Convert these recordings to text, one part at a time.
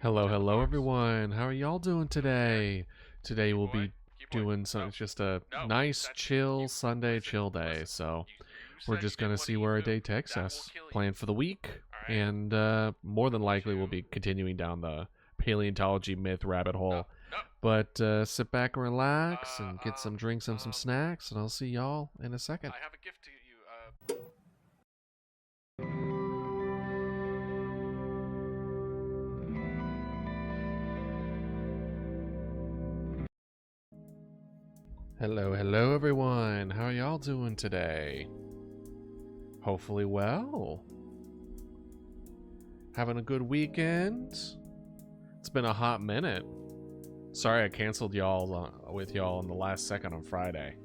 Hello, hello everyone. How are y'all doing today? Today we'll be doing some just a nice chill Sunday chill day. So we're just gonna see where our day takes us. Plan for the week, and more than likely we'll be continuing down the paleontology myth rabbit hole. But sit back and relax and get some drinks and some snacks, and I'll see y'all in a second. I have a gift to you. Hello, hello everyone. How are y'all doing today? Hopefully well. Having a good weekend? It's been a hot minute. Sorry I canceled y'all with y'all in the last second on Friday.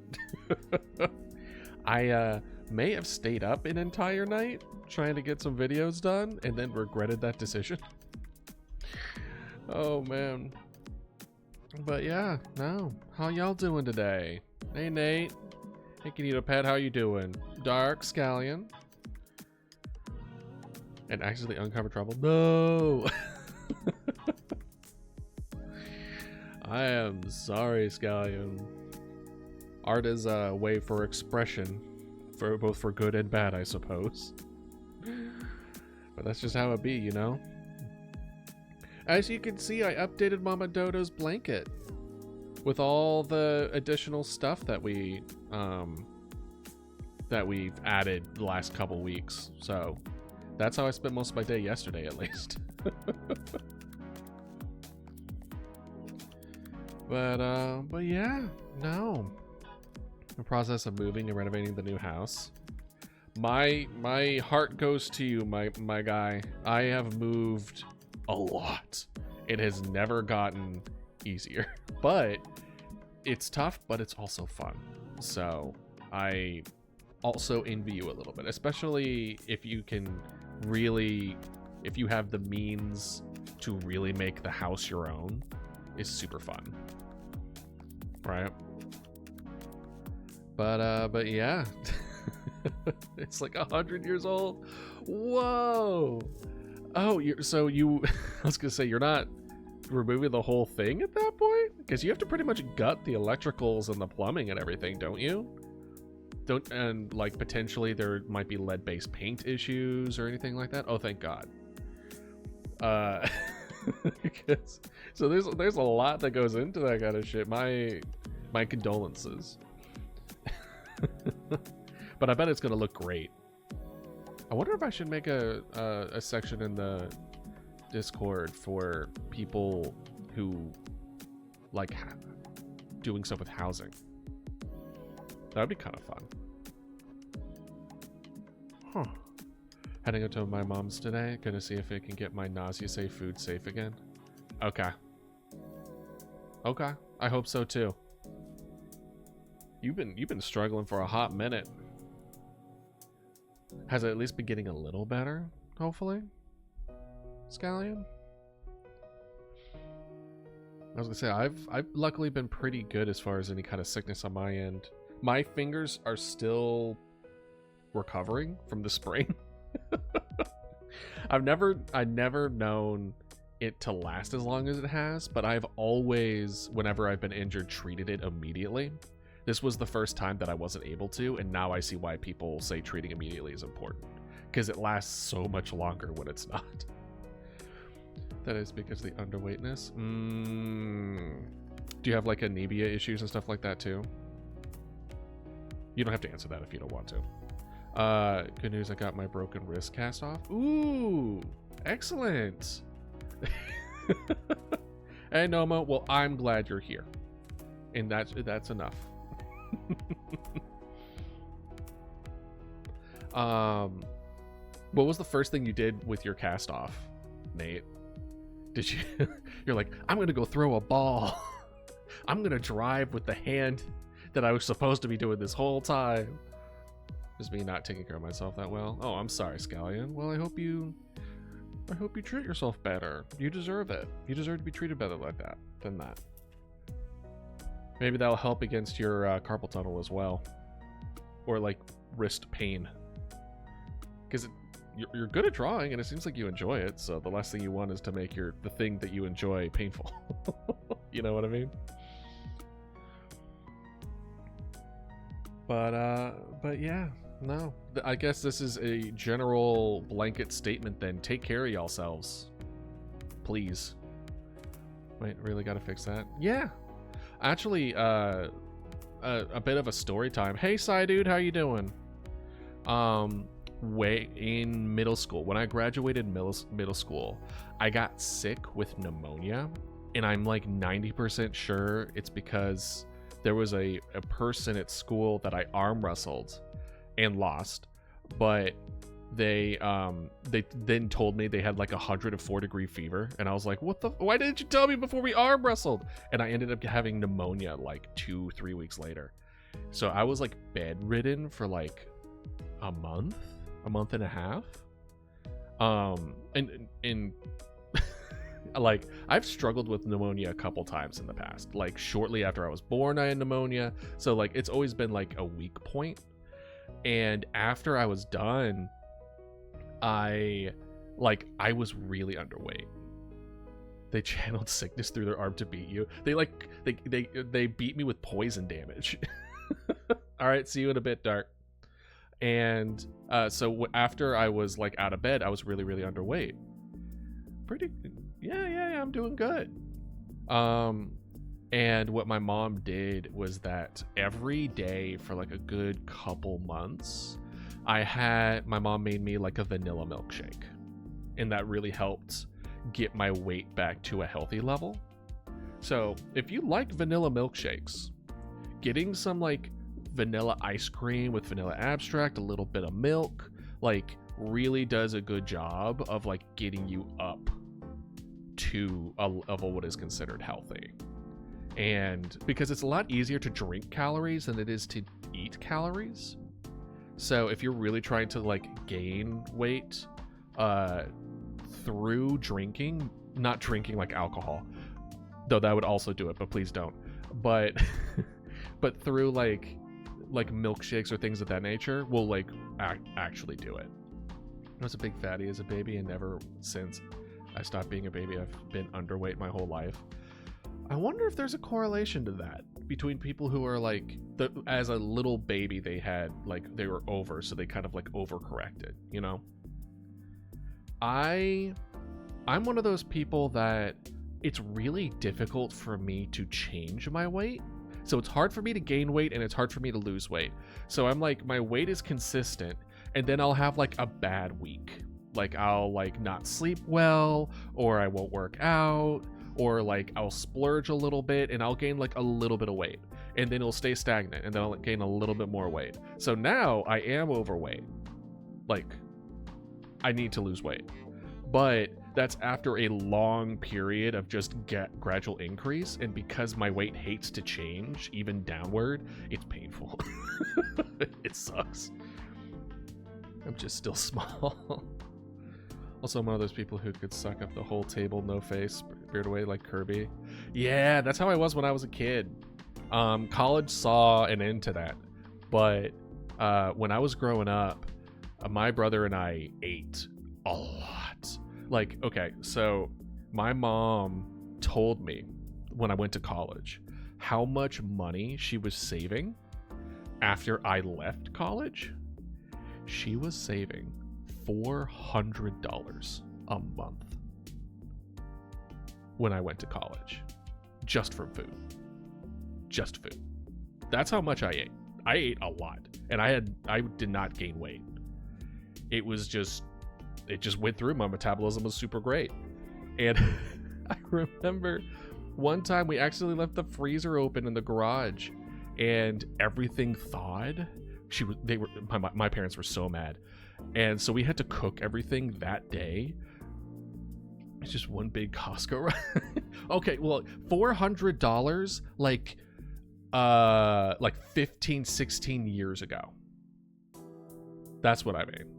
I may have stayed up an entire night trying to get some videos done and then regretted that decision. Oh man. But yeah, no. How y'all doing today? Hey Nate. Hey Canito Pet, how you doing? Dark Scallion. And actually uncover trouble. No. I am sorry, Scallion. Art is a way for expression, for both for good and bad, I suppose. But that's just how it be, you know? As you can see, I updated Mama Dodo's blanket with all the additional stuff that we've added the last couple weeks. So that's how I spent most of my day yesterday, at least. But yeah, no. The process of moving and renovating the new house. My heart goes to you, my guy. I have moved a lot. It has never gotten easier, but it's tough, but it's also fun. So I also envy you a little bit, especially if you can really, if you have the means to really make the house your own. Is super fun, right? But yeah. It's like 100 years old. Whoa. Oh, I was gonna say, you're not removing the whole thing at that point? Because you have to pretty much gut the electricals and the plumbing and everything, don't you? And like potentially there might be lead-based paint issues or anything like that. Oh, thank God. So there's a lot that goes into that kind of shit. My condolences. But I bet it's gonna look great. I wonder if I should make a section in the Discord for people who like doing stuff with housing. That would be kind of fun. Huh. Heading up to my mom's today. Gonna see if it can get my nausea-safe food safe again. Okay. Okay. I hope so too. You've been struggling for a hot minute. Has it at least been getting a little better, hopefully? Scallion? I was gonna say, I've luckily been pretty good as far as any kind of sickness on my end. My fingers are still recovering from the sprain. I've never known it to last as long as it has, but I've always, whenever I've been injured, treated it immediately. This was the first time that I wasn't able to, and now I see why people say treating immediately is important. Because it lasts so much longer when it's not. That is because of the underweightness. Do you have like anemia issues and stuff like that too? You don't have to answer that if you don't want to. Good news, I got my broken wrist cast off. Ooh, excellent. Hey Noma, well, I'm glad you're here. And that's enough. What was the first thing you did with your cast off, Nate? Did you you're like, I'm gonna go throw a ball. I'm gonna drive with the hand that I was supposed to be doing this whole time. Just me not taking care of myself that well. Oh, I'm sorry, Scallion. Well, I hope you treat yourself better. You deserve it. You deserve to be treated better like that than that. Maybe that'll help against your carpal tunnel as well. Or like wrist pain. Because you're good at drawing, and it seems like you enjoy it. So the last thing you want is to make the thing that you enjoy painful. You know what I mean? But yeah, no. I guess this is a general blanket statement. Then take care of yourselves, please. Wait, really got to fix that? Yeah. Actually, a bit of a story time. Hey, Psy dude, how you doing? Way in middle school, when I graduated middle school, I got sick with pneumonia, and I'm like 90% sure it's because there was a person at school that I arm wrestled and lost, but they then told me they had like 104-degree fever, and I was like, why didn't you tell me before we arm wrestled? And I ended up having pneumonia like 2-3 weeks later. So I was like bedridden for like a month and a half. And like I've struggled with pneumonia a couple times in the past. Like shortly after I was born, I had pneumonia. So like it's always been like a weak point. And after I was done, I was really underweight. They channeled sickness through their arm to beat you. They beat me with poison damage. All right, see you in a bit, Dark. And so after I was like out of bed, I was really, really underweight. Yeah, I'm doing good. And what my mom did was that every day for like a good couple months, my mom made me like a vanilla milkshake, and that really helped get my weight back to a healthy level. So if you like vanilla milkshakes, getting some like vanilla ice cream with vanilla abstract, a little bit of milk, like really does a good job of like getting you up to a level what is considered healthy. And because it's a lot easier to drink calories than it is to eat calories. So if you're really trying to like gain weight through drinking, not drinking like alcohol, though that would also do it, but please don't. But but through like milkshakes or things of that nature will like actually do it. I was a big fatty as a baby, and never since I stopped being a baby I've been underweight my whole life. I wonder if there's a correlation to that between people who are like as a little baby they were over, so they kind of like overcorrected, you know? I'm one of those people that it's really difficult for me to change my weight. So it's hard for me to gain weight and it's hard for me to lose weight. So I'm like, my weight is consistent, and then I'll have like a bad week. Like I'll like not sleep well, or I won't work out, or like I'll splurge a little bit and I'll gain like a little bit of weight, and then it'll stay stagnant, and then I'll gain a little bit more weight. So now I am overweight. Like I need to lose weight, but that's after a long period of just gradual increase. And because my weight hates to change, even downward, it's painful. It sucks. I'm just still small. Also, I'm one of those people who could suck up the whole table, no face, beard away like Kirby. Yeah, that's how I was when I was a kid. College saw an end to that. But when I was growing up, my brother and I ate a lot. Like, okay, so my mom told me when I went to college how much money she was saving after I left college. She was saving $400 a month when I went to college, just from food. Just food. That's how much I ate. I ate a lot, and I did not gain weight. It just went through. My metabolism was super great. And I remember one time we accidentally left the freezer open in the garage, and everything thawed. My parents were so mad, and so we had to cook everything that day. It's just one big Costco run. Okay, well, $400 like 15, 16 years ago. That's what I mean.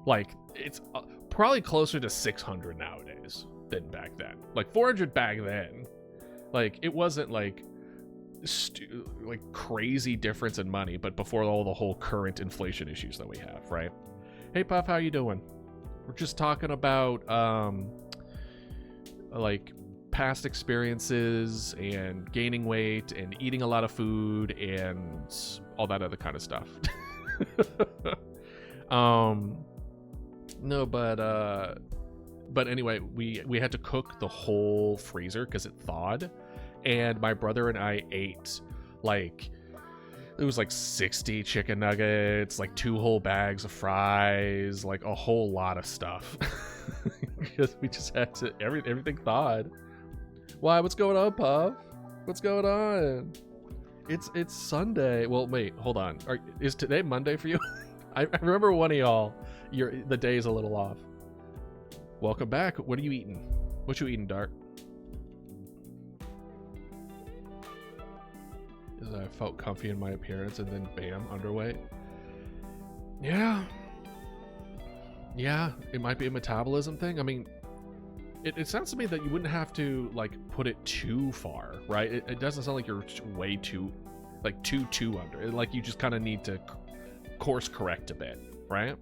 Like, it's probably closer to 600 nowadays than back then. Like 400 back then. Like, it wasn't like crazy difference in money, but before all the whole current inflation issues that we have, right? Hey Puff, how you doing? We're just talking about like past experiences and gaining weight and eating a lot of food and all that other kind of stuff. No, but anyway, we had to cook the whole freezer because it thawed, and my brother and I ate like, it was like 60 chicken nuggets, like 2 whole bags of fries, like a whole lot of stuff. Because we just had to, everything thawed. Why? What's going on, Puff? What's going on? It's Sunday. Well, wait, hold on. Is today Monday for you? I remember one of y'all, the day is a little off. Welcome back. What are you eating? What you eating, Dart? Is I felt comfy in my appearance and then bam, underweight. Yeah, it might be a metabolism thing. I mean, it sounds to me that you wouldn't have to like put it too far, right? It doesn't sound like you're way too, like too under. Like you just kind of need to course correct a bit, right?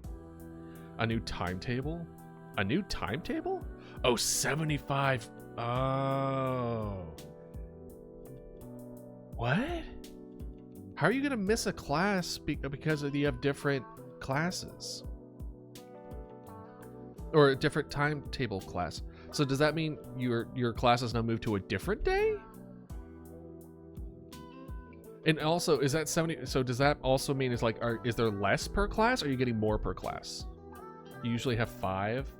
A new timetable? A new timetable? Oh, 75. Oh. What? How are you going to miss a class because you have different classes? Or a different timetable class? So does that mean your classes now move to a different day? And also, is that 70? So does that also mean it's like, is there less per class, or are you getting more per class? You usually have 5.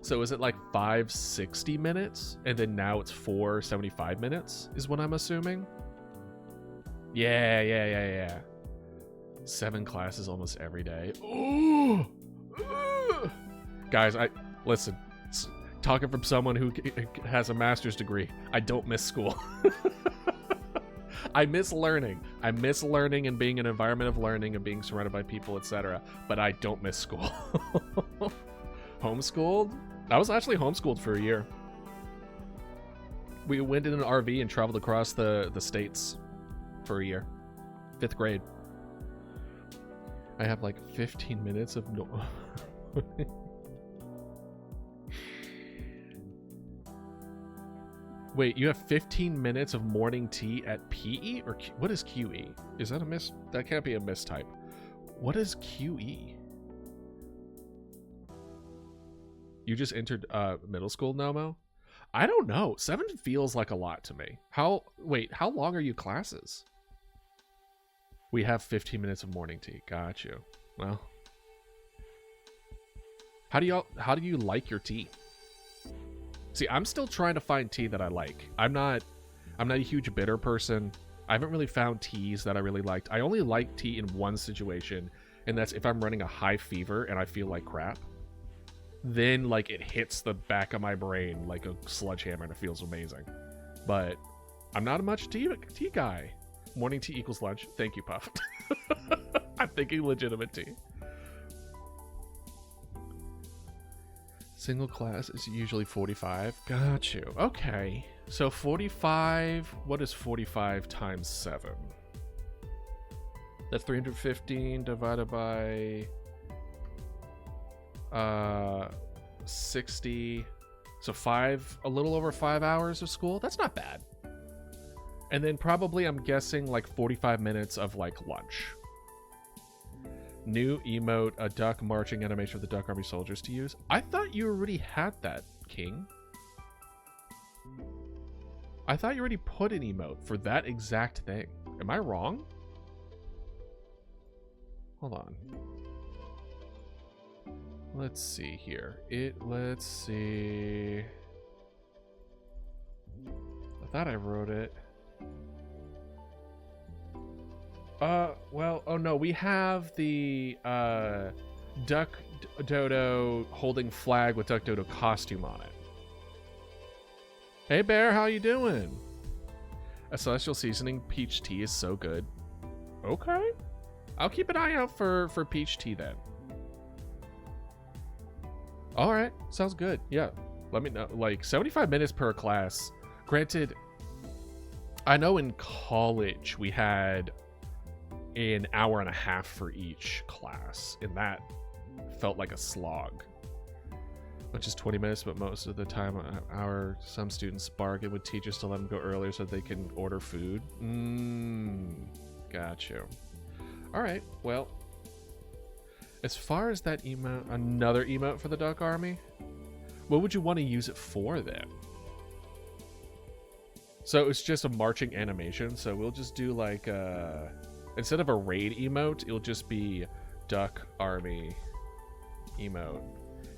So is it like 5 60 minutes, and then now it's 4 75 minutes, is what I'm assuming? Yeah. 7 classes almost every day. Ooh. Guys, listen. Talking from someone who has a master's degree, I don't miss school. I miss learning. I miss learning and being in an environment of learning and being surrounded by people, etc. But I don't miss school. Homeschooled? I was actually homeschooled for a year. We went in an RV and traveled across the states for a year. 5th grade. I have like 15 minutes of no. Wait, you have 15 minutes of morning tea at PE? Or what is QE? Is that a miss? That can't be a mistype. What is QE? You just entered middle school, Nomo? I don't know. 7 feels like a lot to me. Wait, how long are you classes? We have 15 minutes of morning tea. Got you. Well, how do you like your tea? See, I'm still trying to find tea that I like. I'm not a huge bitter person. I haven't really found teas that I really liked. I only like tea in one situation, and that's if I'm running a high fever and I feel like crap. Then like it hits the back of my brain like a sledgehammer and it feels amazing. But I'm not a much tea guy. Morning tea equals lunch. Thank you, Puff. I'm thinking legitimate tea. Single class is usually 45. Got you. Okay. So 45, what is 45 times 7? That's 315 divided by 60. So a little over 5 hours of school. That's not bad. And then probably, I'm guessing, like 45 minutes of like lunch. New emote, a duck marching animation for the Duck Army soldiers to use. I thought you already had that, King. I thought you already put an emote for that exact thing. Am I wrong? Hold on. Let's see here. Let's see. I thought I wrote it. Well, oh no, we have the Duck Dodo holding flag with Duck Dodo costume on it. Hey Bear, how you doing? A celestial seasoning peach tea is so good. Okay. I'll keep an eye out for peach tea then. Alright, sounds good. Yeah. Let me know. Like 75 minutes per class. Granted, I know in college we had an hour and a half for each class, and that felt like a slog. which is 20 minutes, but most of the time some students bargain with teachers to let them go earlier so they can order food. Got you. All right, well, as far as that emote, another emote for the Duck Army, what would you want to use it for then? So it's just a marching animation, so we'll just do like instead of a raid emote, it'll just be Duck Army emote.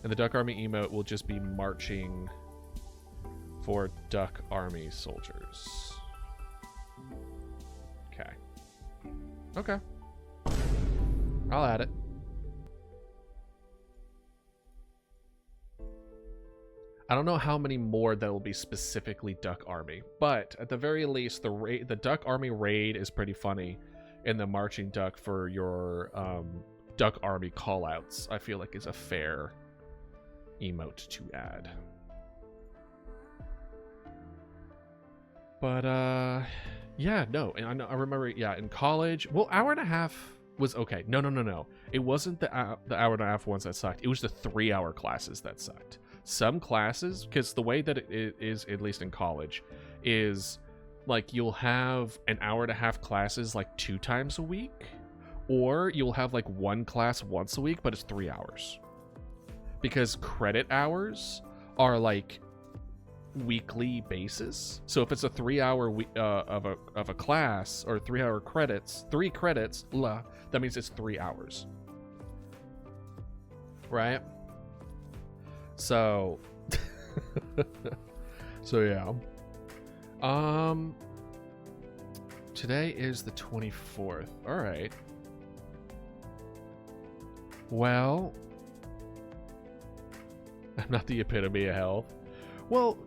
And the Duck Army emote will just be marching for Duck Army soldiers. Okay. Okay. I'll add it. I don't know how many more that will be specifically Duck Army, but at the very least, the Duck Army raid is pretty funny, and the marching duck for your Duck Army callouts, I feel like, is a fair emote to add. But yeah, no, and I remember, yeah, in college, well, hour and a half was okay. No. It wasn't the hour and a half ones that sucked. It was the 3-hour classes that sucked. Some classes, because the way that it is, at least in college, is like you'll have an hour and a half classes like 2 times a week, or you'll have like one class once a week, but it's 3 hours. Because credit hours are like weekly basis. So if it's a 3-hour of a class, or 3-hour credits, 3 credits, that means it's 3 hours. Right? So so yeah. Today is the 24th. All right. Well, I'm not the epitome of health. Well,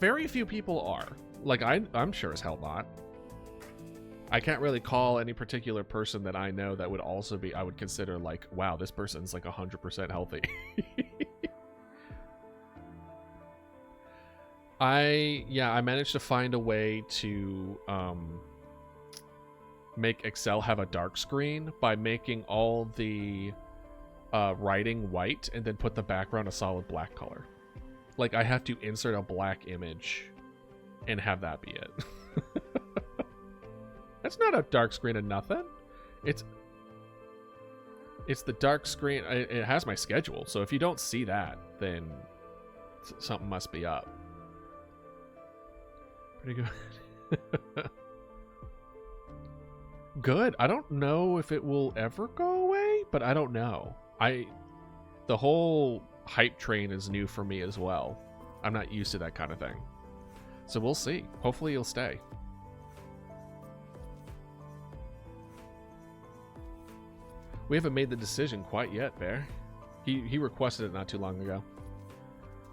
very few people are. Like, I'm sure as hell not. I can't really call any particular person that I know that would also be, I would consider like, wow, this person's like 100% healthy. I managed to find a way to make Excel have a dark screen by making all the writing white and then put the background a solid black color. Like, I have to insert a black image and have that be it. That's not a dark screen of nothing. It's the dark screen. It has my schedule, so if you don't see that, then something must be up. Pretty good. Good. I don't know if it will ever go away, but I don't know. The whole hype train is new for me as well. I'm not used to that kind of thing. So we'll see. Hopefully it'll stay. We haven't made the decision quite yet, Bear. He requested it not too long ago.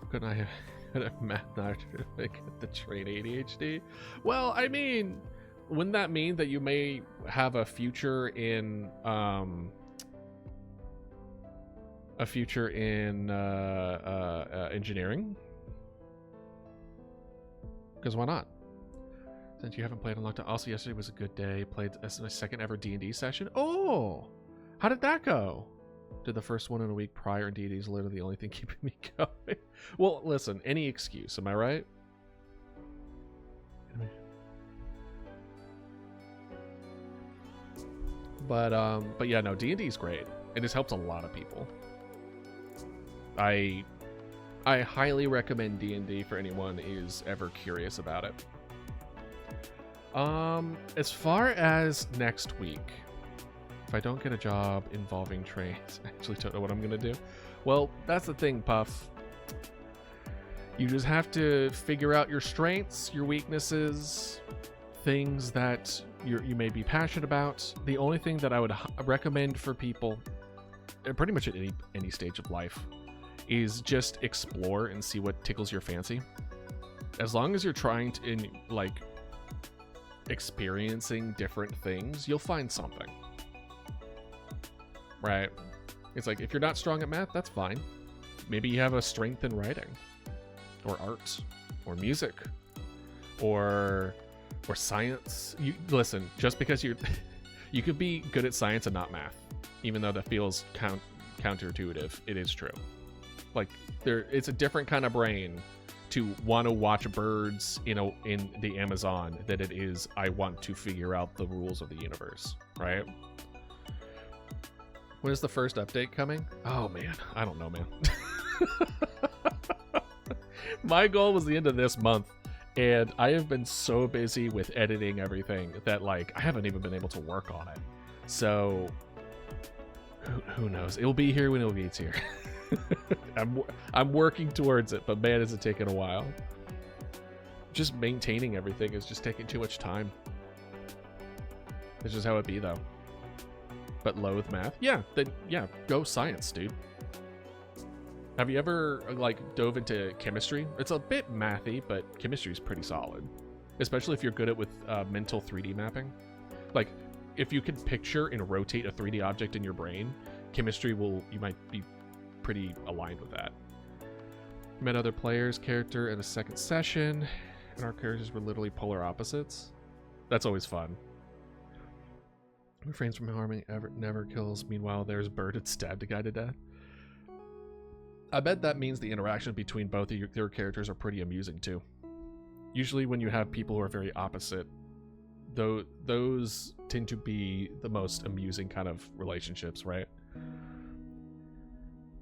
Couldn't I have math not get the train ADHD? Well, I mean, wouldn't that mean that you may have a future in engineering? Because why not? Since you haven't played in a long time. Also, yesterday was a good day. Played my second ever D&D session. Oh, how did that go? Did the first one in a week prior, and D&D is literally the only thing keeping me going. Well, listen, any excuse, am I right? But yeah, no, D&D is great. It has helped a lot of people. I highly recommend D&D for anyone who's ever curious about it. As far as next week, if I don't get a job involving trains, I actually don't know what I'm gonna do. Well, that's the thing, Puff. You just have to figure out your strengths, your weaknesses, things that you may be passionate about. The only thing that I would recommend for people, pretty much at any stage of life, is just explore and see what tickles your fancy. As long as you're trying to, experiencing different things, you'll find something. Right? It's like, if you're not strong at math, that's fine. Maybe you have a strength in writing, or art, or music, or science. Listen, just because you could be good at science and not math, even though that feels counterintuitive, it is true. Like it's a different kind of brain to want to watch birds in the Amazon than it is I want to figure out the rules of the universe, right? When is the first update coming? Oh man, I don't know, man. My goal was the end of this month, and I have been so busy with editing everything that like I haven't even been able to work on it. So who knows? It'll be here when it gets here. I'm working towards it, but man, is it taking a while. Just maintaining everything is just taking too much time. It's just how it be, though. But loathe math? Yeah, then yeah, go science, dude. Have you ever like dove into chemistry? It's a bit mathy, but chemistry is pretty solid, especially if you're good at with mental 3D mapping. Like, if you can picture and rotate a 3D object in your brain, chemistry you might be pretty aligned with that. Met other players' character in a second session, and our characters were literally polar opposites. That's always fun. Refrains from harming, never kills. Meanwhile, there's bird and stabbed a guy to death. I bet that means the interaction between both of your characters are pretty amusing too. Usually when you have people who are very opposite, those tend to be the most amusing kind of relationships, right?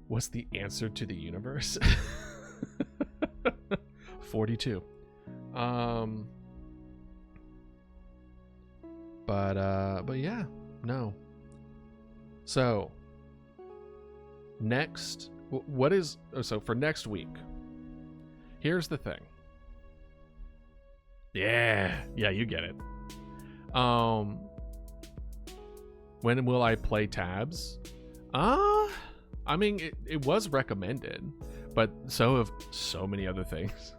What's the answer to the universe? 42. But yeah, no. So next, so for next week, here's the thing. Yeah, you get it. When will I play tabs? I mean, it was recommended, but so have so many other things.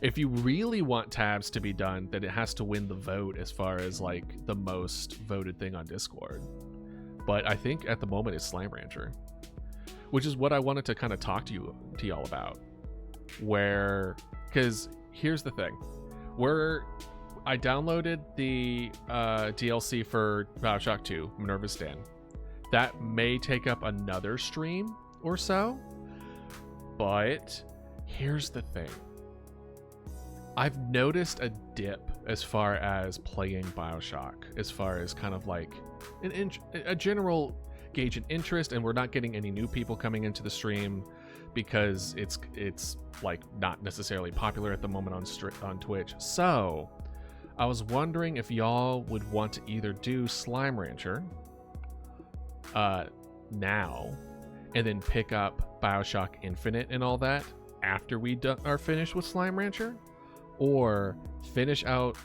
If you really want tabs to be done, then it has to win the vote as far as like the most voted thing on Discord. But I think at the moment it's Slime Rancher, which is what I wanted to kind of talk to y'all about. Because here's the thing, I downloaded the DLC for Bioshock 2, Minerva's Den. That may take up another stream or so, but here's the thing. I've noticed a dip as far as playing Bioshock, as far as kind of like a general gauge in interest, and we're not getting any new people coming into the stream because it's like not necessarily popular at the moment on Twitch. So I was wondering if y'all would want to either do Slime Rancher now and then pick up Bioshock Infinite and all that after we are finished with Slime Rancher, or finish out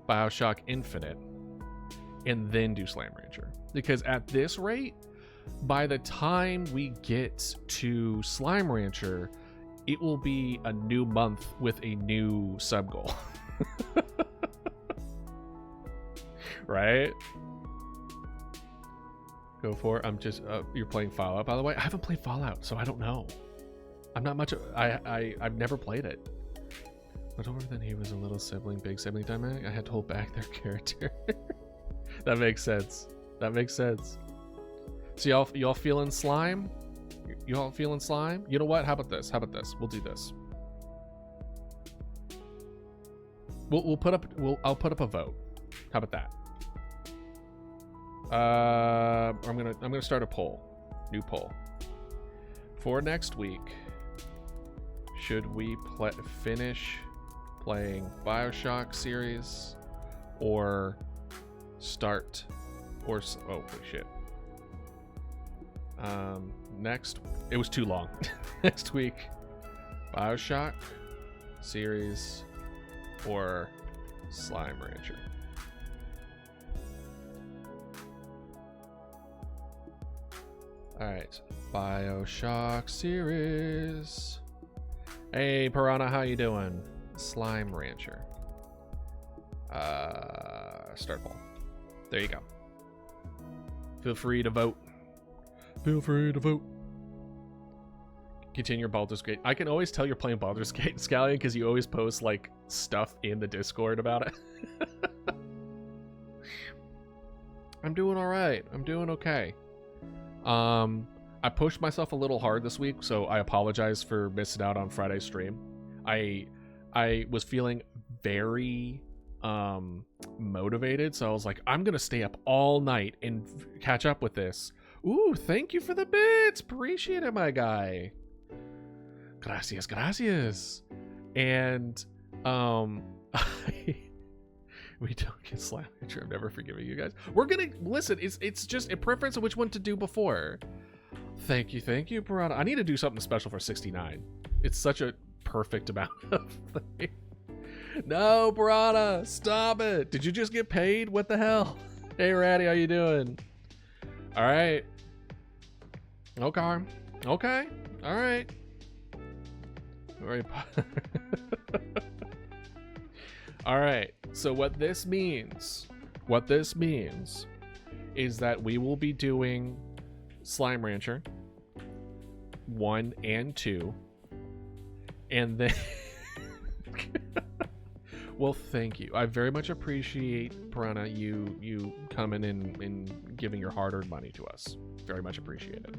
Bioshock Infinite and then do Slime Rancher. Because at this rate, by the time we get to Slime Rancher, it will be a new month with a new sub goal. Right? Go for it. I'm just you're playing Fallout, by the way. I haven't played Fallout, so I don't know. I'm not much. I've never played it. But over then he was a little sibling, big sibling dynamic. I had to hold back their character. That makes sense. That makes sense. So y'all feeling slime? Y'all feeling slime? You know what? How about this? We'll do this. I'll put up a vote. How about that? I'm gonna start a poll. New poll. For next week, should we finish playing Bioshock series or start or oh shit. Next, it was too long. Next week, Bioshock series or Slime Rancher. Alright, Bioshock series. Hey Piranha, how you doing? Slime Rancher. Start poll. There you go. Feel free to vote. Feel free to vote. Continue Baldur's Gate. I can always tell you're playing Baldur's Gate, Scallion, because you always post like stuff in the Discord about it. I'm doing all right. I'm doing okay. I I pushed myself a little hard this week, so I apologize for missing out on Friday's stream. I was feeling very motivated, so I was like, I'm gonna stay up all night and catch up with this. Ooh, thank you for the bits. Appreciate it, my guy. Gracias. And we don't get slime nature. I'm never forgiving you guys. We're gonna listen. It's just a preference of which one to do before. Thank you, Piranha. I need to do something special for 69. It's such a perfect amount of thing. No, Piranha, stop it. Did you just get paid? What the hell? Hey, Ratty, how you doing? All right. Okay. All right. All right. So what this means is that we will be doing Slime Rancher 1 and 2, and then well, thank you. I very much appreciate, Piranha, you coming in and giving your hard-earned money to us. Very much appreciated.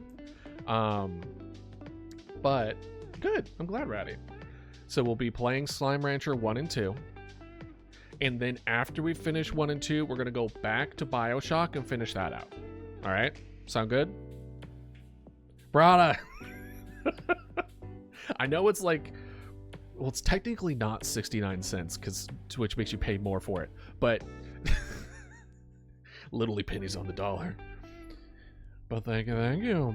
But good. I'm glad, Ratty. So we'll be playing Slime Rancher 1 and 2. And then after we finish 1 and 2, we're going to go back to BioShock and finish that out. All right? Sound good? Brada! I know it's like... Well, it's technically not 69 cents, which makes you pay more for it. But... literally pennies on the dollar. But thank you.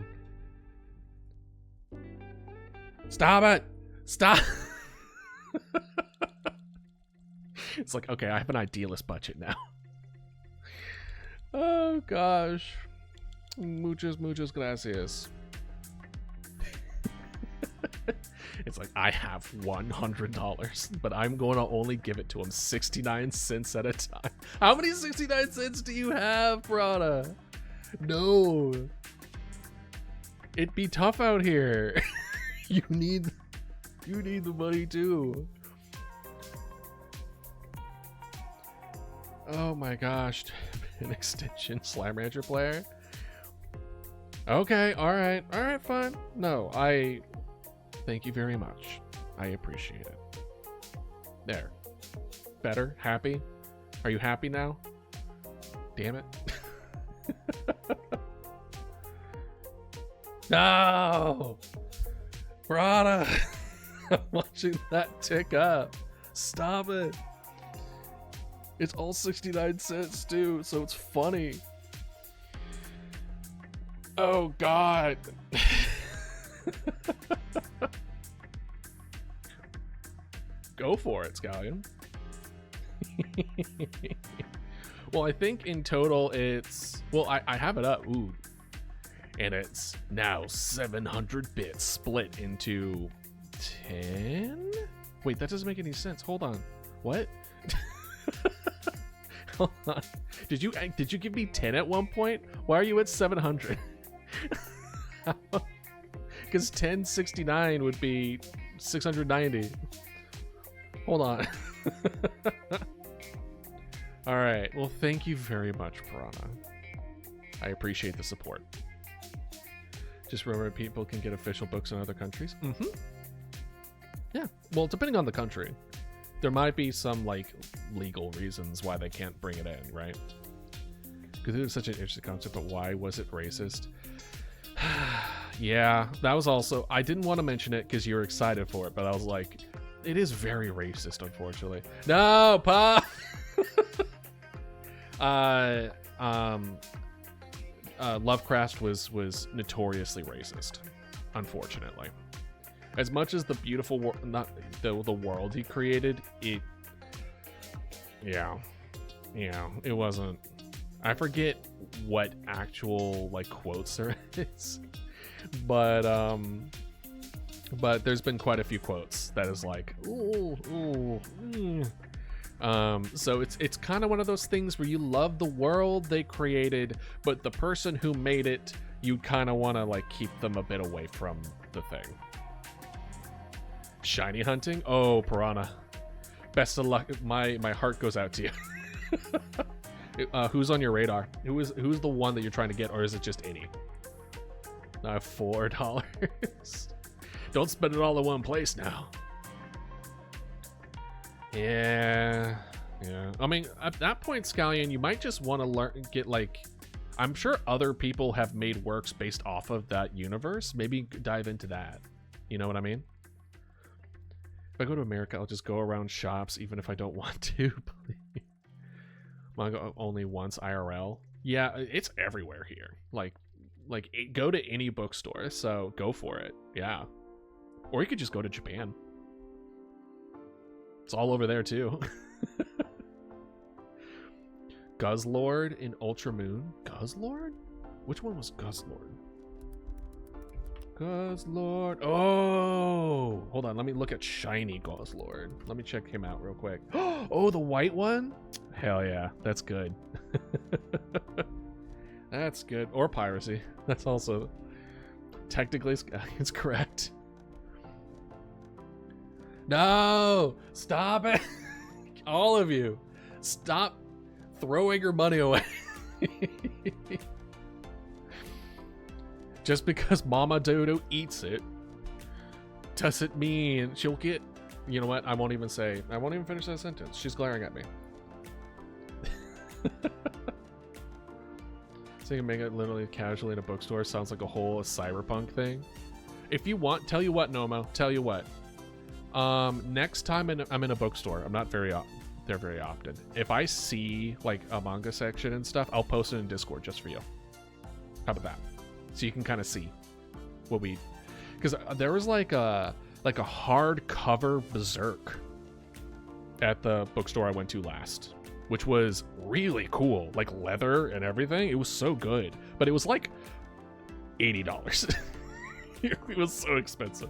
Stop it! Stop! It's like, okay, I have an idealist budget now. Oh, gosh. Muchas gracias. It's like, I have $100, but I'm going to only give it to him 69 cents at a time. How many 69 cents do you have, Prada? No. It'd be tough out here. You need the money too. Oh my gosh. An extension Slime Rancher player? Okay, alright, fine. No, thank you very much. I appreciate it. There. Better? Happy? Are you happy now? Damn it. No! Brada! I'm watching that tick up. Stop it. It's all 69 cents too, so it's funny. Oh god. Go for it, Scallion. Well, I think in total it's... Well, I have it up. Ooh. And it's now 700 bits split into 10? Wait, that doesn't make any sense. Hold on. What? Hold on. Did you give me 10 at one point? Why are you at 700? Because 1069 would be 690. Hold on. All right. Well, thank you very much, Piranha. I appreciate the support. Just remember, people can get official books in other countries. Mm-hmm. Yeah. Well, depending on the country. There might be some, like, legal reasons why they can't bring it in, right? Because it was such an interesting concept, but why was it racist? Yeah, that was also... I didn't want to mention it because you were excited for it, but I was like, it is very racist, unfortunately. No, Pa! Lovecraft was notoriously racist, unfortunately. As much as the beautiful not the world he created, it it wasn't. I forget what actual like quotes there is, but there's been quite a few quotes that is like so it's kind of one of those things where you love the world they created, but the person who made it, you kind of want to like keep them a bit away from the thing. Shiny hunting? Oh, Piranha. Best of luck. My heart goes out to you. Who's on your radar? Who's the one that you're trying to get, or is it just any? I have $4. Don't spend it all in one place now. Yeah. I mean, at that point, Scallion, you might just want to get like, I'm sure other people have made works based off of that universe. Maybe dive into that. You know what I mean? If I go to America, I'll just go around shops, even if I don't want to. Manga only once IRL. Yeah, it's everywhere here. Like go to any bookstore. So go for it. Yeah. Or you could just go to Japan. It's all over there too. Guzzlord in Ultramoon. Guzzlord? Which one was Guzzlord? Guzzlord. Oh! Hold on, let me look at Shiny Guzzlord. Let me check him out real quick. Oh, the white one? Hell yeah, that's good. That's good. Or piracy. That's also... Technically, it's correct. No! Stop it! All of you! Stop throwing your money away. Just because Mama Dodo eats it doesn't mean she'll get... You know what? I won't even finish that sentence. She's glaring at me. So you can make it literally casually in a bookstore. Sounds like a whole cyberpunk thing. If you want, tell you what, Nomo. Tell you what. Next time I'm in a bookstore, I'm not very often. If I see like a manga section and stuff, I'll post it in Discord just for you. How about that? So you can kind of see what we, because there was like a hardcover Berserk at the bookstore I went to last, which was really cool, like leather and everything. It was so good, but it was like $80. It was so expensive.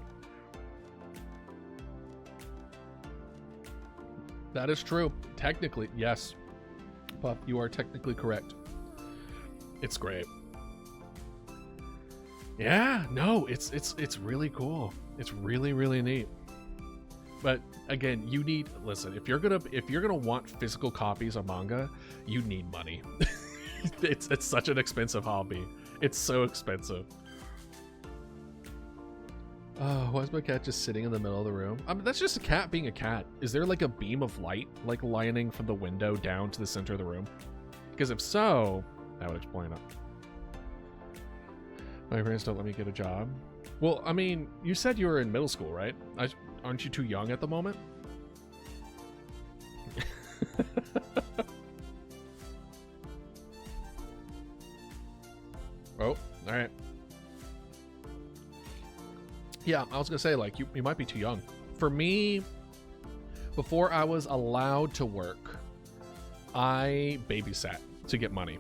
That is true. Technically, yes. Puff, you are technically correct. It's great. Yeah, no, it's really cool. It's really, really neat. But again, you need, listen, if you're gonna want physical copies of manga, you need money. It's such an expensive hobby. It's so expensive. Oh, why is my cat just sitting in the middle of the room? I mean, that's just a cat being a cat. Is there like a beam of light like lining from the window down to the center of the room? Because if so, that would explain it. My parents don't let me get a job. Well, I mean, you said you were in middle school, right? Aren't you too young at the moment? Oh, all right. Yeah, I was gonna say, like, you might be too young. For me, before I was allowed to work, I babysat to get money.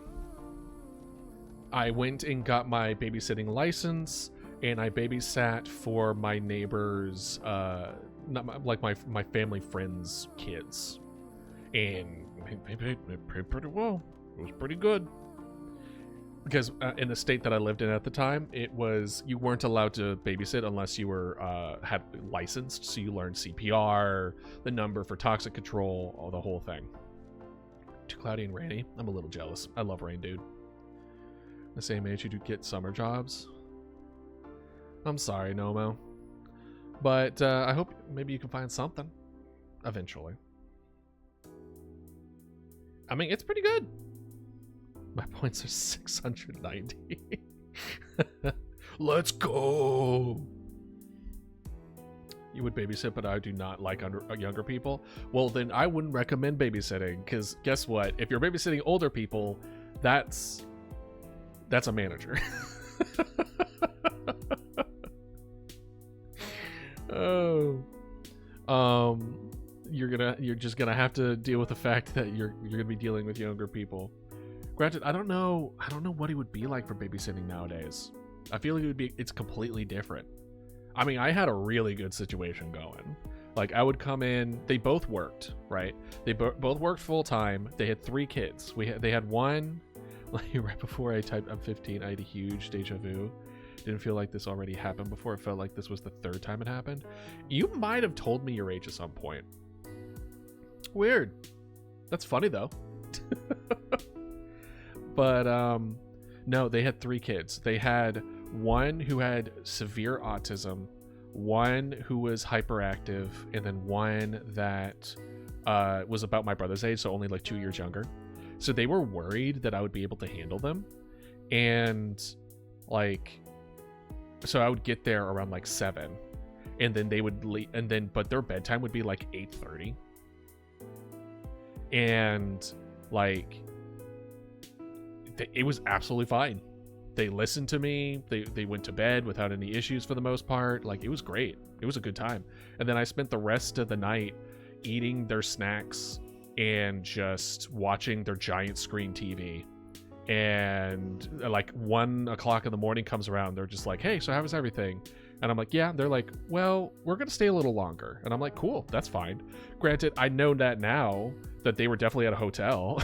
I went and got my babysitting license, and I babysat for my neighbors, like my family friends' kids. And they paid pretty well. It was pretty good. Because in the state that I lived in at the time, it was, you weren't allowed to babysit unless you were had licensed. So you learned CPR, the number for toxic control, all the whole thing. Too cloudy and rainy. I'm a little jealous. I love rain, dude. The same age you do get summer jobs. I'm sorry, Nomo. But I hope maybe you can find something eventually. I mean, it's pretty good. My points are 690. Let's go. You would babysit, but I do not like younger people. Well, then I wouldn't recommend babysitting, because guess what? If you're babysitting older people, that's a manager. Oh. You're just gonna have to deal with the fact that you're gonna be dealing with younger people. Granted, I don't know what it would be like for babysitting nowadays. I feel like it's completely different. I mean, I had a really good situation going. Like, I would come in, they both worked, right? They both worked full time. They had 3 kids. They had one, like right before I typed I'm 15, I had a huge deja vu. Didn't feel like this already happened before. It felt like this was the 3rd time it happened. You might have told me your age at some point. Weird. That's funny though. But no, they had 3 kids. They had one who had severe autism, one who was hyperactive, and then one that was about my brother's age, so only like 2 years younger. So they were worried that I would be able to handle them. And like, so I would get there around like 7, and then they would leave, and then, but their bedtime would be like 8:30. And like, it was absolutely fine. They listened to me. They went to bed without any issues for the most part. Like, it was great. It was a good time. And then I spent the rest of the night eating their snacks and just watching their giant screen TV. And like 1 o'clock in the morning comes around. They're just like, hey, so how was everything? And I'm like, yeah. They're like, well, we're going to stay a little longer. And I'm like, cool, that's fine. Granted, I know that now that they were definitely at a hotel.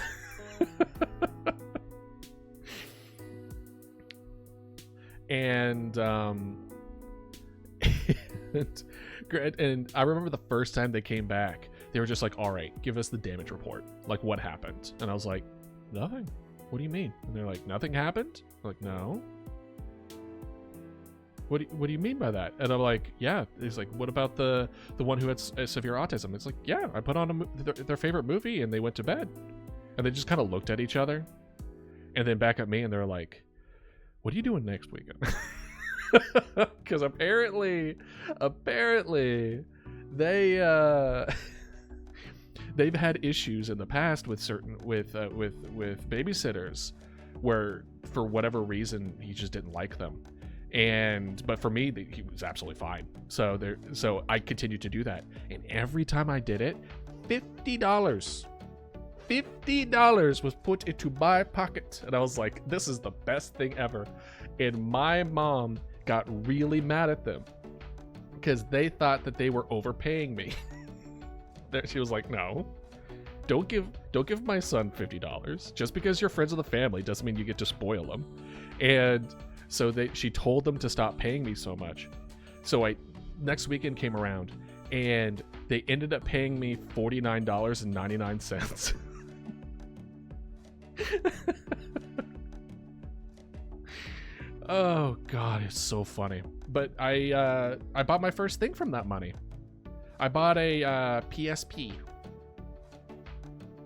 And and I remember the first time they came back, they were just like, all right, give us the damage report. Like, what happened? And I was like, nothing. What do you mean? And they're like, nothing happened? I'm like, no. What do you mean by that? And I'm like, yeah. He's like, what about the one who had severe autism? It's like, yeah, I put on their favorite movie and they went to bed. And they just kind of looked at each other and then back at me, and they're like, what are you doing next weekend? Because apparently they they've had issues in the past with babysitters where for whatever reason he just didn't like them. But for me, he was absolutely fine. So I continued to do that, and every time I did it, $50 was put into my pocket. And I was like, this is the best thing ever. And my mom got really mad at them because they thought that they were overpaying me. She was like, no, don't give my son $50. Just because you're friends with the family doesn't mean you get to spoil them. And so she told them to stop paying me so much. So next weekend came around and they ended up paying me $49.99. Oh god, it's so funny. But I bought my first thing from that money. I bought a PSP,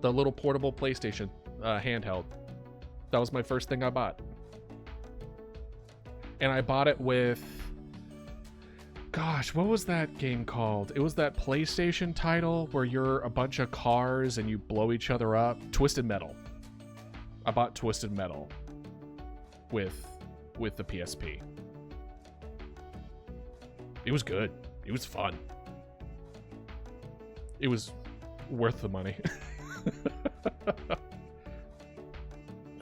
the little portable PlayStation handheld. That was my first thing I bought, and I bought it with, gosh, what was that game called? It was that PlayStation title where you're a bunch of cars and you blow each other up. Twisted Metal. I bought Twisted Metal with the PSP. It was good. It was fun. It was worth the money.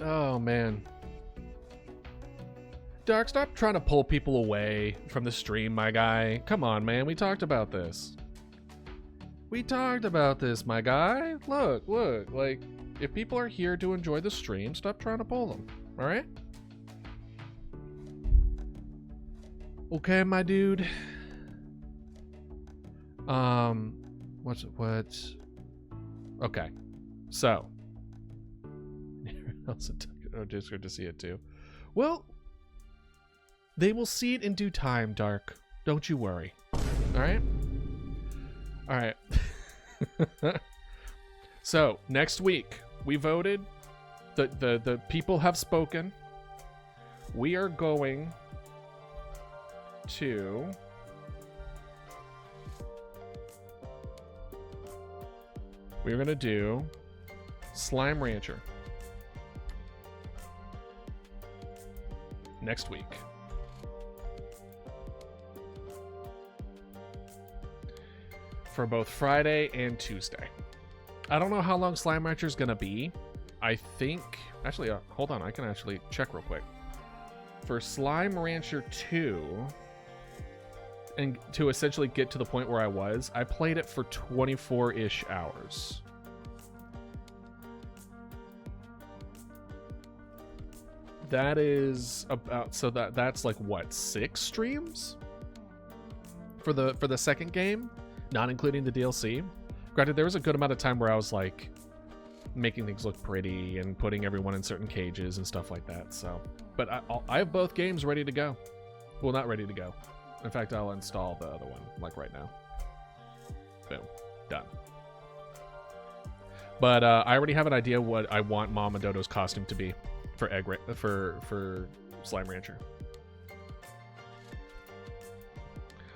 Oh man. Dark, stop trying to pull people away from the stream, my guy. Come on, man. We talked about this. We talked about this, my guy. Look. Like, if people are here to enjoy the stream, stop trying to pull them. All right? Okay, my dude. What? Okay. So. Oh, just good to see it too. Well, they will see it in due time, Dark. Don't you worry. All right? All right. So, next week, we voted. The people have spoken. We are going to we're going to do Slime Rancher next week. For both Friday and Tuesday. I don't know how long Slime Rancher is going to be. I think... Actually, hold on. I can actually check real quick. For Slime Rancher 2, and to essentially get to the point where I played it for 24-ish hours. That is about... So that's like, what, 6 streams? For the second game? Not including the DLC. Granted, there was a good amount of time where I was like making things look pretty and putting everyone in certain cages and stuff like that. So, but I have both games ready to go. Well, not ready to go. In fact, I'll install the other one like right now. Boom, done. But I already have an idea what I want Mama Dodo's costume to be for for Slime Rancher.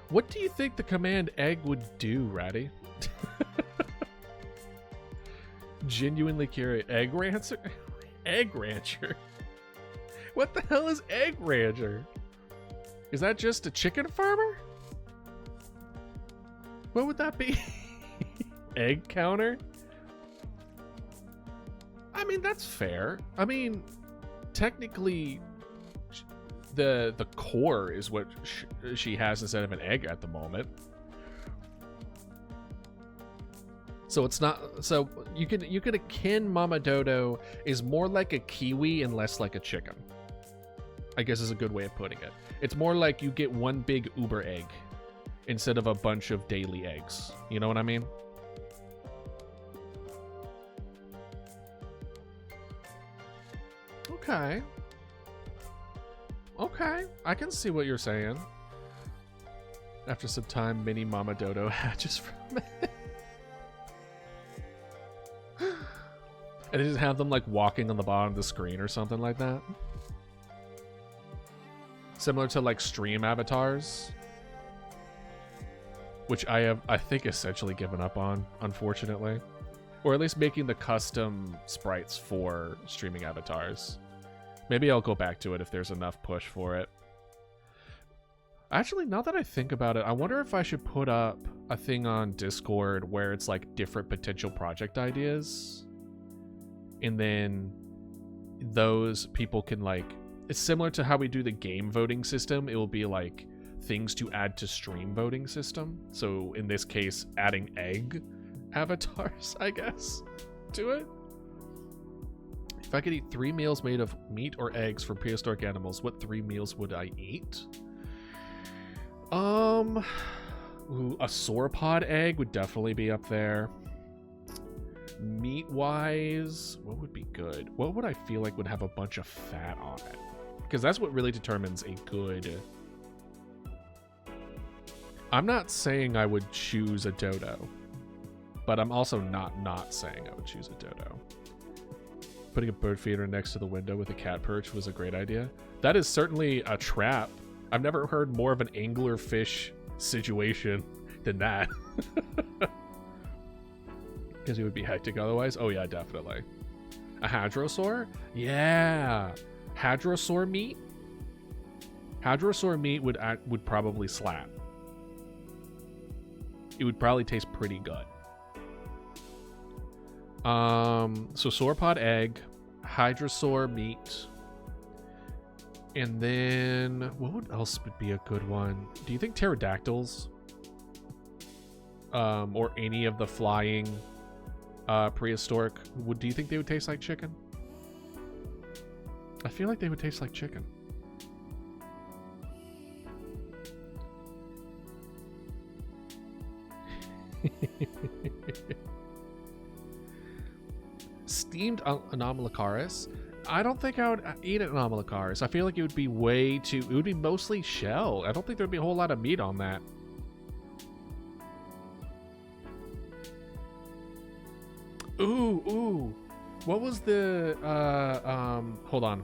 What do you think the command egg would do, Ratty? Genuinely curious. Egg Rancher? Egg Rancher? What the hell is Egg Rancher? Is that just a chicken farmer? What would that be? Egg counter? I mean, that's fair. I mean, technically, the core is what she has instead of an egg at the moment. So it's not. So you could akin Mama Dodo is more like a kiwi and less like a chicken, I guess is a good way of putting it. It's more like you get one big uber egg instead of a bunch of daily eggs. You know what I mean? Okay. Okay, I can see what you're saying. After some time, mini Mama Dodo hatches from it. And just have them like walking on the bottom of the screen or something like that. Similar to like stream avatars. Which I think, essentially given up on, unfortunately. Or at least making the custom sprites for streaming avatars. Maybe I'll go back to it if there's enough push for it. Actually, now that I think about it, I wonder if I should put up a thing on Discord where it's like different potential project ideas. And then those people can like... It's similar to how we do the game voting system. It will be like things to add to stream voting system. So in this case, adding egg avatars, I guess, to it. If I could eat 3 meals made of meat or eggs from prehistoric animals, what 3 meals would I eat? Ooh, a sauropod egg would definitely be up there. Meat-wise, what would be good? What would I feel like would have a bunch of fat on it? Because that's what really determines a good... I'm not saying I would choose a dodo, but I'm also not saying I would choose a dodo. Putting a bird feeder next to the window with a cat perch was a great idea. That is certainly a trap. I've never heard more of an anglerfish situation than that. Because it would be hectic otherwise. Oh yeah, definitely. A hadrosaur? Yeah. Hadrosaur meat? Hadrosaur meat would probably slap. It would probably taste pretty good. So sauropod egg, hadrosaur meat, and then what else would be a good one? Do you think pterodactyls, or any of the flying, prehistoric? Do you think they would taste like chicken? I feel like they would taste like chicken. Steamed Anomalocaris. I don't think I would eat an Anomalocaris. I feel like it would be way too... It would be mostly shell. I don't think there'd be a whole lot of meat on that. Ooh. What was the... Hold on.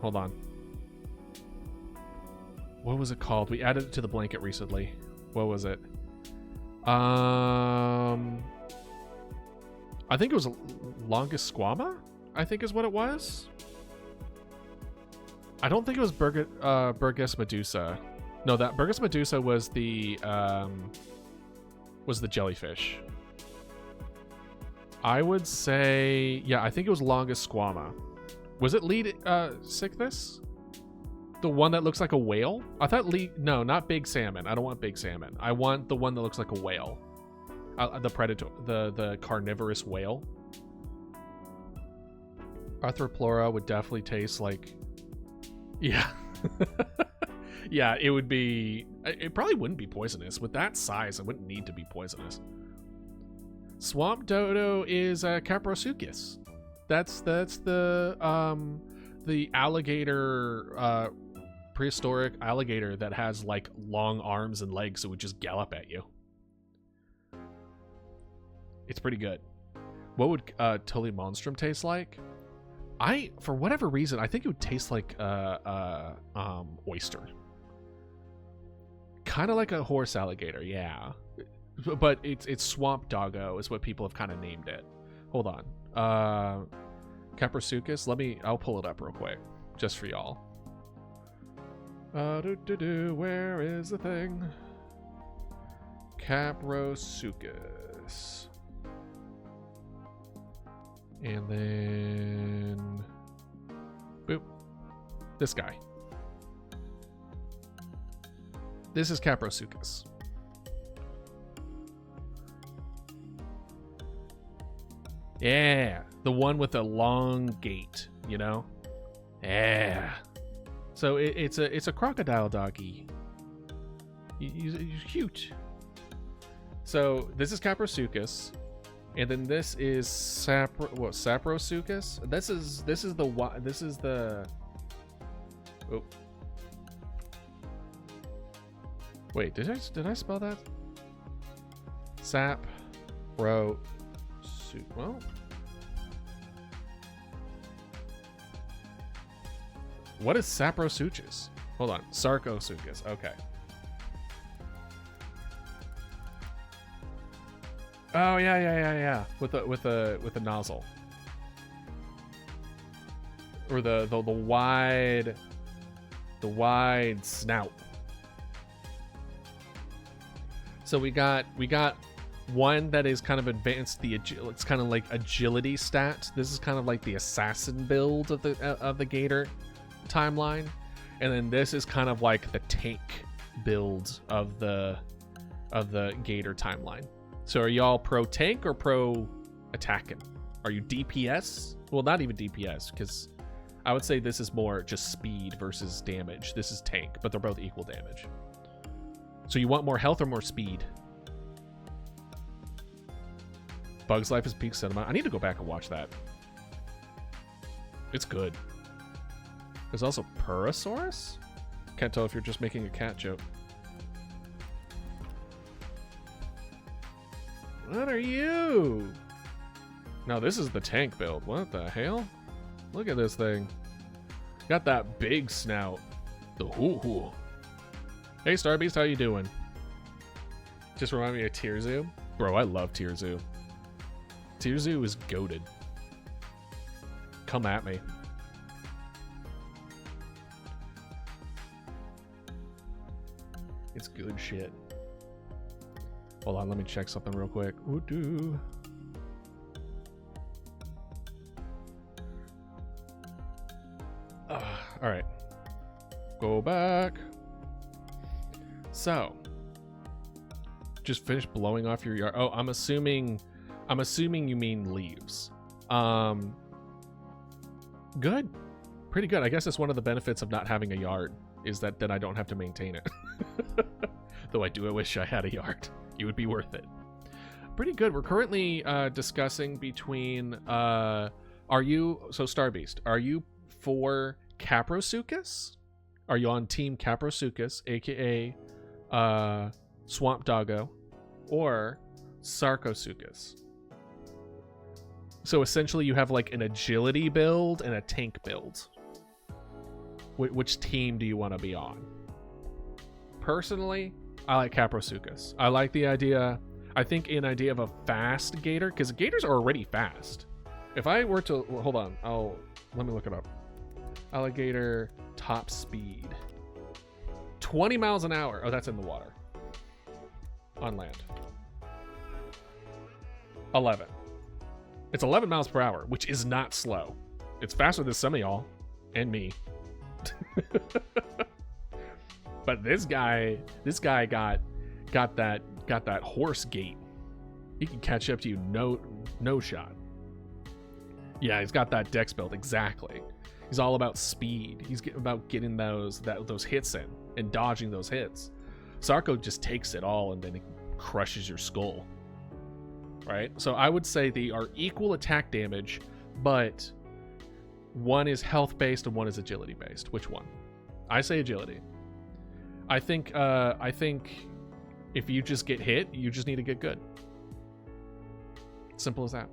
What was it called? We added it to the blanket recently. What was it? I think it was Longus Squama, I think is what it was. I don't think it was Burgess Medusa. No, that Burgess Medusa was the jellyfish. I would say, yeah, I think it was Longus Squama. Was it lead sickness? The one that looks like a whale? I thought no, not big salmon. I don't want big salmon. I want the one that looks like a whale. The predator, the carnivorous whale. Arthroplora would definitely taste like, yeah. Yeah, it would be, it probably wouldn't be poisonous. With that size, it wouldn't need to be poisonous. Swamp dodo is Caprosuchus. That's the alligator, prehistoric alligator that has like long arms and legs that would just gallop at you. It's pretty good. What would Tully Monstrum taste like? For whatever reason, I think it would taste like oyster. Kind of like a horse alligator, yeah. But it's Swamp Doggo is what people have kind of named it. Hold on. Caprosuchus, I'll pull it up real quick, just for y'all. Where is the thing? Caprosuchus. And then, boop, this guy. This is Caprosuchus. Yeah, the one with the long gait, you know? Yeah. So it's a crocodile doggy. He's cute. So this is Caprosuchus. And then this is Saprosuchus. This is the. Oh. Wait, did I spell that? Well. What is Saprosuchus? Hold on, Sarcosuchus. Okay. Oh yeah. With the nozzle, or the wide snout. So we got one that is kind of advanced. It's kind of like agility stat. This is kind of like the assassin build of the gator timeline, and then this is kind of like the tank build of the gator timeline. So are y'all pro tank or pro attacking? Are you DPS? Well, not even DPS, because I would say this is more just speed versus damage. This is tank, but they're both equal damage. So you want more health or more speed? Bug's Life is peak cinema. I need to go back and watch that. It's good. There's also Purosaurus? Can't tell if you're just making a cat joke. What are you? No, this is the tank build. What the hell? Look at this thing. Got that big snout. The hoo-hoo. Hey, Starbeast, how you doing? Just remind me of Tearzoo. Bro, I love Tearzoo. Tearzoo is goated. Come at me. It's good shit. Hold on, let me check something real quick. Woo-doo. All right. Go back. So, just finish blowing off your yard. Oh, I'm assuming you mean leaves. Good. Pretty good. I guess that's one of the benefits of not having a yard, is that then I don't have to maintain it. Though I do wish I had a yard. It would be worth it. Pretty good. We're currently discussing between Starbeast, are you for Caprosuchus? Are you on team Caprosuchus, aka Swamp Doggo, or Sarcosuchus? So essentially you have like an agility build and a tank build. Which team do you want to be on? Personally, I like Caprosuchus. I like the idea. I think an idea of a fast gator, because gators are already fast. If I were to hold on, let me look it up. Alligator top speed, 20 miles an hour. Oh, that's in the water. On land, 11. It's 11 miles per hour, which is not slow. It's faster than some of y'all and me. But this guy got that horse gait. He can catch up to you no shot. Yeah, he's got that dex build, exactly. He's all about speed. He's about getting those hits in and dodging those hits. Sarko just takes it all and then it crushes your skull. Right? So I would say they are equal attack damage, but one is health based and one is agility based. Which one? I say agility. I think if you just get hit, you just need to get good. Simple as that.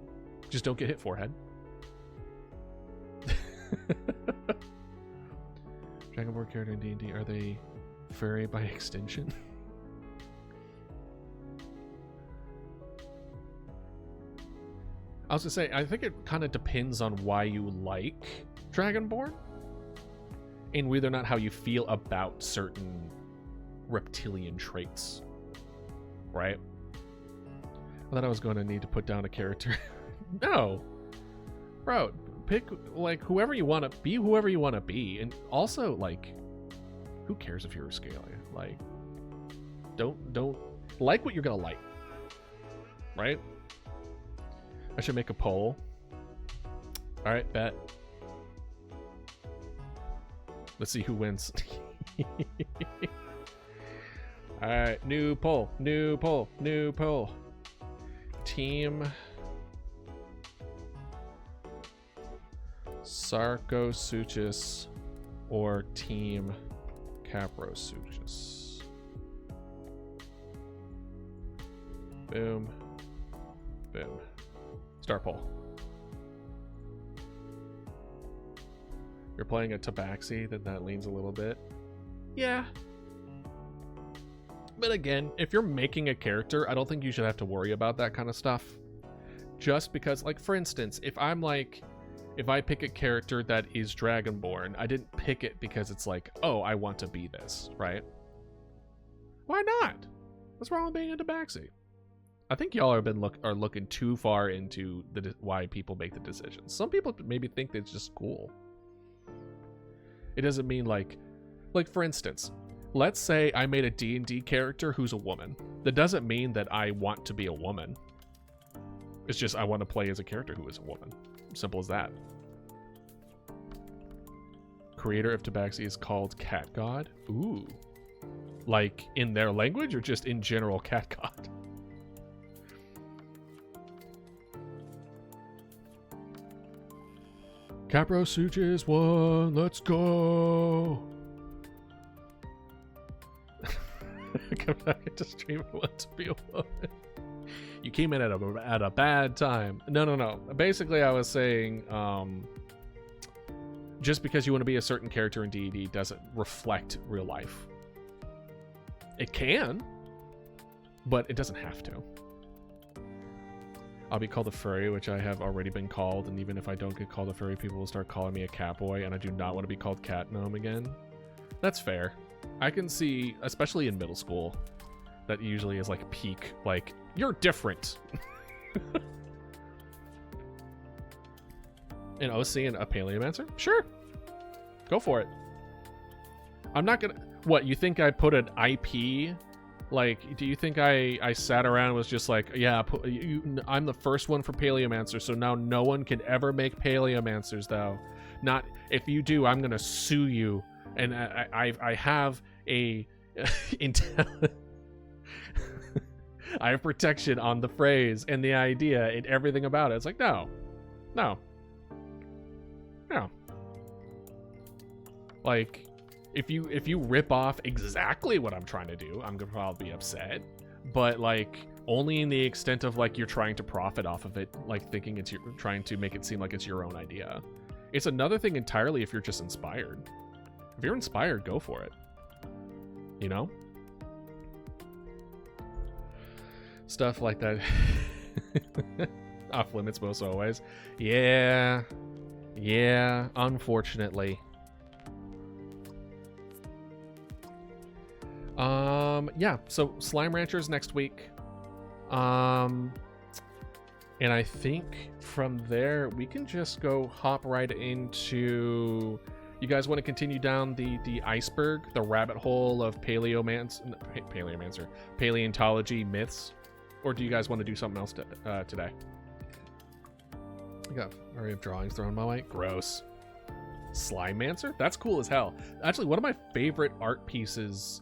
Just don't get hit, forehead. Dragonborn character in D&D, are they furry by extension? I was gonna say, I think it kind of depends on why you like Dragonborn and whether or not how you feel about certain reptilian traits, right? I thought I was going to need to put down a character. No, bro, pick like whoever you want to be, whoever you want to be, and also like, who cares if you're a scaly? Like, don't like what you're gonna like, right? I should make a poll. All right, bet. Let's see who wins. All right, new poll, new poll, new poll. Team Sarcosuchus or Team Caprosuchus. Boom. Boom. Start poll. You're playing a Tabaxi, then that leans a little bit. Yeah. But again, if you're making a character, I don't think you should have to worry about that kind of stuff. Just because, like, for instance, if I pick a character that is Dragonborn, I didn't pick it because it's like, oh, I want to be this, right? Why not? What's wrong with being a Tabaxi? I think y'all are looking too far into why people make the decisions. Some people maybe think that it's just cool. It doesn't mean like for instance, let's say I made a D&D character who's a woman. That doesn't mean that I want to be a woman. It's just I want to play as a character who is a woman. Simple as that. Creator of Tabaxi is called Cat God. Ooh. Like in their language or just in general Cat God? Caprosuchus won. Let's go. Come back to stream. I want to be a woman. You came in at a bad time. No. Basically, I was saying, just because you want to be a certain character in D&D doesn't reflect real life. It can, but it doesn't have to. I'll be called a furry, which I have already been called, and even if I don't get called a furry, people will start calling me a cat boy, and I do not want to be called cat gnome again. That's fair. I can see, especially in middle school, that usually is like peak, like, you're different. An OC and a Paleomancer? Sure. Go for it. I'm not gonna... What, you think I put an IP... Like, do you think I sat around and was just like, yeah, I'm the first one for Paleomancer, so now no one can ever make Paleomancers, though. Not, if you do, I'm going to sue you. And I have a... I have protection on the phrase and the idea and everything about it. It's like, no. Like... If you rip off exactly what I'm trying to do, I'm gonna probably be upset. But like only in the extent of like you're trying to profit off of it, like thinking it's trying to make it seem like it's your own idea. It's another thing entirely if you're just inspired. If you're inspired, go for it. You know? Stuff like that. Off limits most always. Yeah, unfortunately. Yeah, so Slime Ranchers next week. And I think from there we can just go hop right into... You guys want to continue down the iceberg, the rabbit hole of Paleomancer, Paleontology myths? Or do you guys want to do something else today? I got an array of drawings thrown my way. Gross. Slimemancer? That's cool as hell. Actually, one of my favorite art pieces...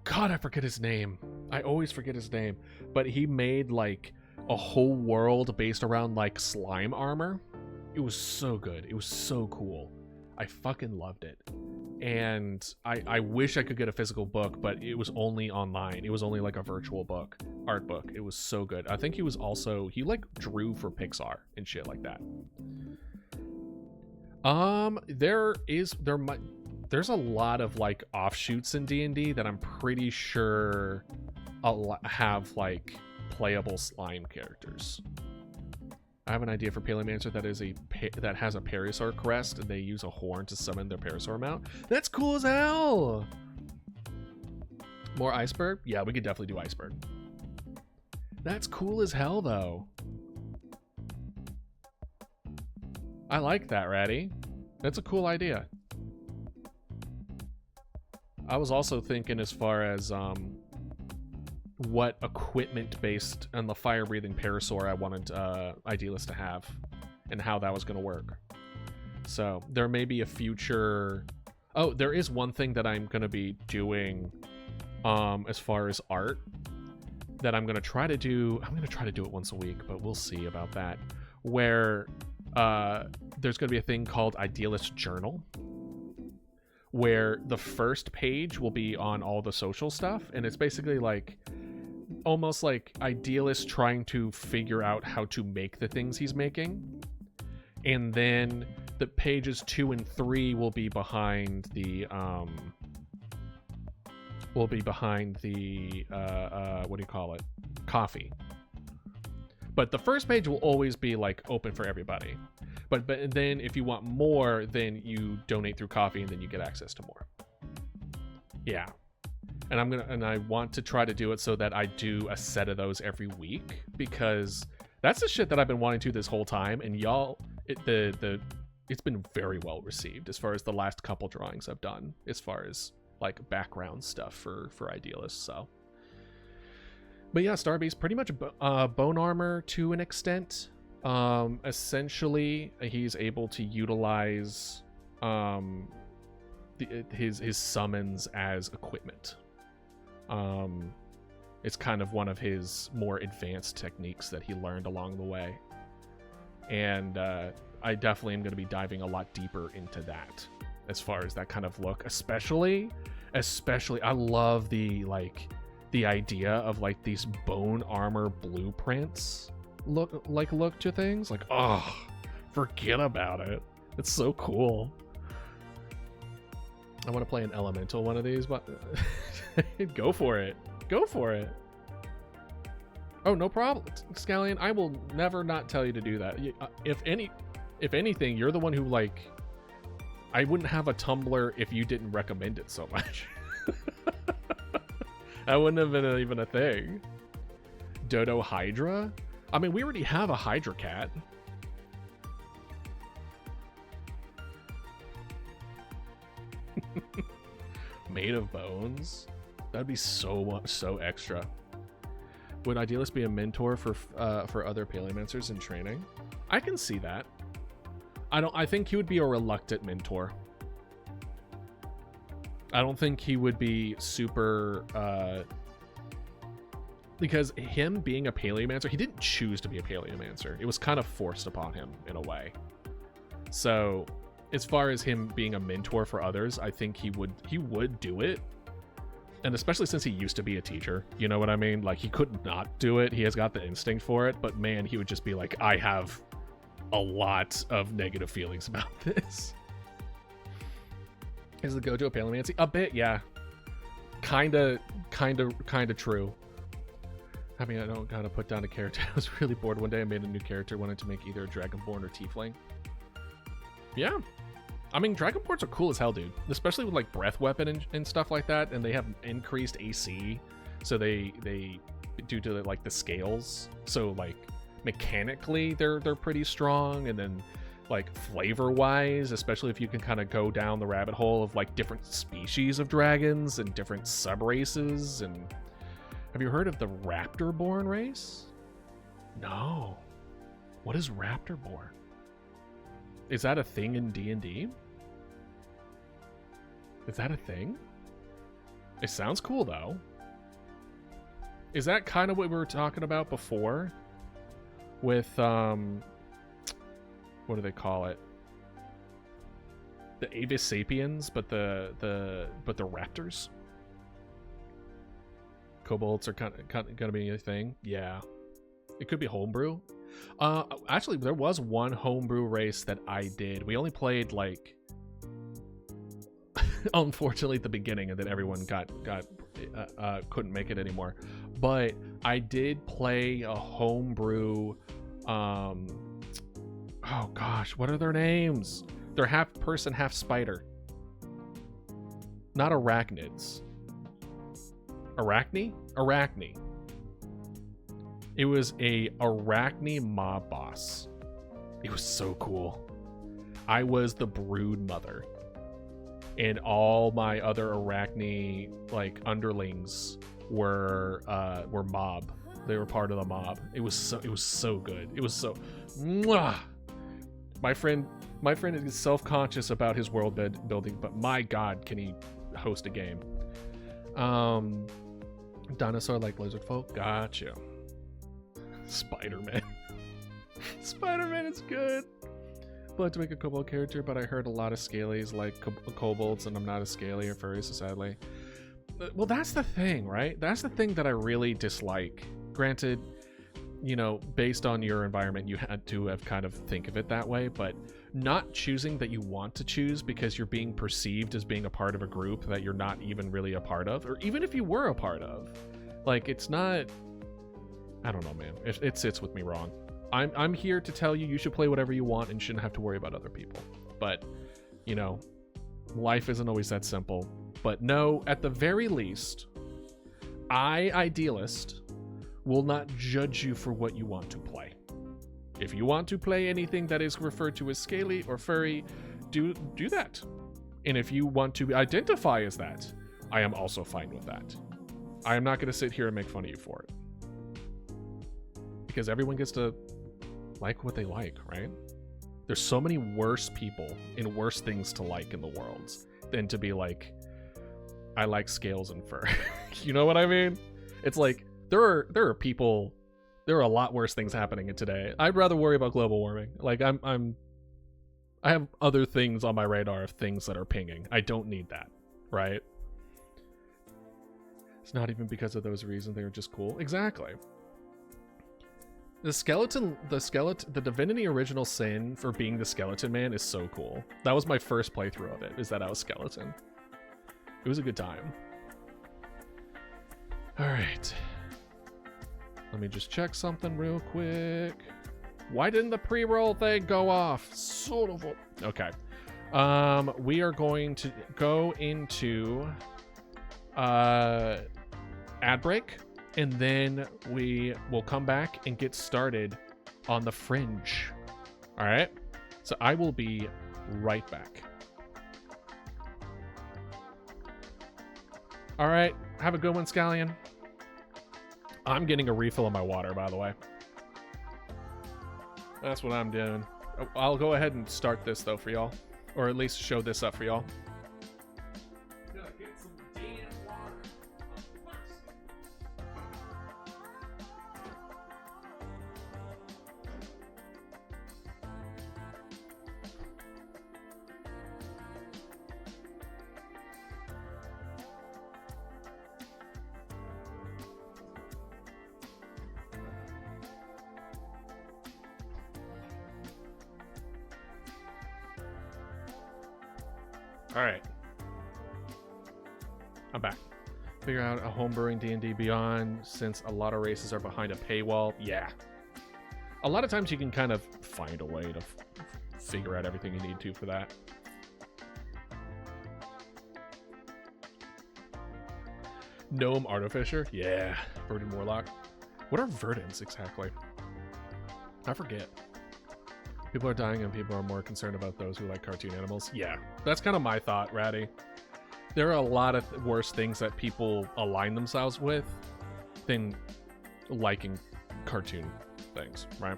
God, I forget his name. I always forget his name. But he made like a whole world based around like slime armor. It was so good. It was so cool. I fucking loved it. And I wish I could get a physical book, but it was only online. It was only like a virtual book, art book. It was so good. I think he like drew for Pixar and shit like that. There's a lot of like offshoots in D&D that I'm pretty sure have like playable slime characters. I have an idea for Paleomancer that has a Parasaur crest, and they use a horn to summon their Parasaur mount. That's cool as hell! More iceberg? Yeah, we could definitely do iceberg. That's cool as hell, though. I like that, Ratty. That's a cool idea. I was also thinking as far as what equipment based on the fire breathing Parasaur I wanted Idealist to have and how that was going to work. So there may be a future. Oh, there is one thing that I'm going to be doing as far as art that I'm going to try to do. I'm going to try to do it once a week, but we'll see about that. Where there's going to be a thing called Idealist Journal, where the first page will be on all the social stuff, and it's basically like almost like Idealist trying to figure out how to make the things he's making, and then the pages 2 and 3 will be behind the what do you call it, coffee. But the first page will always be like open for everybody. But then if you want more, then you donate through coffee and then you get access to more. Yeah. And I want to try to do it so that I do a set of those every week, because that's the shit that I've been wanting to this whole time, and y'all, it's been very well received as far as the last couple drawings I've done, as far as like background stuff for Idealists. So, but yeah, Starbeast pretty much bone armor to an extent. Essentially, he's able to utilize his summons as equipment. It's kind of one of his more advanced techniques that he learned along the way, and I definitely am going to be diving a lot deeper into that as far as that kind of look. Especially I love the idea of like these bone armor blueprints look to things. Like, oh, forget about it. It's so cool. I want to play an elemental one of these, but go for it. Go for it. Oh, no problem, Scallion. I will never not tell you to do that. If anything, you're the one who, like, I wouldn't have a Tumblr if you didn't recommend it so much. That wouldn't have been even a thing. Dodo Hydra? I mean, we already have a Hydra cat. Made of bones? That'd be so extra. Would Idealist be a mentor for other Paleomancers in training? I can see that. I think he would be a reluctant mentor. I don't think he would be super because him being a Paleomancer, he didn't choose to be a Paleomancer. It was kind of forced upon him in a way. So as far as him being a mentor for others, I think he would do it. And especially since he used to be a teacher, you know what I mean? Like, he could not do it. He has got the instinct for it, but man, he would just be like, I have a lot of negative feelings about this. Is the Gojo Paleomancy? A bit, yeah. Kinda true. I mean, I don't gotta put down a character. I was really bored one day. I made a new character, wanted to make either a Dragonborn or Tiefling. Yeah. I mean, Dragonborns are cool as hell, dude. Especially with, like, Breath Weapon and stuff like that. And they have increased AC. So they due to, like, the scales. So, like, mechanically, they're pretty strong. And then, like, flavor-wise, especially if you can kind of go down the rabbit hole of, like, different species of dragons and different sub-races. And have you heard of the Raptorborn race? No. What is Raptorborn? Is that a thing in D&D? Is that a thing? It sounds cool, though. Is that kind of what we were talking about before? With, what what do they call it? The Avis sapiens, but the raptors. Kobolds are kind of gonna be a thing. Yeah, it could be homebrew. Actually, there was one homebrew race that I did. We only played like, unfortunately, at the beginning, and then everyone couldn't make it anymore. But I did play a homebrew. Oh gosh, what are their names? They're half person, half spider. Not arachnids. Arachne. It was a Arachne mob boss. It was so cool. I was the brood mother, and all my other Arachne like underlings were mob. They were part of the mob. It was so good. It was so. Mwah! My friend is self-conscious about his world building, but my God, can he host a game? Dinosaur like lizard folk. Gotcha. Spider-Man. Spider-Man is good. I'd like to make a kobold character, but I heard a lot of scalies like kobolds, and I'm not a scaly or furry, so sadly. Well, that's the thing, right? That's the thing that I really dislike. Granted, you know, based on your environment, you had to have kind of think of it that way, but not choosing that you want to choose because you're being perceived as being a part of a group that you're not even really a part of, or even if you were a part of. Like, it's not... I don't know, man. It sits with me wrong. I'm here to tell you you should play whatever you want and shouldn't have to worry about other people. But, you know, life isn't always that simple. But no, at the very least, I, Idealist, will not judge you for what you want to play. If you want to play anything that is referred to as scaly or furry, do that. And if you want to identify as that, I am also fine with that. I am not going to sit here and make fun of you for it. Because everyone gets to like what they like, right? There's so many worse people and worse things to like in the world than to be like, I like scales and fur. You know what I mean? It's like, there are people, there are a lot worse things happening in today. I'd rather worry about global warming. Like, I have other things on my radar of things that are pinging. I don't need that, right? It's not even because of those reasons. They were just cool. Exactly. The Divinity Original Sin for being the Skeleton Man is so cool. That was my first playthrough of it, is that I was Skeleton. It was a good time. Alright. Let me just check something real quick. Why didn't the pre-roll thing go off? Sort of. Okay. We are going to go into ad break, and then we will come back and get started on the Fringe. All right? So I will be right back. All right. Have a good one, Scallion. I'm getting a refill of my water, by the way. That's what I'm doing. I'll go ahead and start this, though, for y'all. Or at least show this up for y'all. Alright. I'm back. Figure out a homebrewing D&D Beyond, since a lot of races are behind a paywall. Yeah. A lot of times you can kind of find a way to figure out everything you need to for that. Gnome Artificer? Yeah. Verdant Warlock. What are verdants exactly? I forget. People are dying and people are more concerned about those who like cartoon animals. Yeah, that's kind of my thought, Ratty. There are a lot of worse things that people align themselves with than liking cartoon things, right?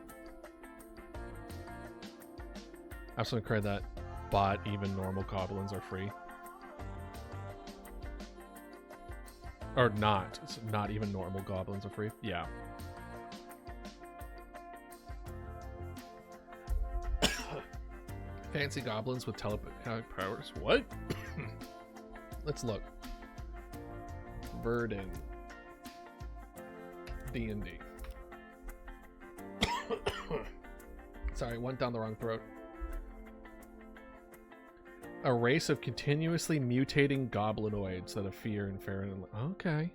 Absolutely crazy that bot, even normal goblins are free. Or not. It's not even normal goblins are free. Yeah. Fancy goblins with telepathic powers. What? Let's look. Verdant. D&D. Sorry, went down the wrong throat. A race of continuously mutating goblinoids that have fear and fair and... Okay.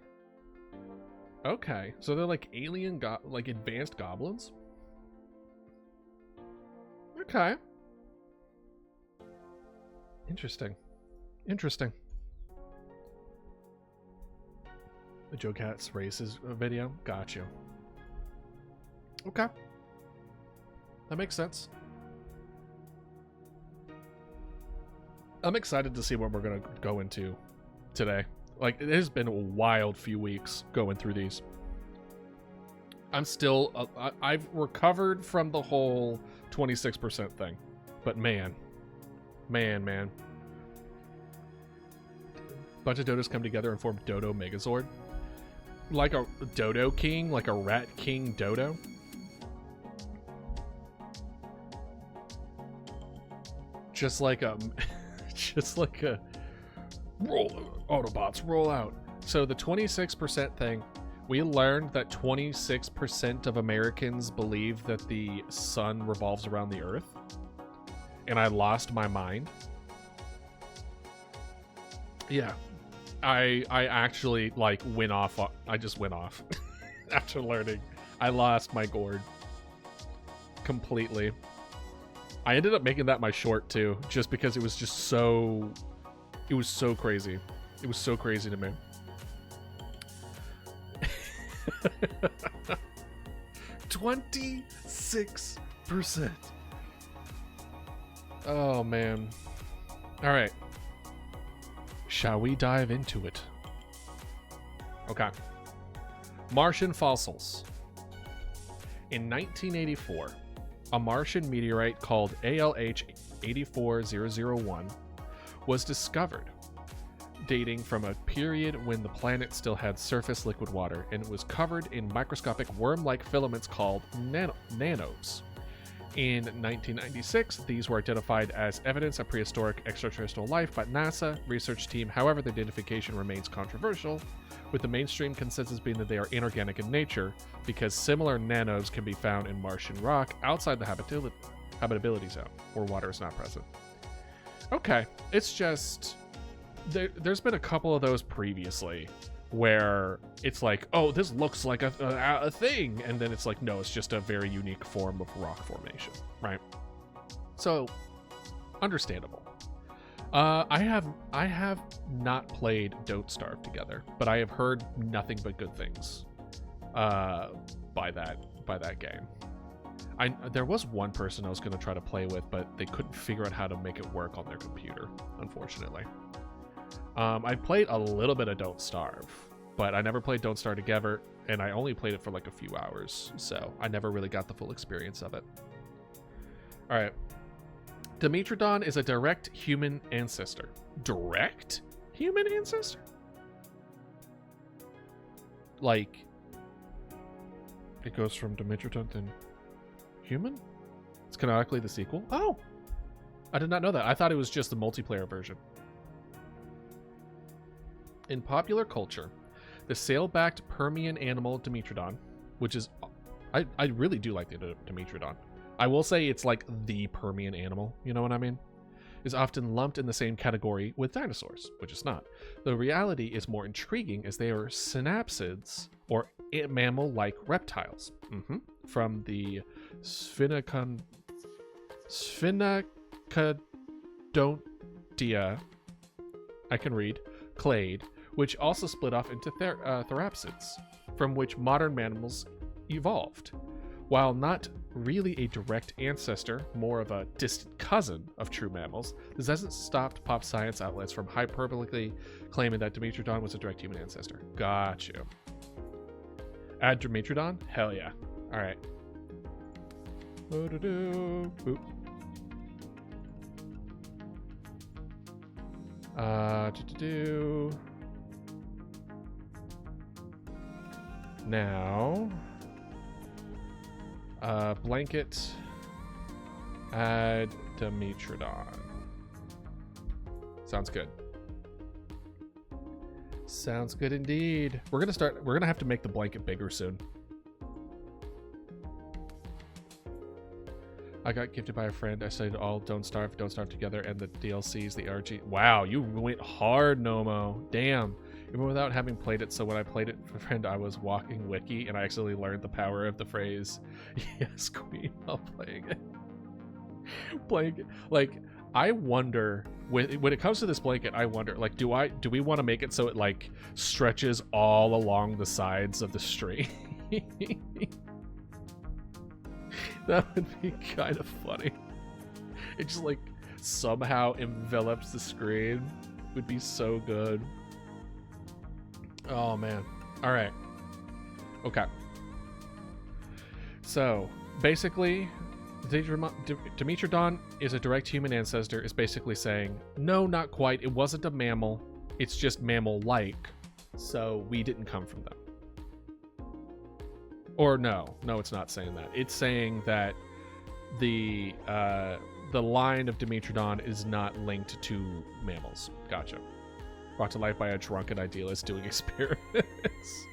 Okay. So they're like alien, like advanced goblins? Okay. Interesting. Interesting. The Joe Cat's races video? Got you. Okay. That makes sense. I'm excited to see what we're going to go into today. Like, it has been a wild few weeks going through these. I'm still... I've recovered from the whole 26% thing. But man. Man. Bunch of Dodos come together and form Dodo Megazord. Like a Dodo King, like a Rat King Dodo. Just like a roll, Autobots roll out. So the 26% thing, we learned that 26% of Americans believe that the sun revolves around the earth. And I lost my mind. Yeah. I actually like went off. I just went off after learning. I lost my gourd completely. I ended up making that my short too, just because it was just so... It was so crazy. It was so crazy to me. 26%. Oh, man. All right. Shall we dive into it? Okay. Martian fossils. In 1984, a Martian meteorite called ALH 84001 was discovered, dating from a period when the planet still had surface liquid water, and it was covered in microscopic worm-like filaments called nanos. In 1996, these were identified as evidence of prehistoric extraterrestrial life by NASA research team. However, the identification remains controversial, with the mainstream consensus being that they are inorganic in nature because similar nanos can be found in Martian rock outside the habitability zone, where water is not present. Okay, it's just... There's been a couple of those previously where it's like, oh, this looks like a thing, and then it's like, no, it's just a very unique form of rock formation, right? So, understandable. I have not played Don't Starve together, but I have heard nothing but good things by that game. There was one person I was going to try to play with, but they couldn't figure out how to make it work on their computer, unfortunately. I played a little bit of Don't Starve, but I never played Don't Starve together, and I only played it for like a few hours, so I never really got the full experience of it. All right. Dimetrodon is a direct human ancestor. Direct human ancestor? Like, it goes from Dimetrodon to human? It's canonically the sequel? Oh! I did not know that. I thought it was just the multiplayer version. In popular culture, the sail-backed Permian animal Dimetrodon, which is... I really do like the Dimetrodon. I will say it's like the Permian animal, you know what I mean? Is often lumped in the same category with dinosaurs, which is not. The reality is more intriguing as they are synapsids, or mammal-like reptiles. From the Sphenacodontia, I can read, clade, which also split off into therapsids, from which modern mammals evolved. While not really a direct ancestor, more of a distant cousin of true mammals, this hasn't stopped pop science outlets from hyperbolically claiming that Dimetrodon was a direct human ancestor. Got you. Add Dimetrodon? Hell yeah. All right. Oop. Now, blanket Add Dimetrodon. Sounds good. Sounds good indeed. We're gonna have to make the blanket bigger soon. I got gifted by a friend. I said all Don't Starve Together, and the DLCs, the RG. Wow, you went hard, Nomo. Damn. Even without having played it, so when I played it with a friend, I was walking wiki, and I actually learned the power of the phrase, yes, queen, while playing it. Playing it. Like, I wonder, when it comes to this blanket, I wonder, like, do we want to make it so it, like, stretches all along the sides of the stream? That would be kind of funny. It just, like, somehow envelops the screen. Would be so good. Oh, man. All right. Okay. So, basically, Dimetrodon is a direct human ancestor, is basically saying, no, not quite. It wasn't a mammal. It's just mammal-like. So, we didn't come from them. Or no, it's not saying that. It's saying that the line of Dimetrodon is not linked to mammals. Gotcha. Brought to life by a drunken idealist doing experiments.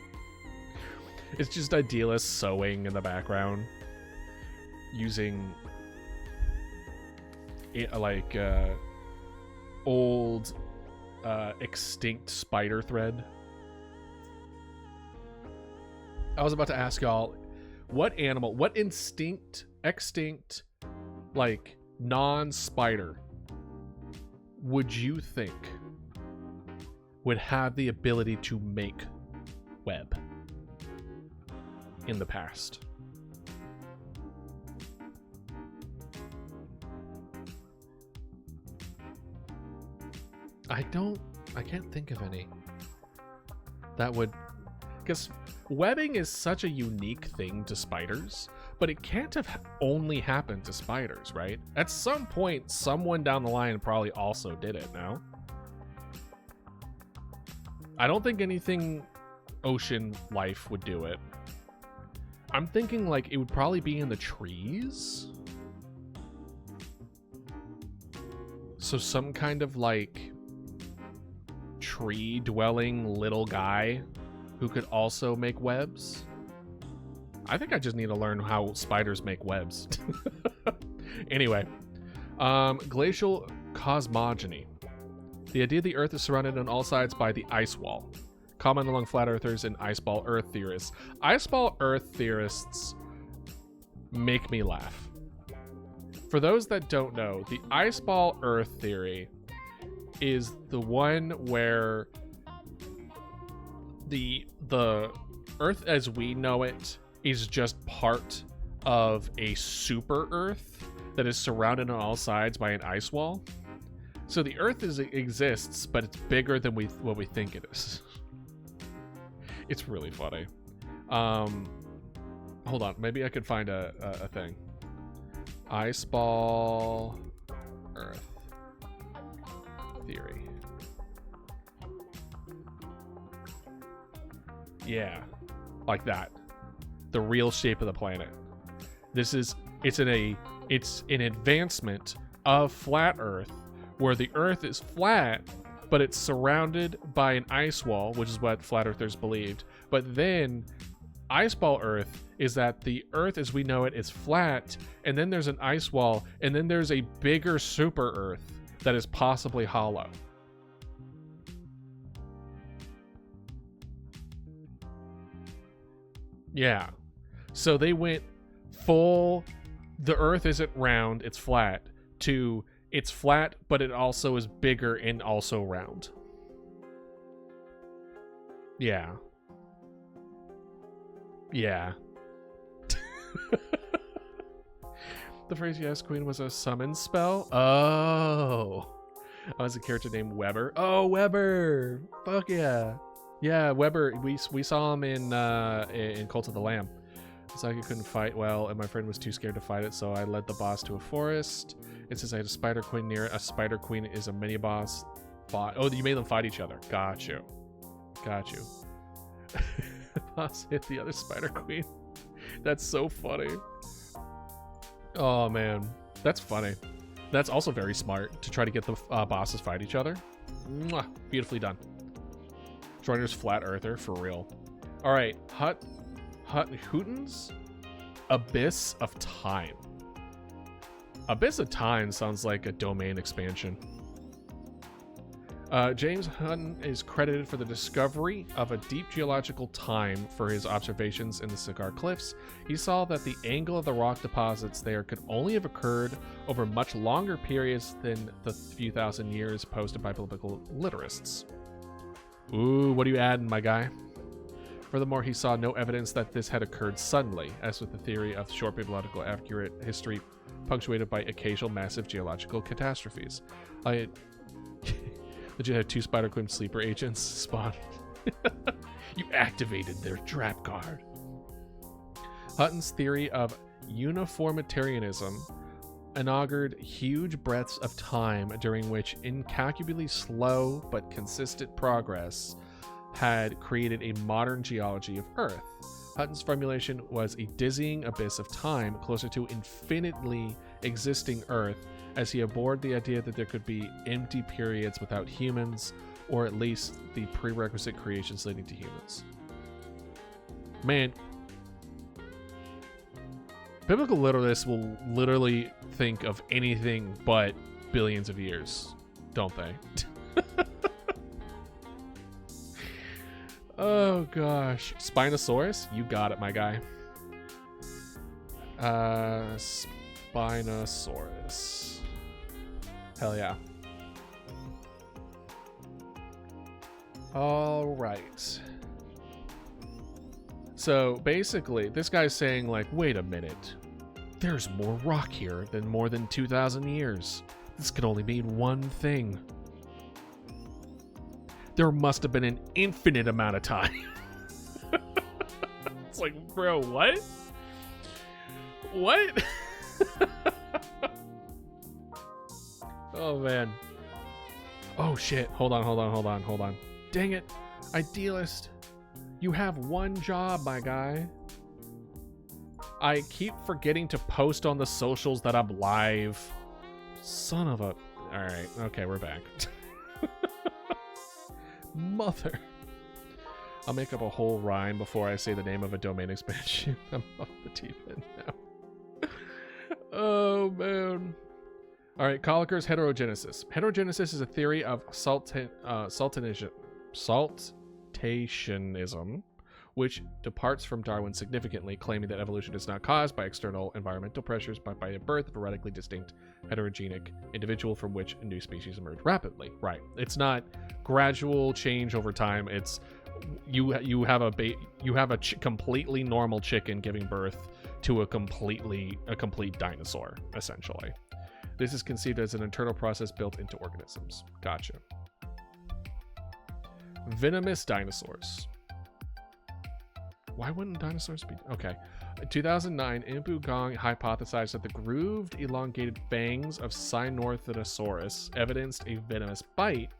It's just idealists sewing in the background, using like old extinct spider thread. I was about to ask y'all, what extinct, like, non-spider would you think would have the ability to make web in the past? I can't think of any that would, because webbing is such a unique thing to spiders, but it can't have only happened to spiders, right? At some point, someone down the line probably also did it, no? I don't think anything ocean life would do it. I'm thinking, like, it would probably be in the trees. So some kind of, like, tree-dwelling little guy who could also make webs. I think I just need to learn how spiders make webs. Anyway, glacial cosmogony. The idea the Earth is surrounded on all sides by the ice wall. Common among flat earthers and iceball Earth theorists. Iceball Earth theorists make me laugh. For those that don't know, the iceball Earth theory is the one where the Earth as we know it is just part of a super Earth that is surrounded on all sides by an ice wall. So the Earth exists, but it's bigger than what we think it is. It's really funny. Hold on, maybe I could find a thing. Iceball Earth theory. Yeah, like that. The real shape of the planet. It's an advancement of flat Earth, where the Earth is flat, but it's surrounded by an ice wall, which is what flat earthers believed. But then iceball Earth is that the Earth as we know it is flat, and then there's an ice wall, and then there's a bigger super Earth that is possibly hollow. Yeah. So they went full, the Earth isn't round, it's flat, to it's flat, but it also is bigger and also round. Yeah. Yeah. The phrase Yes Queen was a summon spell? Oh. I was a character named Weber. Oh, Weber! Fuck yeah. Yeah, Weber, we saw him in Cult of the Lamb. Saki couldn't fight well, and my friend was too scared to fight it, so I led the boss to a forest. And since I had a spider queen near it, a spider queen is a mini boss. Oh, you made them fight each other. Got you. Got you. Boss hit the other spider queen. That's so funny. Oh, man. That's funny. That's also very smart to try to get the bosses fight each other. Mwah, beautifully done. Joiner's flat earther for real. All right, Hutton's Abyss of Time. Abyss of Time sounds like a domain expansion. James Hutton is credited for the discovery of a deep geological time for his observations in the Cigar Cliffs. He saw that the angle of the rock deposits there could only have occurred over much longer periods than the few thousand years posted by biblical literasts. Ooh, what are you adding, my guy? Furthermore, he saw no evidence that this had occurred suddenly, as with the theory of short biblical accurate history punctuated by occasional massive geological catastrophes. Legit had 2 Spider-Queen sleeper agents spawn. You activated their trap card. Hutton's theory of uniformitarianism inaugured huge breadths of time during which incalculably slow but consistent progress had created a modern geology of Earth. Hutton's formulation was a dizzying abyss of time closer to infinitely existing Earth, as he abhorred the idea that there could be empty periods without humans, or at least the prerequisite creations leading to humans. Man, biblical literalists will literally think of anything but billions of years, don't they? Oh gosh. Spinosaurus? You got it, my guy. Spinosaurus. Hell yeah. All right. So basically, this guy's saying like, wait a minute. There's more rock here than more than 2,000 years. This could only mean one thing. There must have been an infinite amount of time. It's like, bro, what? What? Oh, man. Oh, shit. Hold on. Dang it. Idealist. You have one job, my guy. I keep forgetting to post on the socials that I'm live. Son of a... Alright. Okay, we're back. Mother. I'll make up a whole rhyme before I say the name of a domain expansion. I'm off the deep end now. Oh, man. All right, Colliker's heterogenesis. Heterogenesis is a theory of saltationism, which departs from Darwin significantly, claiming that evolution is not caused by external environmental pressures, but by a birth of a radically distinct heterogenic individual from which a new species emerged rapidly. Right. It's not gradual change over time. It's you have a completely normal chicken giving birth to a complete dinosaur, essentially. This is conceived as an internal process built into organisms. Gotcha. Venomous dinosaurs. Why wouldn't dinosaurs be... Okay. In 2009, Impu Gong hypothesized that the grooved, elongated fangs of Sinornithosaurus evidenced a venomous bite,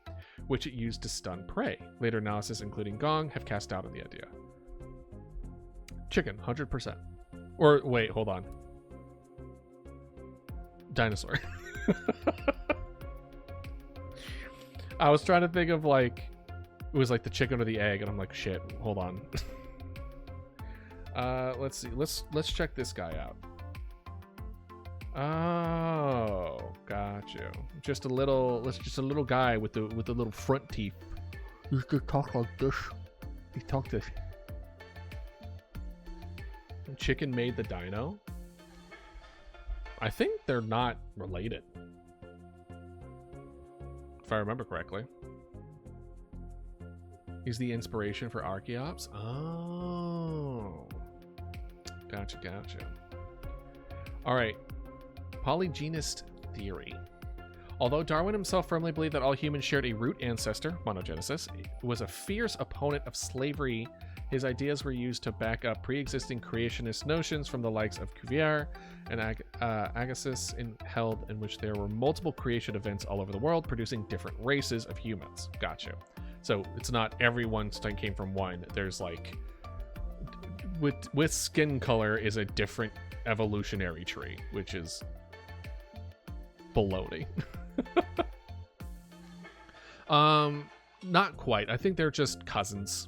which it used to stun prey. Later analysis, including Gong, have cast doubt on the idea. Chicken, 100%. Or, wait, hold on. Dinosaur. I was trying to think of like... It was like the chicken or the egg, and I'm like, shit, hold on. Let's see. Let's check this guy out. Oh, got you. Just a little guy with the little front teeth. He used to talk like this. He talked this. Chicken made the dino. I think they're not related, if I remember correctly. He's the inspiration for Archaeops. Oh. Gotcha. All right. Polygenist theory. Although Darwin himself firmly believed that all humans shared a root ancestor, monogenesis, was a fierce opponent of slavery. His ideas were used to back up pre-existing creationist notions from the likes of Cuvier and Agassiz, held in which there were multiple creation events all over the world, producing different races of humans. Gotcha. So it's not everyone came from one. There's like, with skin color is a different evolutionary tree, which is baloney. Not quite. I think they're just cousins.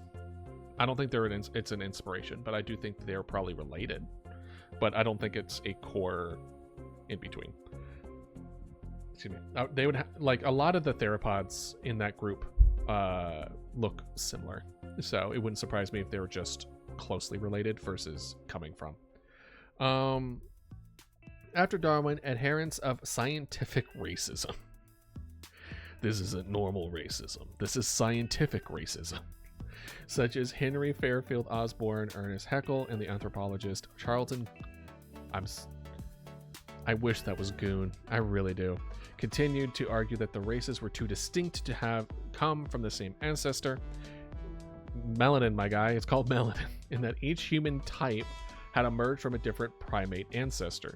I don't think it's an inspiration, but I do think they're probably related. But I don't think it's a core in between. Excuse me. They would like a lot of the theropods in that group look similar, so it wouldn't surprise me if they were just closely related versus coming from. After Darwin, adherents of scientific racism. This isn't normal racism. This is scientific racism. Such as Henry Fairfield Osborn, Ernest Haeckel, and the anthropologist Charlton. I wish that was Goon. I really do. Continued to argue that the races were too distinct to have come from the same ancestor. Melanin, my guy. It's called melanin. In that each human type had emerged from a different primate ancestor.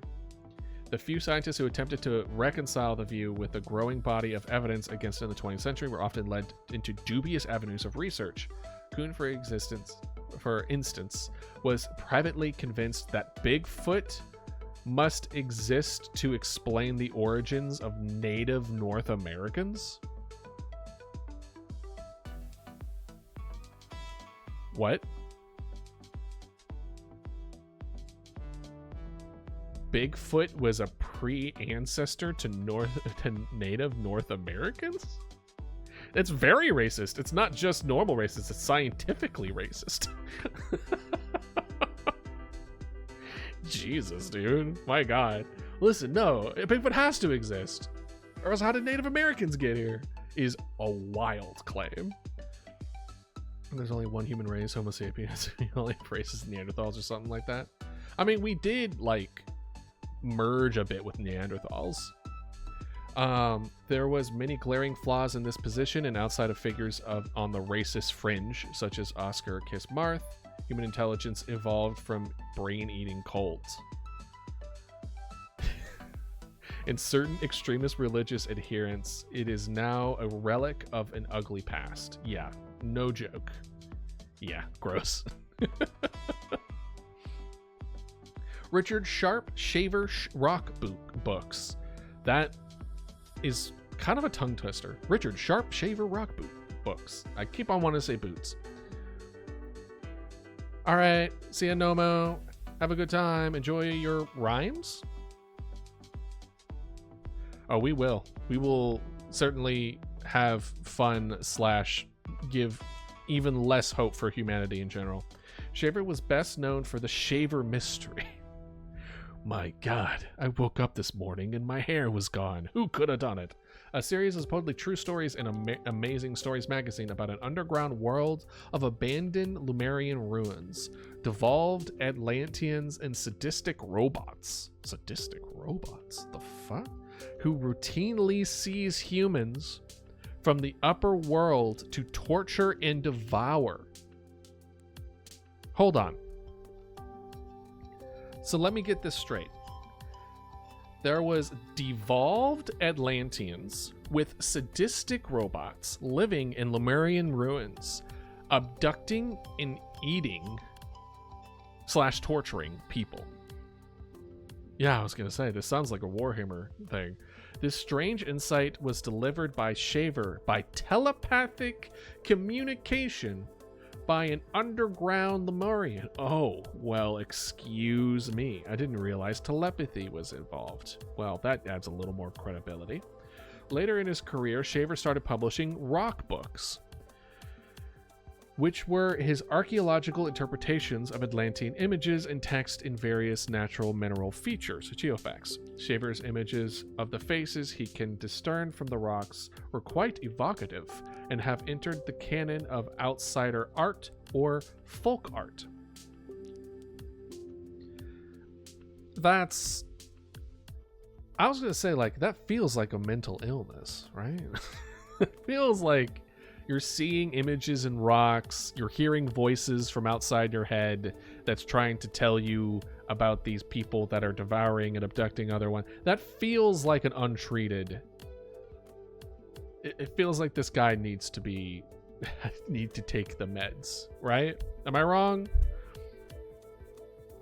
The few scientists who attempted to reconcile the view with the growing body of evidence against it in the 20th century were often led into dubious avenues of research. Kuhn, for instance, was privately convinced that Bigfoot must exist to explain the origins of native North Americans. What? Bigfoot was a pre-ancestor to native North Americans? It's very racist. It's not just normal racist, it's scientifically racist. Jesus, dude. My God. Listen, no, Bigfoot has to exist. Or else how did Native Americans get here? Is a wild claim. There's only one human race, Homo sapiens. The only race is Neanderthals or something like that. I mean, we did, like, merge a bit with Neanderthals. There was many glaring flaws in this position and outside of figures on the racist fringe, such as Oscar Kismarth. Human intelligence evolved from brain-eating colds. In certain extremist religious adherents, it is now a relic of an ugly past. Yeah, no joke. Yeah, gross. Richard Sharp Shaver Rock Books. That is kind of a tongue twister. Richard Sharp Shaver Rock Books. I keep on wanting to say boots. All right, see ya, Nomo. Have a good time. Enjoy your rhymes. Oh, we will. We will certainly have fun / give even less hope for humanity in general. Shaver was best known for the Shaver mystery. My God, I woke up this morning and my hair was gone. Who could have done it? A series of supposedly true stories in Amazing Stories magazine about an underground world of abandoned Lemurian ruins, devolved Atlanteans, and sadistic robots. Sadistic robots? The fuck? Who routinely seize humans from the upper world to torture and devour. Hold on. So let me get this straight. There was devolved Atlanteans with sadistic robots living in Lemurian ruins, abducting and eating / torturing people. Yeah, I was going to say, this sounds like a Warhammer thing. This strange insight was delivered by Shaver by telepathic communication by an underground Lemurian. Oh, well, excuse me. I didn't realize telepathy was involved. Well, that adds a little more credibility. Later in his career, Shaver started publishing rock books, which were his archaeological interpretations of Atlantean images and text in various natural mineral features, geofacts. Shaver's images of the faces he can discern from the rocks were quite evocative and have entered the canon of outsider art or folk art. That's... I was going to say, like, that feels like a mental illness, right? It feels like you're seeing images in rocks, you're hearing voices from outside your head that's trying to tell you about these people that are devouring and abducting other ones. That feels like an untreated... It feels like this guy needs to take the meds, right? Am I wrong?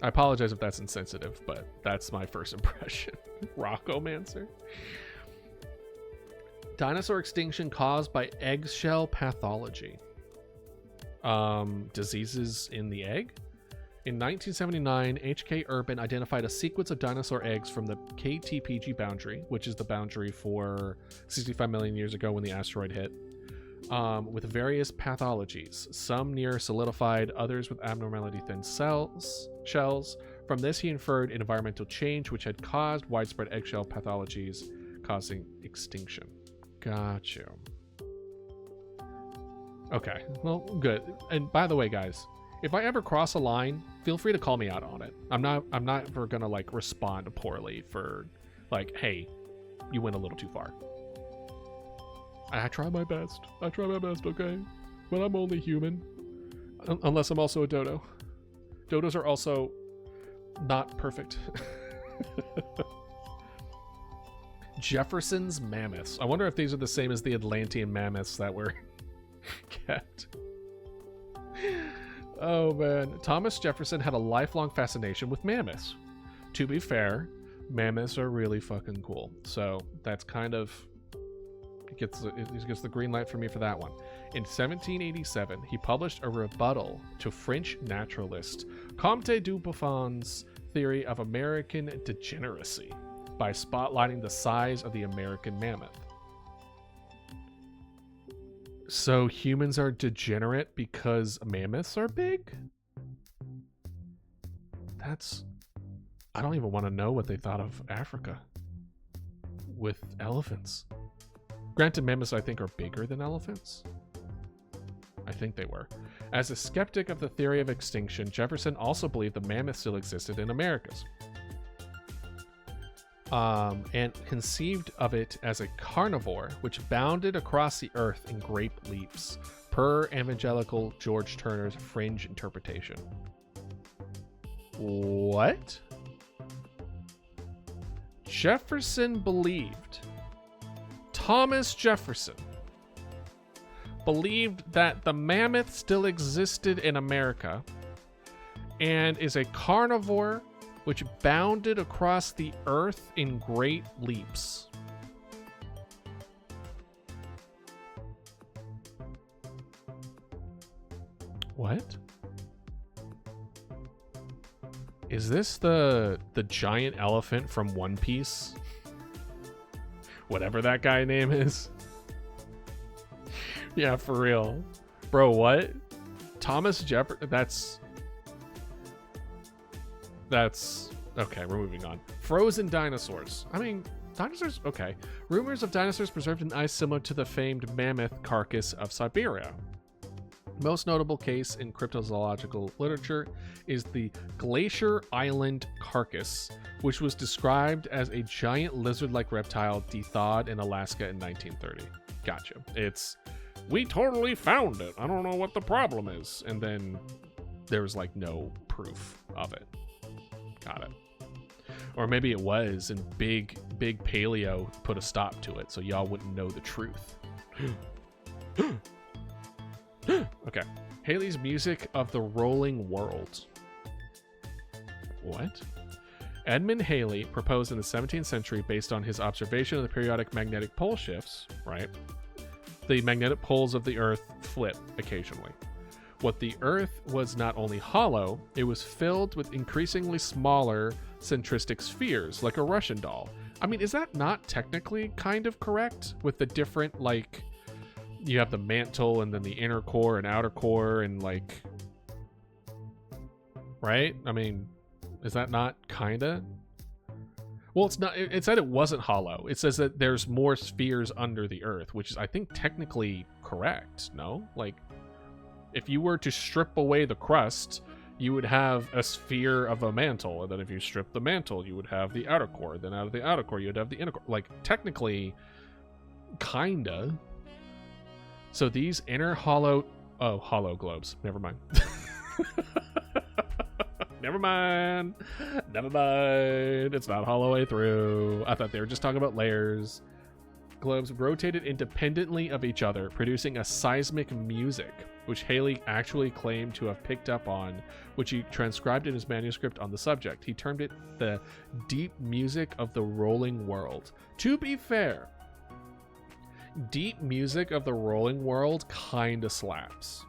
I apologize if that's insensitive, but that's my first impression. Rockomancer. Dinosaur extinction caused by eggshell pathology. Diseases in the egg? In 1979, H.K. Urban identified a sequence of dinosaur eggs from the KTPG boundary, which is the boundary for 65 million years ago when the asteroid hit, with various pathologies, some near solidified, others with abnormality thin shells. From this, he inferred environmental change, which had caused widespread eggshell pathologies, causing extinction. Got you. Okay, well, good. And by the way, guys, if I ever cross a line, feel free to call me out on it. I'm not ever gonna like respond poorly for like, hey, you went a little too far. I try my best. Okay? But I'm only human. Unless I'm also a dodo. Dodos are also not perfect. Jefferson's mammoths. I wonder if these are the same as the Atlantean mammoths that were kept. Oh man. Thomas Jefferson had a lifelong fascination with mammoths. To be fair, mammoths are really fucking cool. So that's kind of... It gets the green light for me for that one. In 1787, he published a rebuttal to French naturalist Comte du Buffon's theory of American degeneracy by spotlighting the size of the American mammoth. So humans are degenerate because mammoths are big? That's... I don't even want to know what they thought of Africa with elephants. Granted, mammoths I think are bigger than elephants. I think they were. As a skeptic of the theory of extinction, Jefferson also believed the mammoth still existed in Americas. And conceived of it as a carnivore which bounded across the earth in great leaps, per evangelical George Turner's Fringe interpretation. What? Jefferson believed, Thomas Jefferson believed that the mammoth still existed in America and is a carnivore which bounded across the earth in great leaps. What? Is this the giant elephant from One Piece? Whatever that guy name is. Yeah, for real. Bro, what? Thomas Jefferson? That's... Okay, we're moving on. Frozen dinosaurs. I mean, dinosaurs? Okay. Rumors of dinosaurs preserved in ice similar to the famed mammoth carcass of Siberia. Most notable case in cryptozoological literature is the Glacier Island carcass, which was described as a giant lizard-like reptile thawed in Alaska in 1930. Gotcha. It's, we totally found it. I don't know what the problem is. And then there was like no proof of it. Got it. Or maybe it was, and big paleo put a stop to it, so y'all wouldn't know the truth. Okay. Halley's music of the rolling world. What? Edmund Halley proposed in the 17th century based on his observation of the periodic magnetic pole shifts, right? The magnetic poles of the Earth flip occasionally. What the Earth was not only hollow, it was filled with increasingly smaller centristic spheres, like a Russian doll. I mean, is that not technically kind of correct? With the different, like, you have the mantle and then the inner core and outer core and, like, right? I mean, is that not kinda? Well, it's not. It said it wasn't hollow. It says that there's more spheres under the Earth, which is, I think, technically correct, no? Like, if you were to strip away the crust, you would have a sphere of a mantle. And then if you strip the mantle, you would have the outer core. Then out of the outer core, you'd have the inner core. Like, technically, kinda. So these inner hollow... Oh, hollow globes. Never mind. Never mind. Never mind. It's not hollow way through. I thought they were just talking about layers. Globes rotated independently of each other, producing a seismic music, which Halley actually claimed to have picked up on, which he transcribed in his manuscript on the subject. He termed it the deep music of the rolling world. To be fair, Deep music of the rolling world kind of slaps.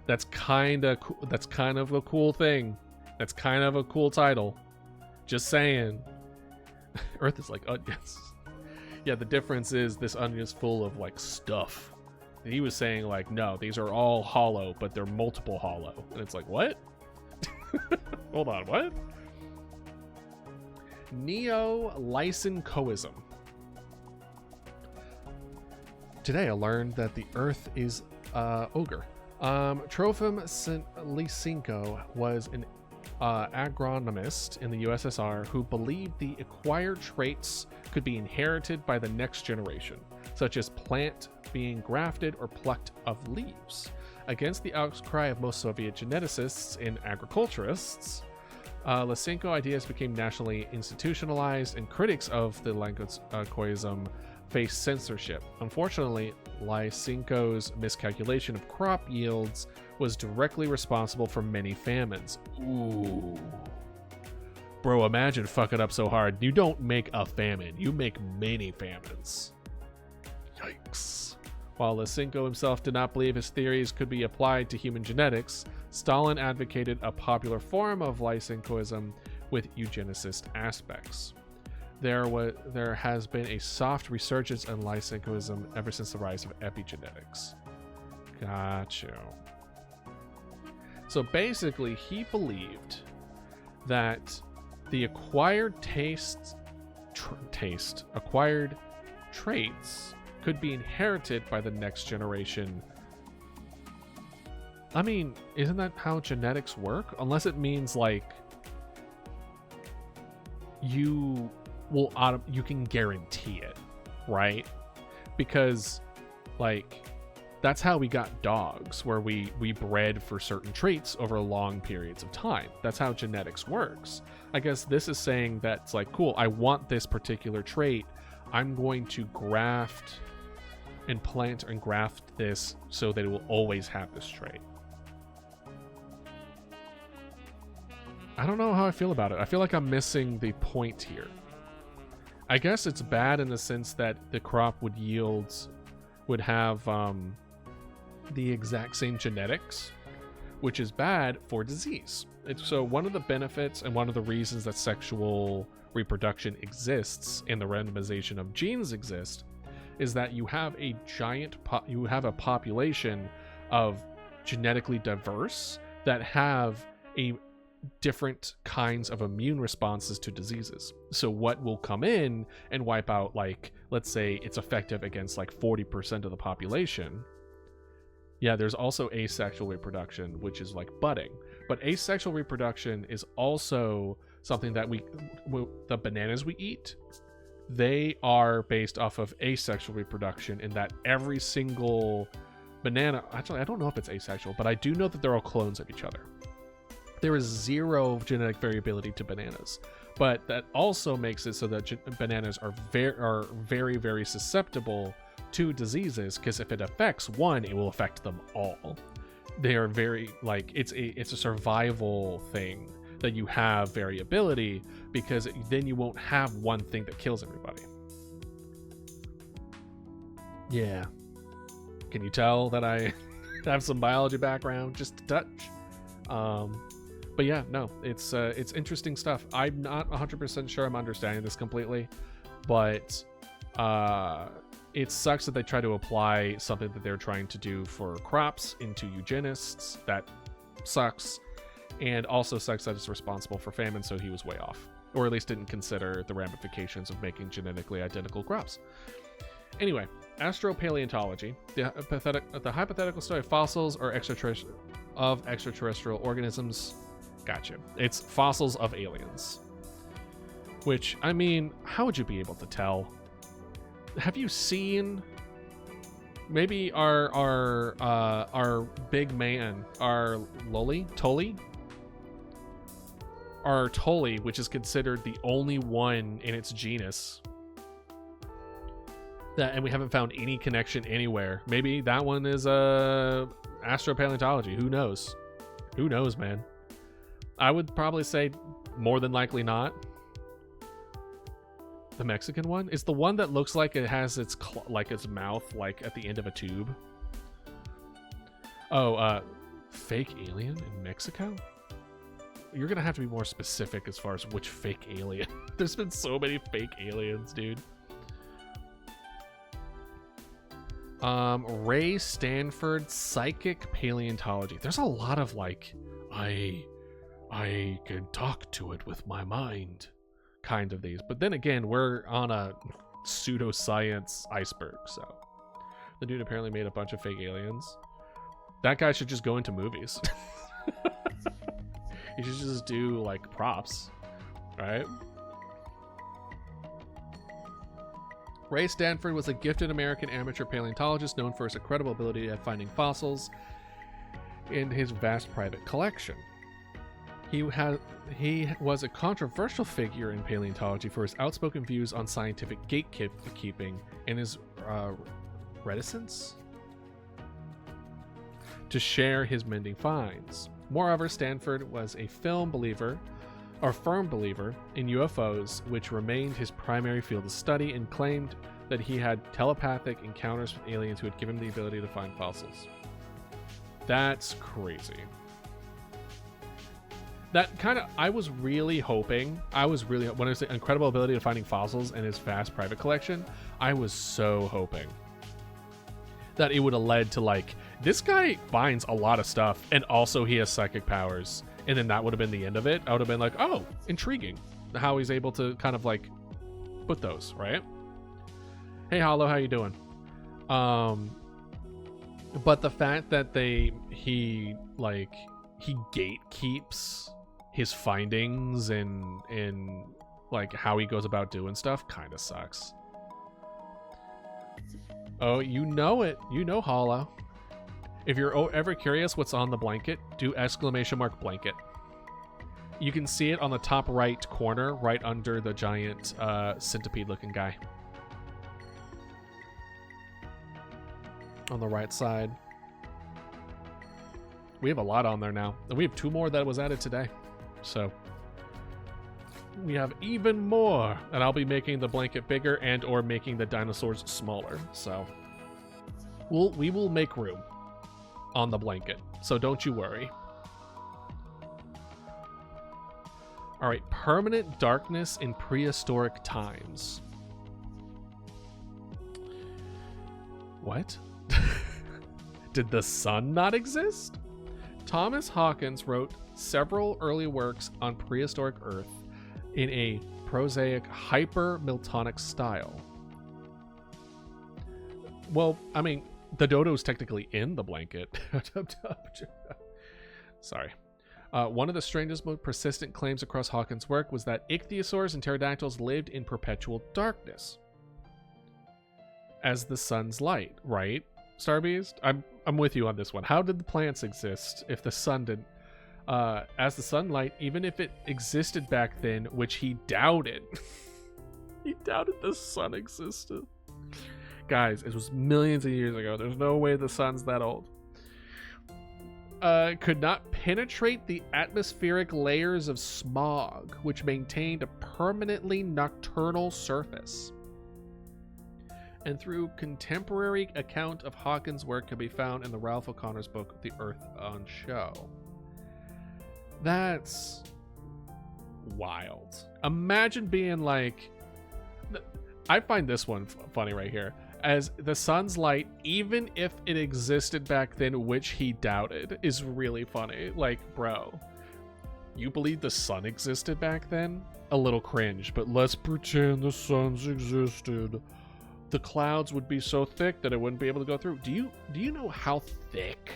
That's kind of a cool thing. That's kind of a cool title. Just saying. Earth is like onions. Yeah, the difference is this onion is full of like stuff. And he was saying like, no, these are all hollow, but they're multiple hollow. And it's like, what? Hold on, what? Neo-Lysenkoism. Today I learned that the Earth is ogre. Trofim Lysenko was an agronomist in the USSR who believed the acquired traits could be inherited by the next generation, such as plant being grafted or plucked of leaves. Against the outcry of most Soviet geneticists and agriculturists, Lysenko ideas became nationally institutionalized, and critics of the Lysenkoism faced censorship. Unfortunately, Lysenko's miscalculation of crop yields was directly responsible for many famines. Ooh. Bro, imagine fucking up so hard. You don't make a famine, you make many famines. Yikes. While Lysenko himself did not believe his theories could be applied to human genetics, Stalin advocated a popular form of Lysenkoism with eugenicist aspects. There has been a soft resurgence in Lysenkoism ever since the rise of epigenetics. Gotcha. So basically, he believed that the acquired acquired traits could be inherited by the next generation. I mean, isn't that how genetics work? Unless it means like you can guarantee it, right? Because like that's how we got dogs, where we bred for certain traits over long periods of time. That's how genetics works. I guess this is saying that it's like, cool, I want this particular trait. I'm going to graft and plant and graft this so that it will always have this trait. I don't know how I feel about it. I feel like I'm missing the point here. I guess it's bad in the sense that the crop would have the exact same genetics, which is bad for disease. So one of the benefits and one of the reasons that sexual reproduction exists and the randomization of genes exist is that you have a population of genetically diverse that have a different kinds of immune responses to diseases. So what will come in and wipe out, like, let's say it's effective against like 40% of the population. Yeah, there's also asexual reproduction, which is like budding. But asexual reproduction is also something that the bananas we eat, they are based off of asexual reproduction, in that every single banana, actually I don't know if it's asexual, but I do know that they're all clones of each other. There is zero genetic variability to bananas, but that also makes it so that bananas are very, very susceptible to diseases, because if it affects one, it will affect them all. They are very, like, it's a survival thing that you have variability, because then you won't have one thing that kills everybody. Yeah. Can you tell that I have some biology background? Just a touch. But yeah, no, it's interesting stuff. I'm not 100% sure I'm understanding this completely, but it sucks that they try to apply something that they're trying to do for crops into eugenists. That sucks. And also sucks that it's responsible for famine, so he was way off. Or at least didn't consider the ramifications of making genetically identical crops. Anyway, astropaleontology, the hypothetical study of fossils or extraterrestrial organisms. Gotcha. It's fossils of aliens. Which, I mean, how would you be able to tell? Have you seen maybe our big man, our Tolly, which is considered the only one in its genus and we haven't found any connection anywhere. Maybe that one is astropaleontology. Who knows? Who knows, man? I would probably say more than likely not. The Mexican one? It's the one that looks like it has its its mouth like at the end of a tube. Oh, fake alien in Mexico? You're gonna have to be more specific as far as which fake alien. There's been so many fake aliens, dude. Ray Stanford Psychic Paleontology. There's a lot of like, I can talk to it with my mind kind of these. But then again, we're on a pseudoscience iceberg, so. The dude apparently made a bunch of fake aliens. That guy should just go into movies. You should just do like props, right? Ray Stanford was a gifted American amateur paleontologist known for his incredible ability at finding fossils in his vast private collection. He was a controversial figure in paleontology for his outspoken views on scientific gatekeeping and his reticence to share his mending finds. Moreover, Stanford was a firm believer in UFOs, which remained his primary field of study, and claimed that he had telepathic encounters with aliens who had given him the ability to find fossils. That's crazy. That kind of, I was really hoping, when I say incredible ability of finding fossils in his vast private collection, I was so hoping that it would have led to like, this guy finds a lot of stuff and also he has psychic powers. And then that would have been the end of it. I would have been like, oh, intriguing how he's able to kind of like put those, right? Hey, Hollow, how you doing? But the fact that he gatekeeps his findings and like how he goes about doing stuff kind of sucks. Oh, you know it. You know Hollow. If you're ever curious what's on the blanket, do ! Blanket. You can see it on the top right corner, right under the giant centipede-looking guy. On the right side. We have a lot on there now. And we have 2 more that was added today. So we have even more. And I'll be making the blanket bigger and or making the dinosaurs smaller. So we will make room on the blanket, so don't you worry. All right, permanent darkness in prehistoric times. What? Did the sun not exist? Thomas Hawkins wrote several early works on prehistoric Earth in a prosaic hyper-Miltonic style. Well, I mean, the dodo's technically in the blanket. Sorry. One of the strangest, most persistent claims across Hawkins' work was that ichthyosaurs and pterodactyls lived in perpetual darkness as the sun's light, right, Starbeast? I'm with you on this one. How did the plants exist if the sun didn't? As the sunlight, even if it existed back then, which he doubted. He doubted the sun existed. Guys, it was millions of years ago. There's no way the sun's that old. Could not penetrate the atmospheric layers of smog, which maintained a permanently nocturnal surface. And through contemporary account of Hawkins' work can be found in the Ralph O'Connor's book, The Earth on Show. That's wild. Imagine being like... I find this one funny right here. As the sun's light, even if it existed back then, which he doubted, is really funny. Like, bro, you believe the sun existed back then? A little cringe, but let's pretend the sun's existed. The clouds would be so thick that it wouldn't be able to go through. Do you know how thick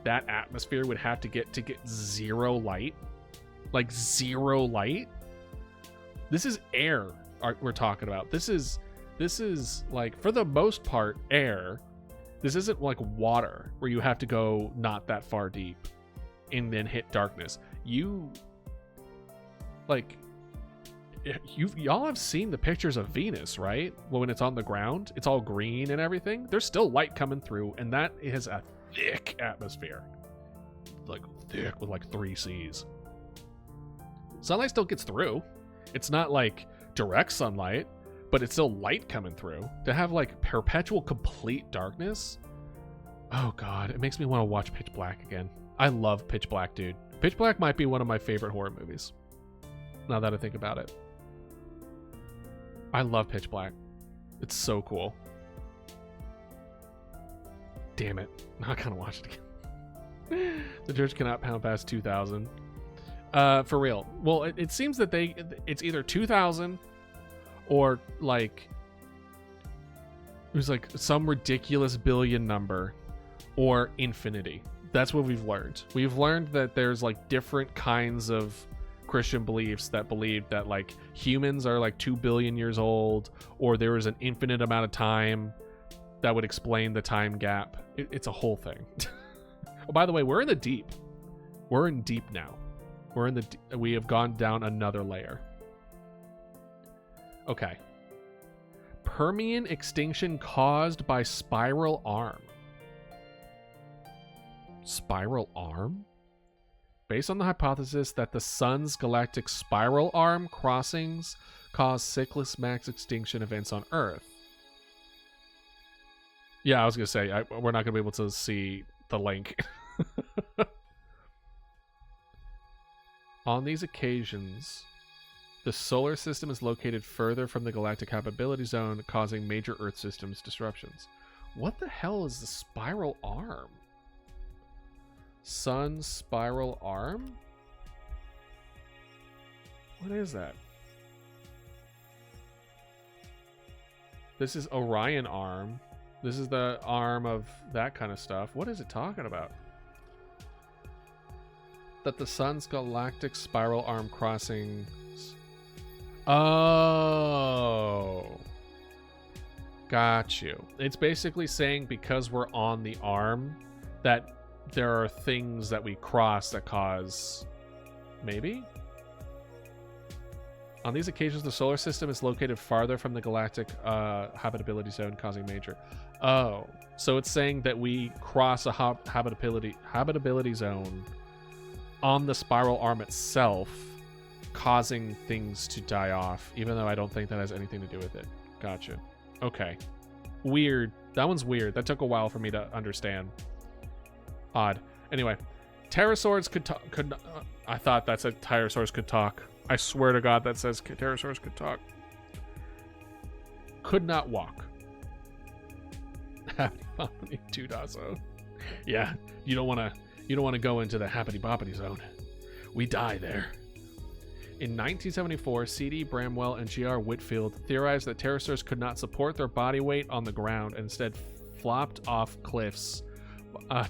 that atmosphere would have to get zero light? Like zero light? This is air we're talking about. This is like, for the most part, air. This isn't like water where you have to go not that far deep and then hit darkness. Y'all have seen the pictures of Venus, right? Well, when it's on the ground, it's all green and everything. There's still light coming through, and that is a thick atmosphere. Like thick with like 3 C's. Sunlight still gets through. It's not like direct sunlight, but it's still light coming through. To have like perpetual complete darkness. Oh god, it makes me want to watch Pitch Black again. I love Pitch Black, dude. Pitch Black might be one of my favorite horror movies. Now that I think about it. I love Pitch Black. It's so cool. Damn it. Now I kind of watch it again. The church cannot pound past 2,000. For real. Well, it seems that it's either 2,000 or like it was like some ridiculous billion number or infinity. That's what we've learned. We've learned that there's like different kinds of Christian beliefs that believe that like humans are like 2 billion years old, or there is an infinite amount of time that would explain the time gap. It's a whole thing. Oh, by the way, we're in the deep. We're in deep now. We have gone down another layer. Okay. Permian extinction caused by spiral arm. Spiral arm? Based on the hypothesis that the sun's galactic spiral arm crossings cause cyclus max extinction events on Earth. Yeah, I was going to say, we're not going to be able to see the link. On these occasions, the solar system is located further from the galactic habitability zone, causing major Earth systems disruptions. What the hell is the spiral arm? Sun spiral arm? What is that? This is Orion arm. This is the arm of that kind of stuff. What is it talking about? That the sun's galactic spiral arm crossings. Oh. Got you. It's basically saying because we're on the arm that there are things that we cross that cause... Maybe? On these occasions, the solar system is located farther from the galactic habitability zone, causing major... Oh. So it's saying that we cross a habitability zone on the spiral arm itself, causing things to die off, even though I don't think that has anything to do with it. Gotcha. Okay. Weird. That one's weird. That took a while for me to understand. Odd. Anyway, pterosaurs could talk. I thought that said pterosaurs could talk. I swear to God that says pterosaurs could talk. Could not walk. Happy Boppity 2.0. Yeah, you don't want to go into the Happity Boppity zone. We die there. In 1974, C.D. Bramwell and G.R. Whitfield theorized that pterosaurs could not support their body weight on the ground and instead flopped off cliffs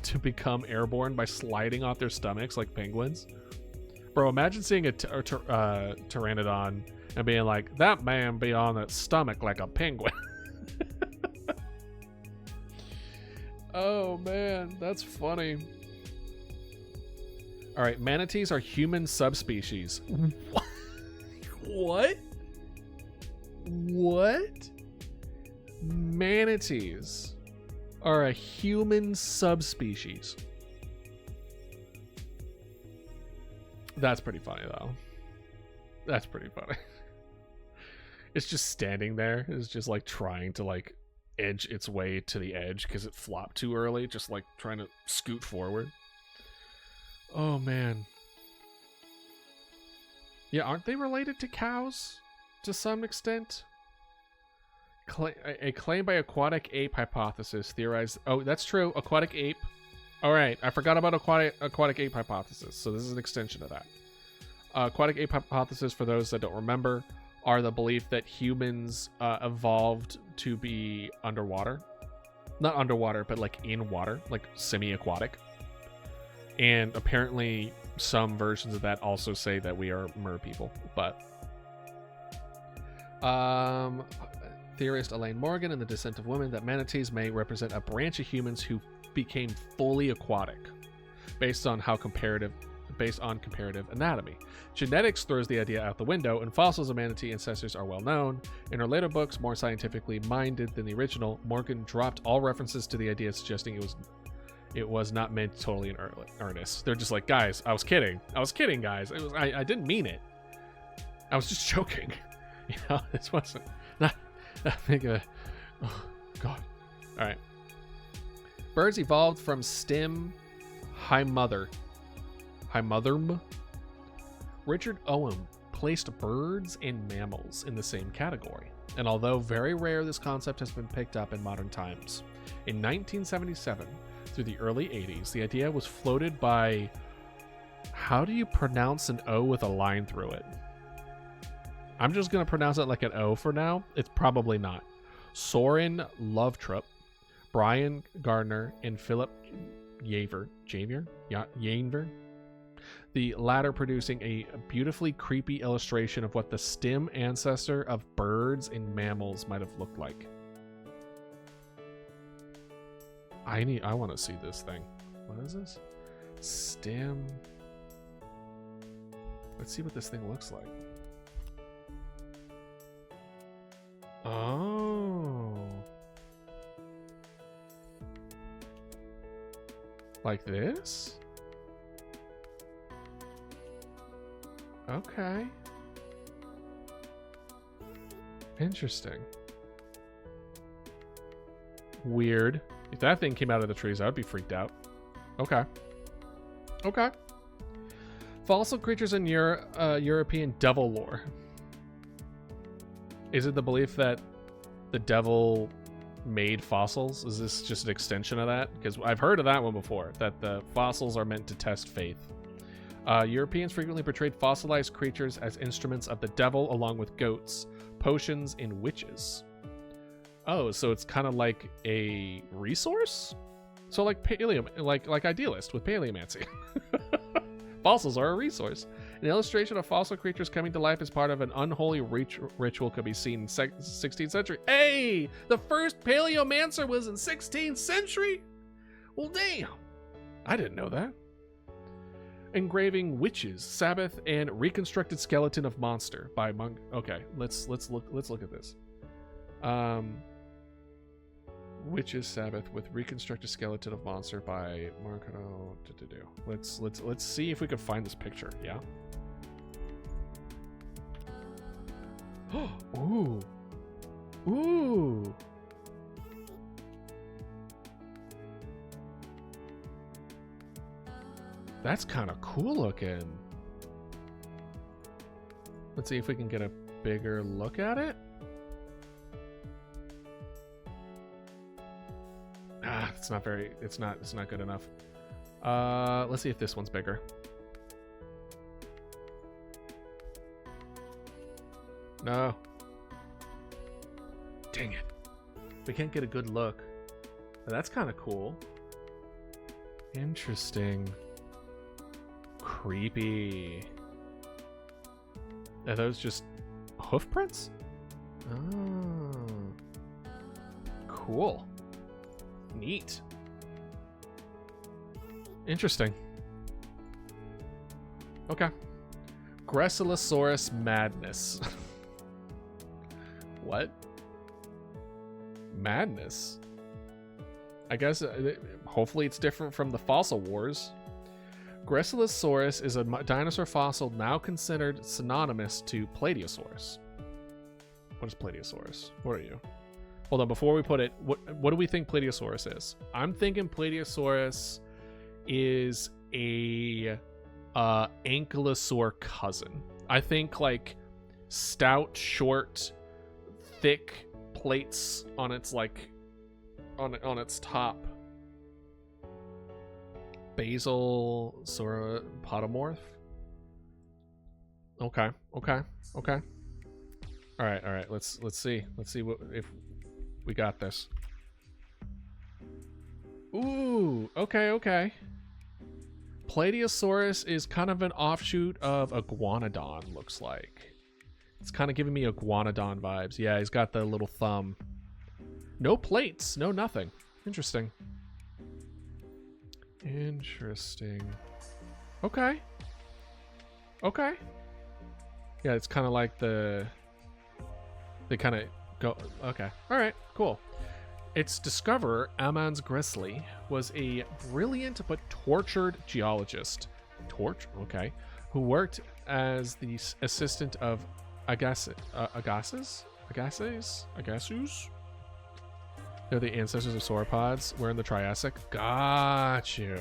to become airborne by sliding off their stomachs like penguins. Bro, imagine seeing a pteranodon and being like, that man be on its stomach like a penguin. Oh man, that's funny. All right, manatees are human subspecies. What? What? Manatees are a human subspecies. That's pretty funny, though. That's pretty funny. It's just standing there. It's just like trying to like edge its way to the edge because it flopped too early. Just like trying to scoot forward. Oh, man. Yeah, aren't they related to cows to some extent? A claim by aquatic ape hypothesis theorized... Oh, that's true. Aquatic ape. All right. I forgot about aquatic ape hypothesis. So this is an extension of that. Aquatic ape hypothesis, for those that don't remember, are the belief that humans evolved to be underwater. Not underwater, but like in water, like semi-aquatic. And apparently some versions of that also say that we are mer people. But theorist Elaine Morgan in The Descent of Women that manatees may represent a branch of humans who became fully aquatic based on comparative anatomy. Genetics throws the idea out the window, and fossils of manatee ancestors are well known. In her later books, more scientifically minded than the original, Morgan dropped all references to the idea, suggesting it was not meant totally in earnest. They're just like, guys, I was kidding, guys. I didn't mean it. I was just joking. You know, this wasn't not that big of a... Oh, God. All right. Birds evolved from stem High-mother. Richard Owen placed birds and mammals in the same category. And although very rare, this concept has been picked up in modern times. In 1977, through the early 80s, the idea was floated by... How do you pronounce an O with a line through it? I'm just going to pronounce it like an O for now. It's probably not. Soren Lovetrup, Brian Gardner, and Philip Yaver. The latter producing a beautifully creepy illustration of what the stem ancestor of birds and mammals might have looked like. I want to see this thing. What is this? Stem. Let's see what this thing looks like. Oh. Like this? Okay. Interesting. Weird. If that thing came out of the trees, I'd be freaked out. Okay. Okay. Fossil creatures in European devil lore. Is it the belief that the devil made fossils? Is this just an extension of that? Because I've heard of that one before, that the fossils are meant to test faith. Europeans frequently portrayed fossilized creatures as instruments of the devil, along with goats, potions, and witches. Oh, so it's kind of like a resource? So like like Idealist with Paleomancy. Fossils are a resource. An illustration of fossil creatures coming to life as part of an unholy ritual could be seen in 16th century. Hey! The first Paleomancer was in 16th century? Well, damn. I didn't know that. Engraving Witches, Sabbath, and Reconstructed Skeleton of Monster by Monk. Okay, let's look at this. Witches, Sabbath with Reconstructed Skeleton of Monster by Marco. Let's see if we can find this picture. Yeah. Ooh. Ooh. That's kind of cool looking. Let's see if we can get a bigger look at it. It's not good enough. Let's see if this one's bigger. No. Dang it. We can't get a good look. But that's kind of cool. Interesting. Creepy. Are those just hoof prints? Oh. Cool. Neat. Interesting. Okay. Gresilosaurus madness. What? Madness? I guess hopefully it's different from the fossil wars. Gresilosaurus is a dinosaur fossil now considered synonymous to Plateosaurus. What is Plateosaurus? What are you? Hold on, before we put it, what do we think Plateosaurus is? I'm thinking Plateosaurus is a ankylosaur cousin. I think like stout, short, thick plates on its on its top. Basal sauropodomorph. Okay. All right. Let's see what if we got this. Ooh, okay. Plateosaurus is kind of an offshoot of Iguanodon, looks like. It's kind of giving me Iguanodon vibes. Yeah, he's got the little thumb. No plates, no nothing. Interesting. Okay. Yeah, it's kind of like they kind of go. Okay. All right. Cool. Its discoverer, Amans Grizzly, was a brilliant but tortured geologist. Okay. Who worked as the assistant of Agassiz? They're the ancestors of sauropods. We're in the Triassic. Got you.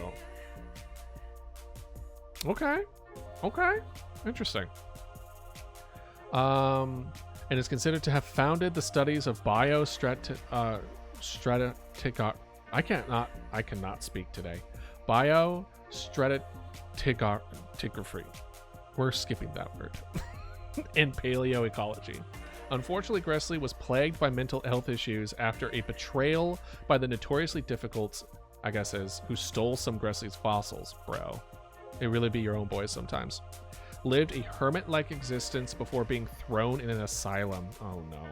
Okay. Interesting. And is considered to have founded the studies of I cannot speak today. Biostratigraphy. We're skipping that word. And paleoecology. Unfortunately, Gressley was plagued by mental health issues after a betrayal by the notoriously difficult, who stole some Gressley's fossils, bro. They really be your own boys sometimes. Lived a hermit-like existence before being thrown in an asylum. Oh no.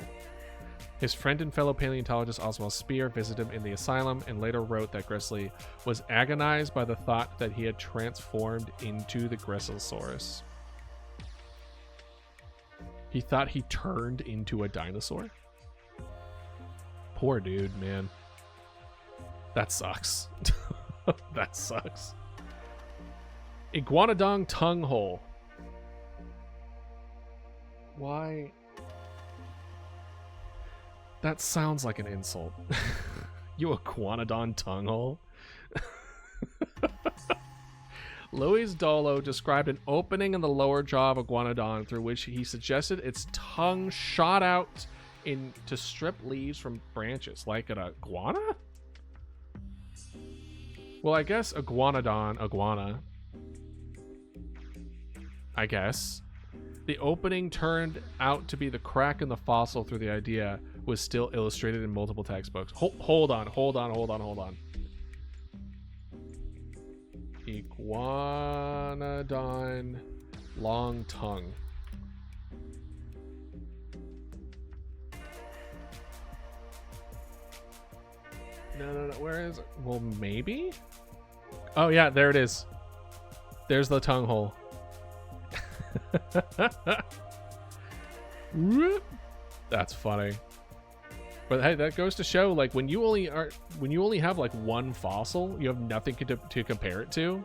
His friend and fellow paleontologist Oswald Speer visited him in the asylum and later wrote that Gressley was agonized by the thought that he had transformed into the Greslosaurus. He thought he turned into a dinosaur? Poor dude, man. That sucks. That sucks. Iguanodon tongue hole. Why? That sounds like an insult. You iguanodon tongue hole? Louis Dolo described an opening in the lower jaw of iguanodon through which he suggested its tongue shot out to strip leaves from branches, like an iguana? Well, I guess iguana. I guess. The opening turned out to be the crack in the fossil through the idea was still illustrated in multiple textbooks. Hold on. Iguanodon long tongue. No. Where is it? Well, maybe? Oh, yeah, there it is. There's the tongue hole. That's funny. But hey, that goes to show, like, when you only have like one fossil, you have nothing to compare it to.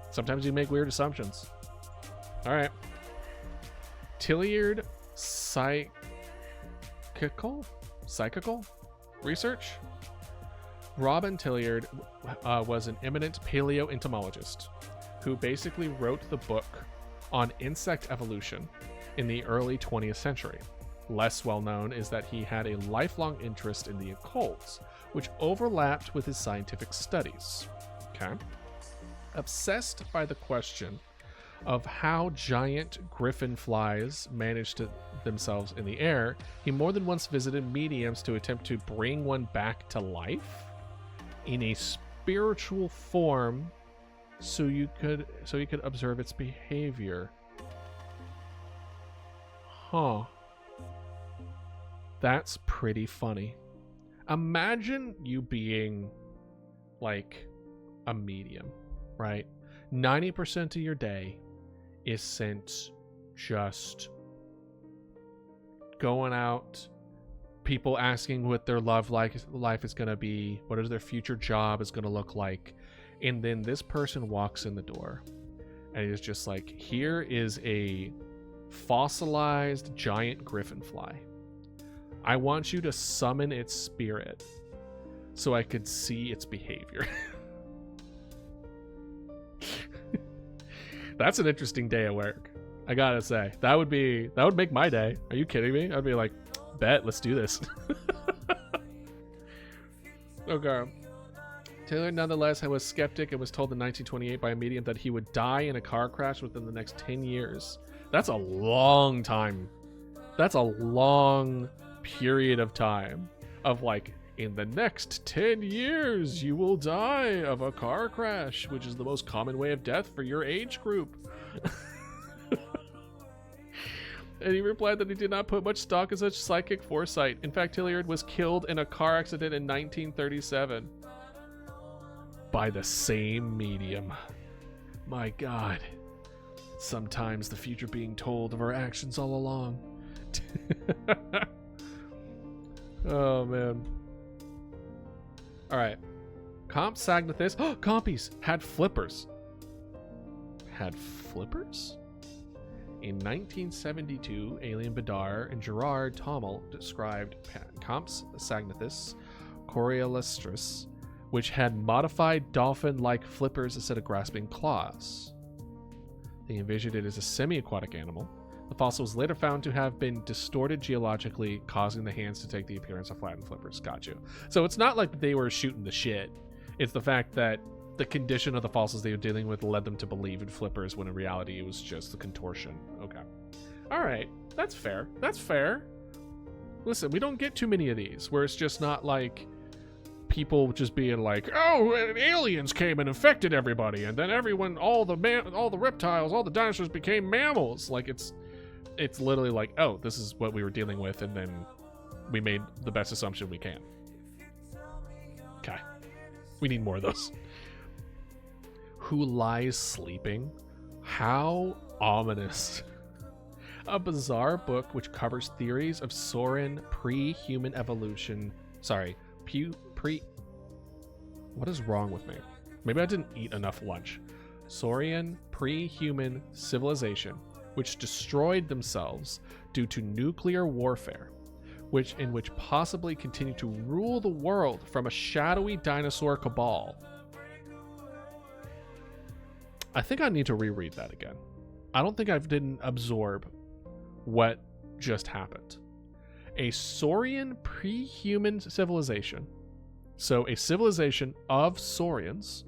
Sometimes you make weird assumptions. All right. Tilliard psychical research. Robin Tilliard was an eminent paleoentomologist who basically wrote the book on insect evolution in the early 20th century. Less well known is that he had a lifelong interest in the occult, which overlapped with his scientific studies. Okay. Obsessed by the question of how giant griffin flies manage themselves in the air, he more than once visited mediums to attempt to bring one back to life in a spiritual form so you could observe its behavior. Huh. That's pretty funny. Imagine you being like a medium, right? 90% of your day is spent just going out, people asking what their life is going to be, what is their future job is going to look like, and then this person walks in the door and it's just like, here is a fossilized giant griffin fly. I want you to summon its spirit so I could see its behavior. That's an interesting day at work. I gotta say, that would make my day. Are you kidding me? I'd be like, bet, let's do this. Okay. Taylor nonetheless was skeptic and was told in 1928 by a medium that he would die in a car crash within the next 10 years. That's a long time. That's a long period of time of like, in the next 10 years you will die of a car crash, which is the most common way of death for your age group. And he replied that he did not put much stock in such psychic foresight. In fact, Tilliard was killed in a car accident in 1937 by the same medium. My God. Sometimes the future being told of our actions all along. Oh, man. All right. Compsognathus. Oh, compies had flippers. Had flippers? In 1972, Alien Bedar and Gerard Tommel described Comps sagnathus coriolis, which had modified dolphin-like flippers instead of grasping claws. They envisioned it as a semi-aquatic animal. The fossil was later found to have been distorted geologically, causing the hands to take the appearance of flattened flippers. Got you. So it's not like they were shooting the shit. It's the fact that the condition of the fossils they were dealing with led them to believe in flippers when in reality it was just the contortion. Okay. All right. That's fair. That's fair. Listen, we don't get too many of these where it's just not like people just being like, oh, aliens came and infected everybody, and then everyone, all the reptiles, all the dinosaurs became mammals. Like it's literally like, oh, this is what we were dealing with, and then we made the best assumption we can. Okay. We need more of those. Who lies sleeping? How ominous. A bizarre book which covers theories of Saurian pre-human evolution. Sorry, what is wrong with me? Maybe I didn't eat enough lunch. Saurian pre-human civilization, which destroyed themselves due to nuclear warfare, which possibly continue to rule the world from a shadowy dinosaur cabal. I think I need to reread that again. I don't think I didn't absorb what just happened. A Saurian pre-human civilization, so a civilization of Saurians,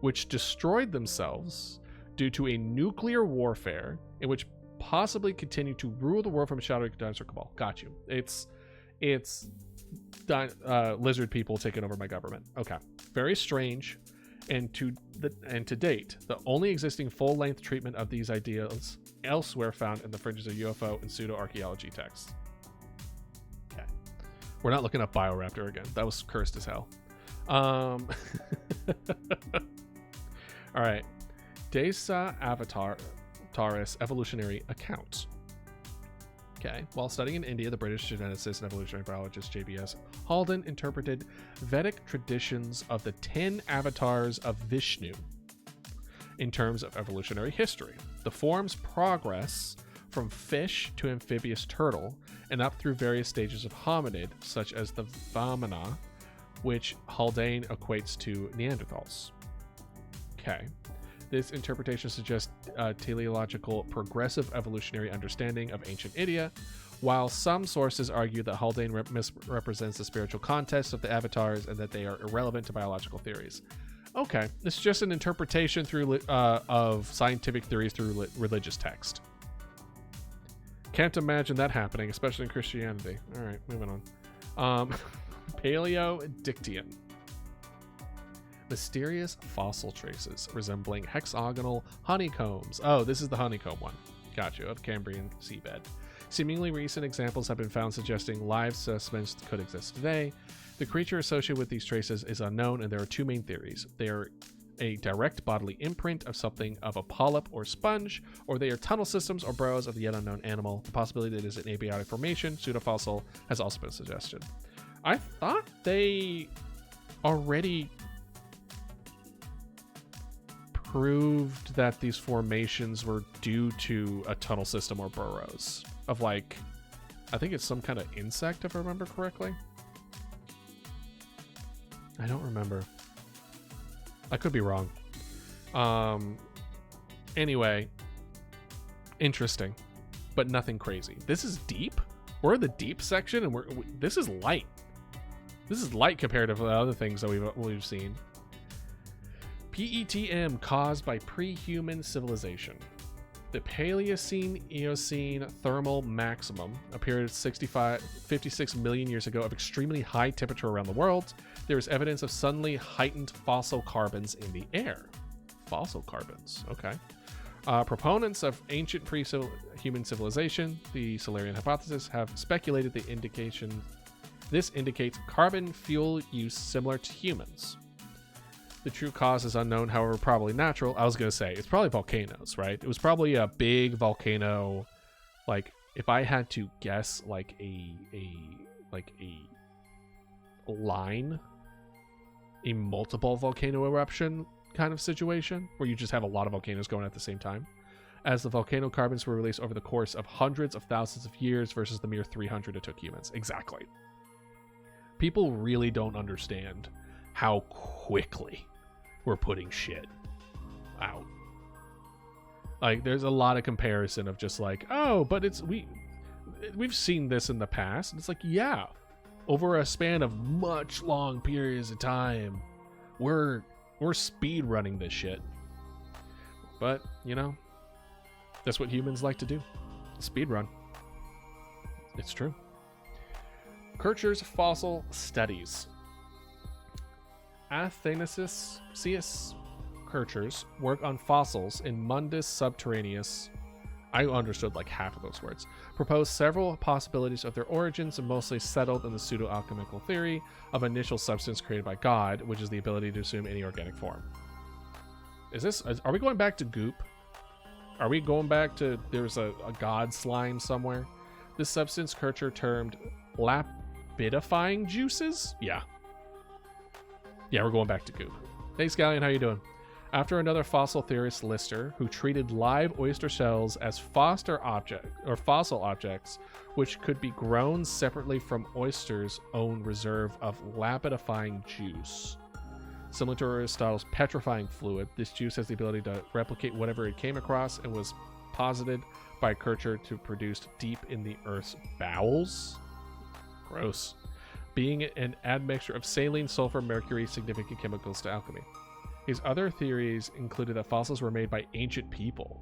which destroyed themselves due to a nuclear warfare, in which possibly continue to rule the world from a shadowy dinosaur cabal. Got you. It's lizard people taking over my government. Okay, very strange. And to date, the only existing full-length treatment of these ideas elsewhere found in the fringes of UFO and pseudo-archaeology texts. Okay. We're not looking up Bioraptor again. That was cursed as hell. All right. Desa Avataris evolutionary account. Okay. While studying in India, the British geneticist and evolutionary biologist J.B.S. Halden interpreted Vedic traditions of the 10 avatars of Vishnu in terms of evolutionary history. The form's progress from fish to amphibious turtle and up through various stages of hominid, such as the Vamana, which Haldane equates to Neanderthals. Okay. This interpretation suggests a teleological progressive evolutionary understanding of ancient India, while some sources argue that Haldane misrepresents the spiritual context of the avatars and that they are irrelevant to biological theories. Okay, it's just an interpretation through of scientific theories through religious text. Can't imagine that happening, especially in Christianity. All right, moving on. Paleodictian. Mysterious fossil traces resembling hexagonal honeycombs. Oh, this is the honeycomb one. Gotcha, of Cambrian seabed. Seemingly recent examples have been found suggesting live specimens could exist today. The creature associated with these traces is unknown, and there are two main theories. They are a direct bodily imprint of something of a polyp or sponge, or they are tunnel systems or burrows of the yet unknown animal. The possibility that it is an abiotic formation, pseudofossil, has also been suggested. I thought they already proved that these formations were due to a tunnel system or burrows of, like, I think it's some kind of insect, if I remember correctly. I don't remember. I could be wrong. Anyway, interesting, but nothing crazy. This is deep. We're in the deep section, and this is light. This is light compared to the other things that we've seen. PETM caused by pre-human civilization. The Paleocene-Eocene thermal maximum appeared 56 million years ago of extremely high temperature around the world. There is evidence of suddenly heightened fossil carbons in the air. Fossil carbons, okay. Proponents of ancient pre-human civilization, the Solarian hypothesis, have speculated this indicates carbon fuel use similar to humans. The true cause is unknown, however, probably natural. I was going to say, it's probably volcanoes, right? It was probably a big volcano. Like, if I had to guess, like a line, a multiple volcano eruption kind of situation, where you just have a lot of volcanoes going at the same time. as the volcano carbons were released over the course of hundreds of thousands of years versus the mere 300 it took humans. Exactly. People really don't understand how quickly we're putting shit out. Like, there's a lot of comparison of just like, oh, but we've seen this in the past. And it's like, yeah, over a span of much long periods of time, we're speed running this shit. But, you know, that's what humans like to do. Speed run. It's true. Kircher's fossil studies. Athanasius Kircher's work on fossils in Mundus Subterraneus, I understood like half of those words, proposed several possibilities of their origins and mostly settled in the pseudo-alchemical theory of initial substance created by God, which is the ability to assume any organic form. Are we going back to goop? Are we going back to there's a god slime somewhere? This substance Kircher termed lapidifying juices? Yeah, we're going back to goop. Hey, Scallion, how you doing? After another fossil theorist, Lister, who treated live oyster shells as fossil objects, which could be grown separately from oysters' own reserve of lapidifying juice. Similar to Aristotle's petrifying fluid, this juice has the ability to replicate whatever it came across and was posited by Kircher to produce deep in the Earth's bowels. Gross. Being an admixture of saline, sulfur, mercury, significant chemicals to alchemy. His other theories included that fossils were made by ancient people.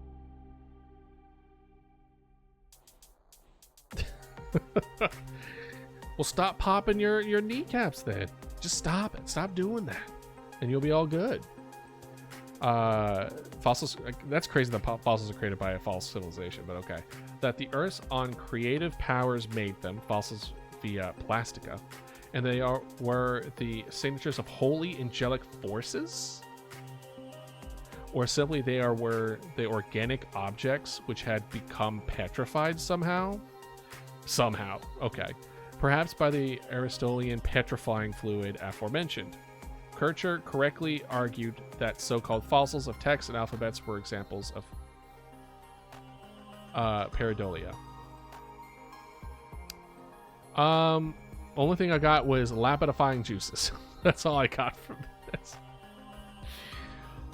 Well, stop popping your kneecaps then. Just stop it. Stop doing that. And you'll be all good. Fossils, that's crazy that fossils are created by a false civilization, but okay. That the Earth's own creative powers made them, fossils via plastica, and they were the signatures of holy angelic forces? Or simply were the organic objects which had become petrified somehow? Somehow, okay. Perhaps by the Aristotelian petrifying fluid aforementioned. Kircher correctly argued that so-called fossils of texts and alphabets were examples of pareidolia. Only thing I got was lapidifying juices. That's all I got from this.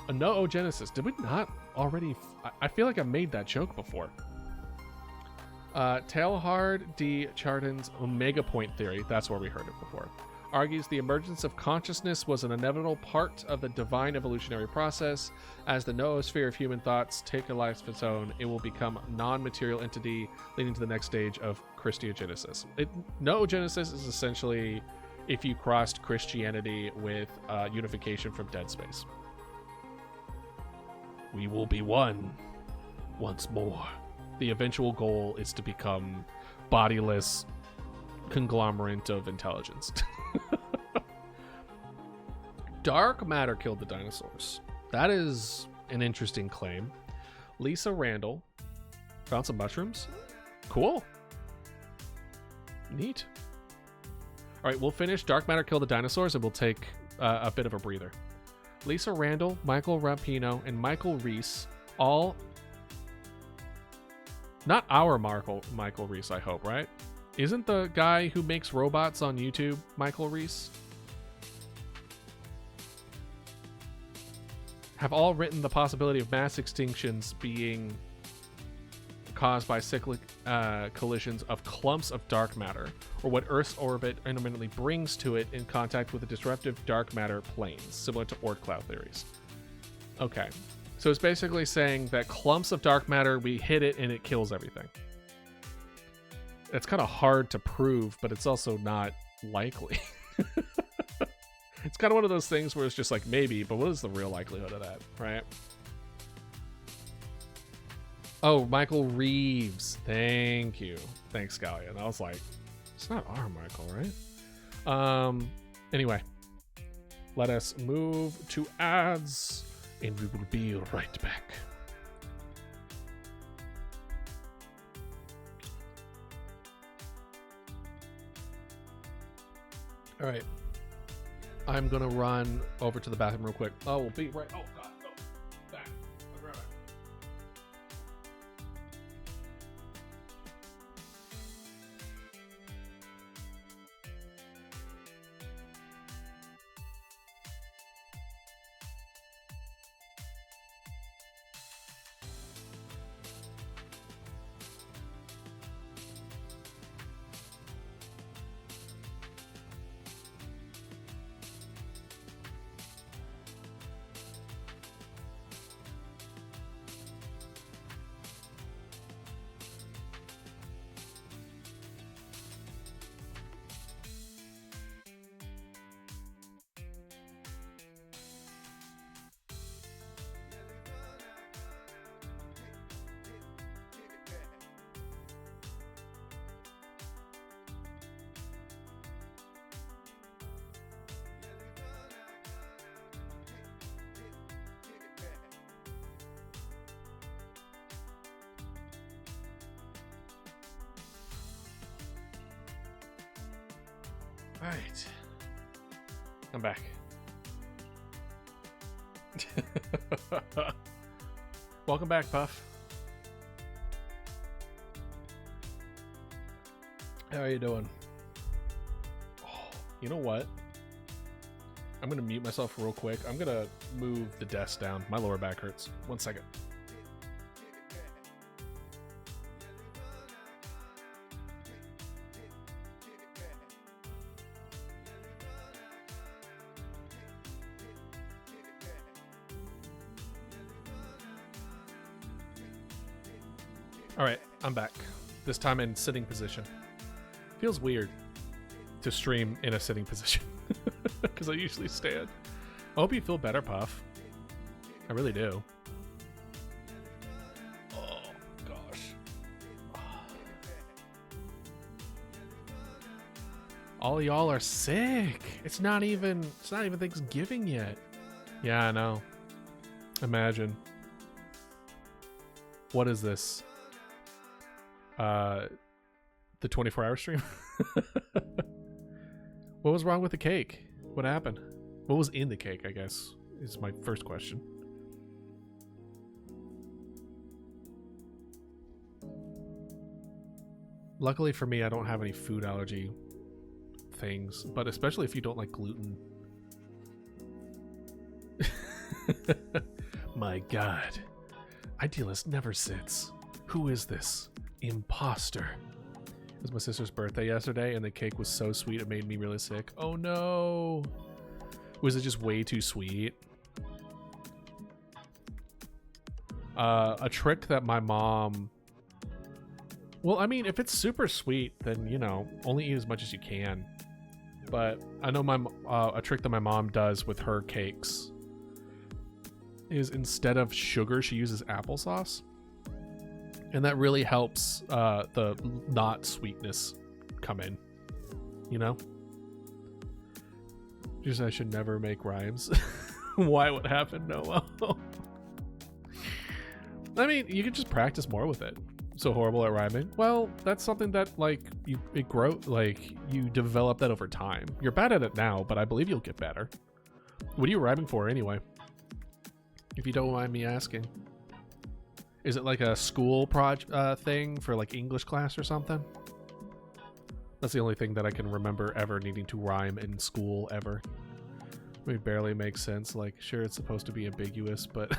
A noogenesis. Did we not already? I feel like I made that joke before. Teilhard de Chardin's omega point theory, that's where we heard it before, argues the emergence of consciousness was an inevitable part of the divine evolutionary process. As the noosphere of human thoughts take a life of its own, it will become a non-material entity, leading to the next stage of Christogenesis. Noogenesis is essentially if you crossed Christianity with unification from Dead Space. We will be one once more. The eventual goal is to become bodiless conglomerate of intelligence. Dark matter killed the dinosaurs. That is an interesting claim. Lisa Randall found some mushrooms. Cool. Neat. All right, we'll finish Dark Matter Killed the Dinosaurs and we'll take a bit of a breather. Lisa Randall, Michael Rampino, and Michael Reese, all... Not our Michael Reese, I hope, right? Isn't the guy who makes robots on YouTube Michael Reese? Have all written the possibility of mass extinctions being caused by cyclic collisions of clumps of dark matter, or what Earth's orbit intermittently brings to it in contact with the disruptive dark matter planes, similar to Oort cloud theories. Okay. So it's basically saying that clumps of dark matter, we hit it and it kills everything. It's kind of hard to prove, but it's also not likely. It's kind of one of those things where it's just like maybe, but what is the real likelihood of that, right? Oh, Michael Reeves. Thank you. Thanks, Scallion. I was like, it's not our Michael, right? Anyway, let us move to ads. And we will be right back. All right. I'm going to run over to the bathroom real quick. Oh, we'll be right. Oh, God. No. Back. I'll be right back. Alright. I'm back. Welcome back, Puff. How are you doing? Oh, you know what? I'm gonna mute myself real quick. I'm gonna move the desk down. My lower back hurts. 1 second. All right, I'm back. This time in sitting position. Feels weird to stream in a sitting position because I usually stand. I hope you feel better, Puff. I really do. Oh gosh. All y'all are sick. It's not even Thanksgiving yet. Yeah, I know. Imagine. What is this? The 24-hour stream? What was wrong with the cake? What happened? What was in the cake, I guess, is my first question. Luckily for me, I don't have any food allergy things, but especially if you don't like gluten. My God. Idealist never sits. Who is this? Imposter. It was my sister's birthday yesterday, and the cake was so sweet it made me really sick. Oh no! Was it just way too sweet? A trick that my mom... Well, I mean, if it's super sweet, then, you know, only eat as much as you can. But I know a trick that my mom does with her cakes is instead of sugar, she uses applesauce. And that really helps the not sweetness come in, you know? Just I should never make rhymes. Why would happen? No. I mean, you could just practice more with it. So horrible at rhyming. Well, that's something that like you develop that over time. You're bad at it now, but I believe you'll get better. What are you rhyming for anyway? If you don't mind me asking. Is it like a school thing for like English class or something? That's the only thing that I can remember ever needing to rhyme in school ever. It barely makes sense. Like, sure, it's supposed to be ambiguous, but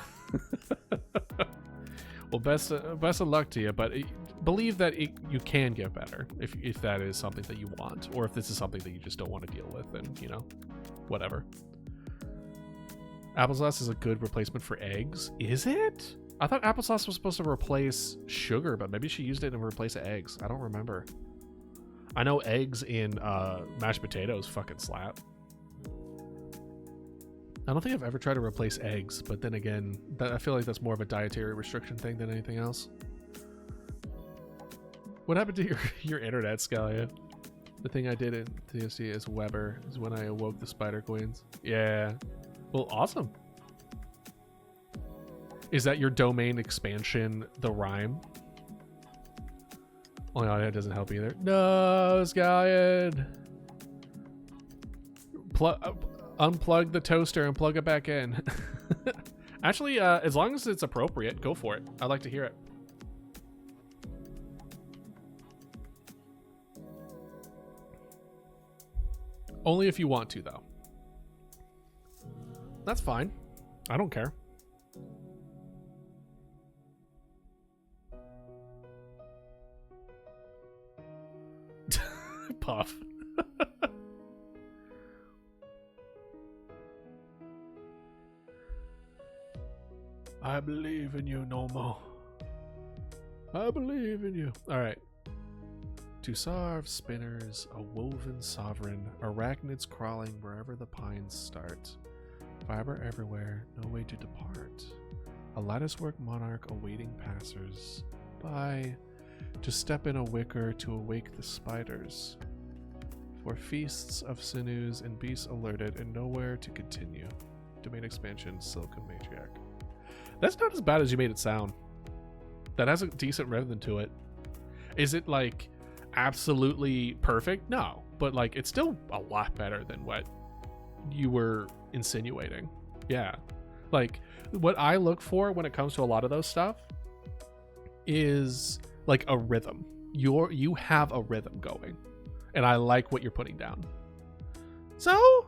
well, best of luck to you. But believe that you can get better if that is something that you want, or if this is something that you just don't want to deal with, then you know, whatever. Applesauce is a good replacement for eggs. Is it? I thought applesauce was supposed to replace sugar, but maybe she used it in replace of eggs. I don't remember. I know eggs in mashed potatoes fucking slap. I don't think I've ever tried to replace eggs, but then again, I feel like that's more of a dietary restriction thing than anything else. What happened to your internet, Scallion? The thing I did in TSC is Weber, is when I awoke the spider queens. Yeah. Well, awesome. Is that your domain expansion, the rhyme? Oh no, that doesn't help either. No, Scallion. Unplug the toaster and plug it back in. Actually, as long as it's appropriate, go for it. I'd like to hear it. Only if you want to, though. That's fine. I don't care. Puff. I believe in you, Nomo. I believe in you. All right. To starve spinners, a woven sovereign, arachnids crawling wherever the pines start. Fiber everywhere, no way to depart. A latticework monarch awaiting passers by. To step in a wicker to awake the spiders. For feasts of sinews and beasts alerted and nowhere to continue. Domain expansion, Silicon Matriarch. That's not as bad as you made it sound. That has a decent rhythm to it. Is it like absolutely perfect? No, but like it's still a lot better than what you were insinuating. Yeah. Like what I look for when it comes to a lot of those stuff is like a rhythm. You have a rhythm going, and I like what you're putting down. So,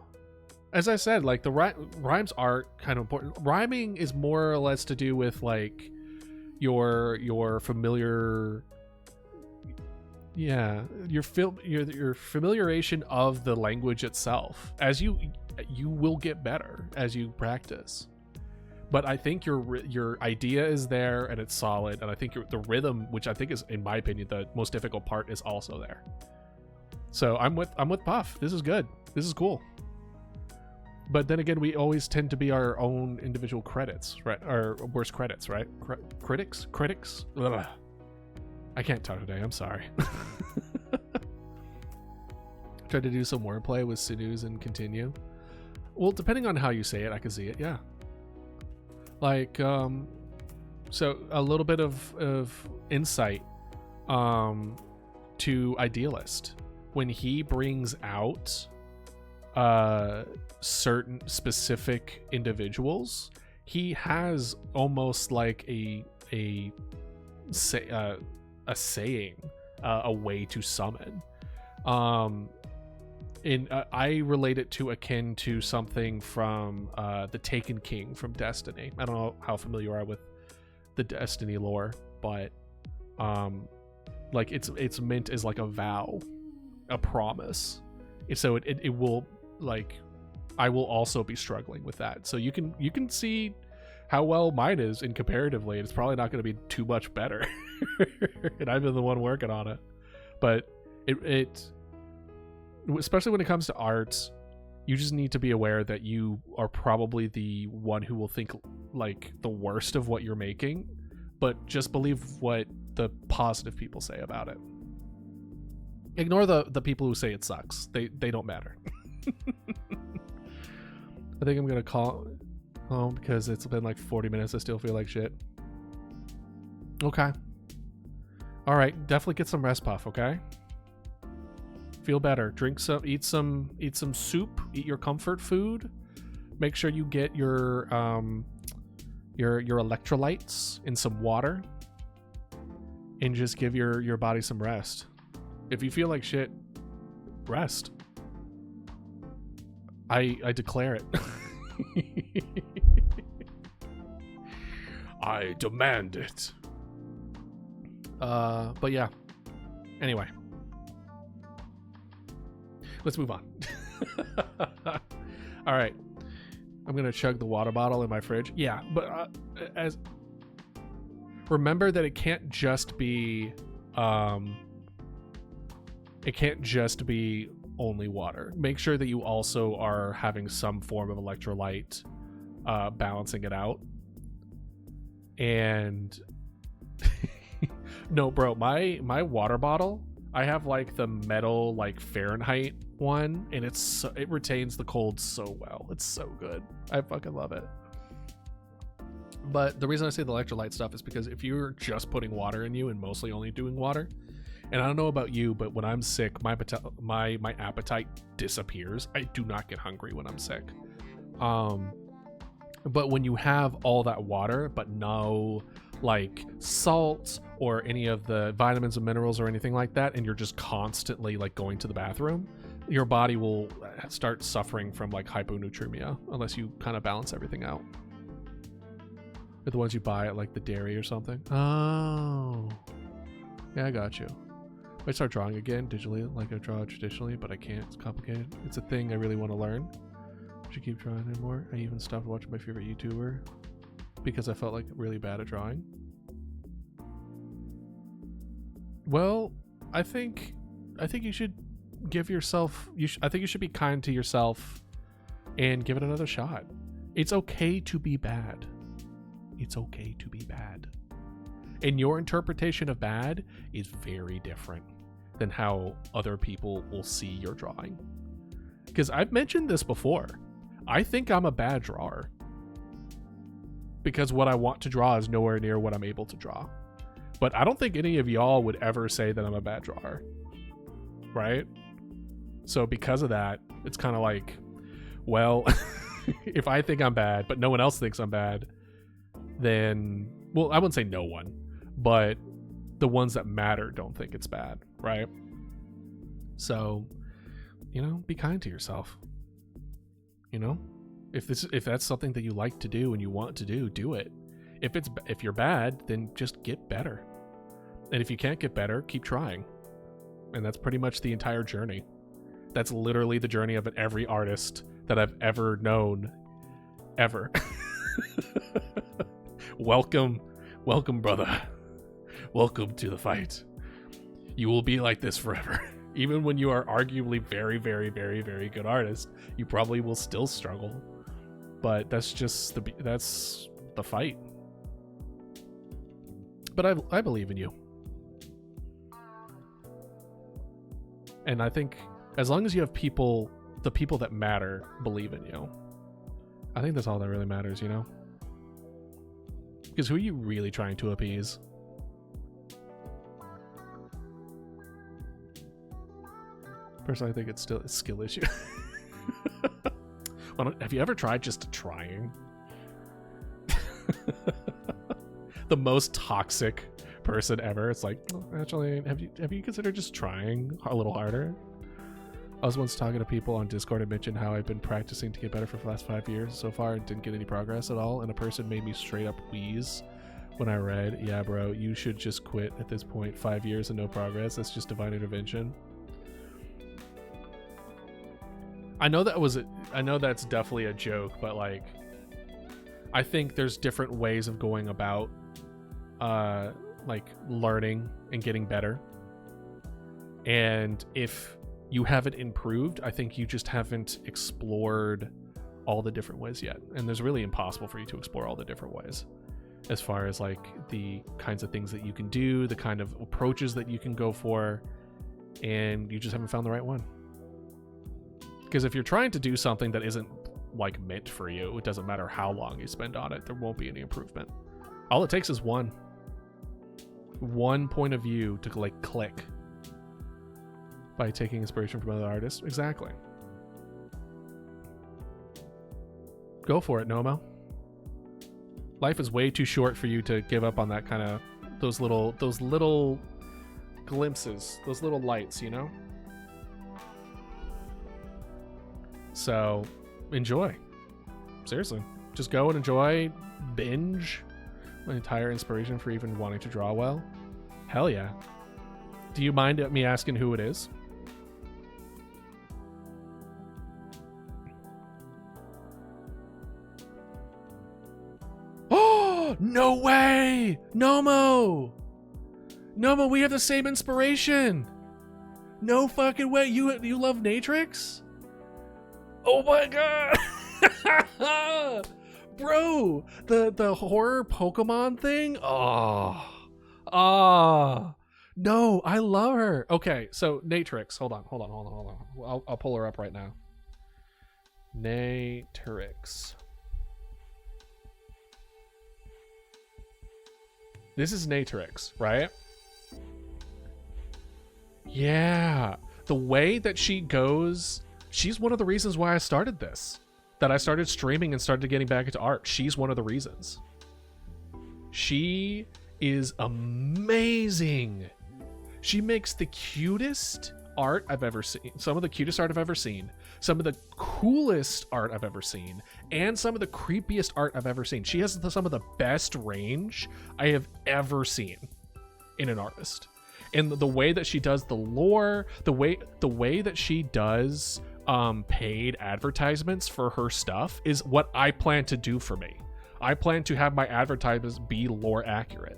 as I said, like the rhymes are kind of important. Rhyming is more or less to do with like your familiar, yeah, your familiarization of the language itself. As you will get better as you practice. But I think your idea is there and it's solid, and I think the rhythm, which I think is, in my opinion, the most difficult part, is also there. So I'm with Puff. This is good. This is cool. But then again, we always tend to be our own individual credits, right? Or worst credits, right? Critics. Ugh. I can't talk today. I'm sorry. Tried to do some wordplay with snooze and continue. Well, depending on how you say it, I can see it. Yeah. Like, so a little bit of insight to Idealist. When he brings out certain specific individuals, he has almost like a saying, a way to summon. I relate it to akin to something from the Taken King from Destiny. I don't know how familiar you are with the Destiny lore, but like it's meant as like a vow, a promise. So it will, like, I will also be struggling with that. So you can see how well mine is, and comparatively it's probably not going to be too much better. And I've been the one working on it, but it especially when it comes to art, you just need to be aware that you are probably the one who will think like the worst of what you're making, but just believe what the positive people say about it. Ignore the people who say it sucks. They don't matter. I think I'm gonna call home because it's been like 40 minutes. I still feel like shit. Okay. All right, definitely get some rest, Puff, okay? Feel better. Drink some, eat some soup, eat your comfort food. Make sure you get your electrolytes in some water, and just give your body some rest. If you feel like shit, rest. I declare it. I demand it. But yeah. Anyway. Let's move on. All right. I'm going to chug the water bottle in my fridge. Yeah, but remember that it can't just be only water. Make sure that you also are having some form of electrolyte balancing it out. And no, bro, my water bottle, I have like the metal like Fahrenheit one, and it retains the cold so well. It's so good. I fucking love it. But the reason I say the electrolyte stuff is because if you're just putting water in you and mostly only doing water, and I don't know about you, but when I'm sick, my appetite disappears. I do not get hungry when I'm sick. But when you have all that water, but no like salt or any of the vitamins and minerals or anything like that, and you're just constantly like going to the bathroom, your body will start suffering from like hyponatremia unless you kind of balance everything out. Or the ones you buy at like the dairy or something. Oh, yeah, I got you. I start drawing again digitally like I draw traditionally, but I can't. It's complicated. It's a thing I really want to learn. Should keep drawing anymore. I even stopped watching my favorite YouTuber because I felt like really bad at drawing. Well, I think you should give yourself. I think you should be kind to yourself and give it another shot. It's okay to be bad. It's okay to be bad. And your interpretation of bad is very different than how other people will see your drawing. Because I've mentioned this before. I think I'm a bad drawer. Because what I want to draw is nowhere near what I'm able to draw. But I don't think any of y'all would ever say that I'm a bad drawer. Right? So because of that, it's kind of like, well, if I think I'm bad, but no one else thinks I'm bad, then, well, I wouldn't say no one, but the ones that matter don't think it's bad, right? So, you know, be kind to yourself. You know, if that's something that you like to do and you want to do it. If you're bad, then just get better. And if you can't get better, keep trying. And that's pretty much the entire journey. That's literally the journey of every artist that I've ever known, ever. Welcome, brother. Welcome to the fight. You will be like this forever. Even when you are arguably very, very, very, very good artist, you probably will still struggle. But that's just that's the fight. But I believe in you. And I think as long as you have people, the people that matter, believe in you, I think that's all that really matters, you know? Because who are you really trying to appease? Personally, I think it's still a skill issue. Well, have you ever tried just trying? The most toxic person ever. It's like, oh, actually, have you considered just trying a little harder? I was once talking to people on Discord and mentioned how I've been practicing to get better for the last 5 years so far and didn't get any progress at all, and a person made me straight up wheeze when I read, yeah bro, you should just quit at this point. 5 years and no progress, that's just divine intervention. I know that's definitely a joke, but like, I think there's different ways of going about like learning and getting better. And if you haven't improved, I think you just haven't explored all the different ways yet. And there's really impossible for you to explore all the different ways as far as like the kinds of things that you can do, the kind of approaches that you can go for, and you just haven't found the right one. Because if you're trying to do something that isn't like meant for you, it doesn't matter how long you spend on it, there won't be any improvement. All it takes is one point of view to like click by taking inspiration from other artists. Exactly. Go for it, Nomo. Life is way too short for you to give up on that kind of those little glimpses, those little lights, you know? So enjoy. Seriously. Just go and enjoy. Binge my entire inspiration for even wanting to draw well. Hell yeah. Do you mind me asking who it is? Oh, no way! Nomo! Nomo, we have the same inspiration! No fucking way. You love Natrix? Oh my god! Bro, the horror Pokemon thing? Oh. No, I love her. Okay, so Natrix. Hold on. I'll pull her up right now. Natrix. This is Natrix, right? Yeah. The way that she goes, she's one of the reasons why I started this. That I started streaming and started getting back into art. She's one of the reasons. She is amazing. She makes the cutest art I've ever seen. Some of the cutest art I've ever seen. Some of the coolest art I've ever seen. And some of the creepiest art I've ever seen. She has some of the best range I have ever seen in an artist. And the way that she does the lore, the way that she does paid advertisements for her stuff is what I plan to do for me. I plan to have my advertisements be lore accurate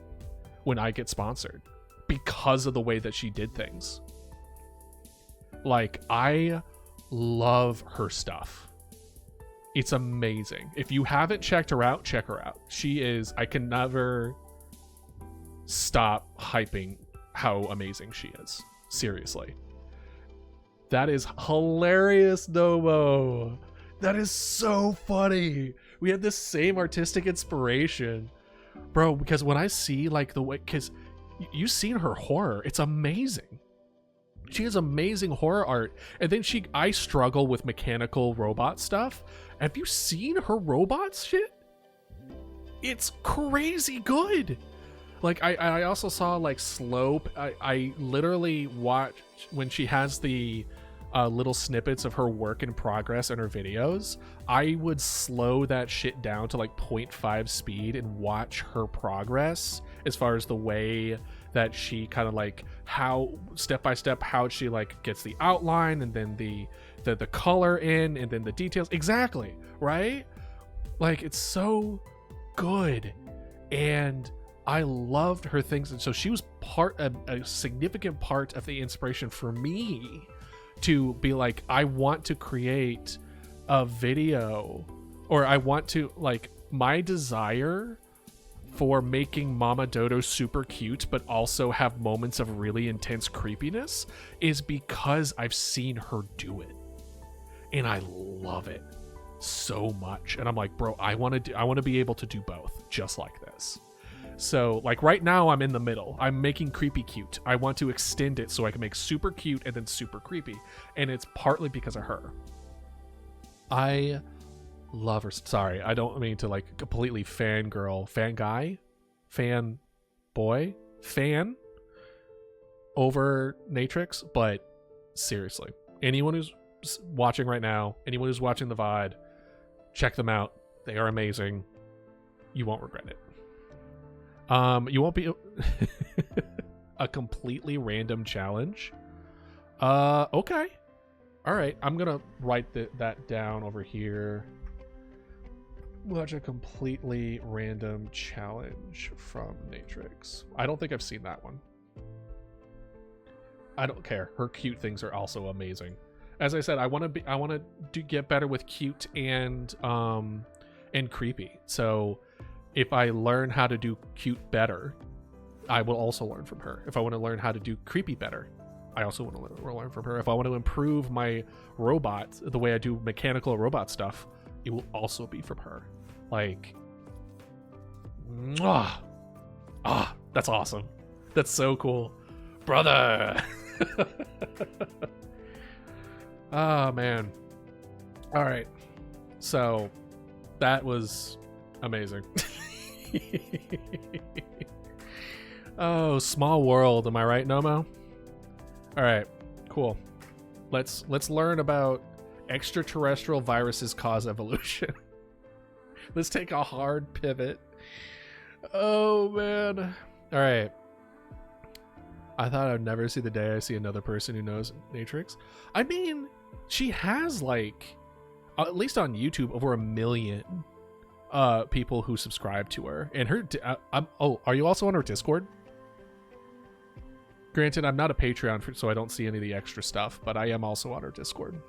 when I get sponsored because of the way that she did things. Like, I love her stuff. It's amazing. If you haven't checked her out, check her out. She is, I can never stop hyping how amazing she is. Seriously. That is hilarious, Nomo. That is so funny. We have the same artistic inspiration. Bro, because when I see like the way, because you've seen her horror, it's amazing. She has amazing horror art. And then I struggle with mechanical robot stuff. Have you seen her robots shit? It's crazy good. Like I also saw like Slope. I literally watch when she has the little snippets of her work in progress in her videos. I would slow that shit down to like 0.5 speed and watch her progress as far as the way that she kind of like how step by step how she like gets the outline and then the color in and then the details. Exactly, right? Like it's so good. And I loved her things, and so she was a significant part of the inspiration for me to be like, I want to create a video, or I want to, like, my desire for making Mama Dodo super cute but also have moments of really intense creepiness is because I've seen her do it, and I love it so much. And I'm like, bro, I want to be able to do both just like this. So like right now I'm in the middle. I'm making creepy cute. I want to extend it so I can make super cute and then super creepy. And it's partly because of her. I love her. Sorry, I don't mean to like completely fan over Natrix, but seriously, anyone who's watching right now, anyone who's watching the VOD, check them out. They are amazing. You won't regret it. You won't be a completely random challenge. Okay. All right. I'm going to write that down over here. Watch a completely random challenge from Natrix. I don't think I've seen that one. I don't care. Her cute things are also amazing. As I said, I want to get better with cute and creepy. So if I learn how to do cute better, I will also learn from her. If I want to learn how to do creepy better, I also want to learn from her. If I want to improve my robot, the way I do mechanical robot stuff, it will also be from her. Like, that's awesome. That's so cool. Brother! Oh, man. All right. So, that was amazing. Oh, small world. Am I right, Nomo? All right, cool. Let's learn about extraterrestrial viruses cause evolution. Let's take a hard pivot. Oh, man. All right. I thought I'd never see the day I see another person who knows Natrix. I mean, she has like, at least on YouTube, over 1 million people who subscribe to her. And her, are you also on her Discord? Granted, I'm not a Patreon, so I don't see any of the extra stuff, but I am also on her Discord.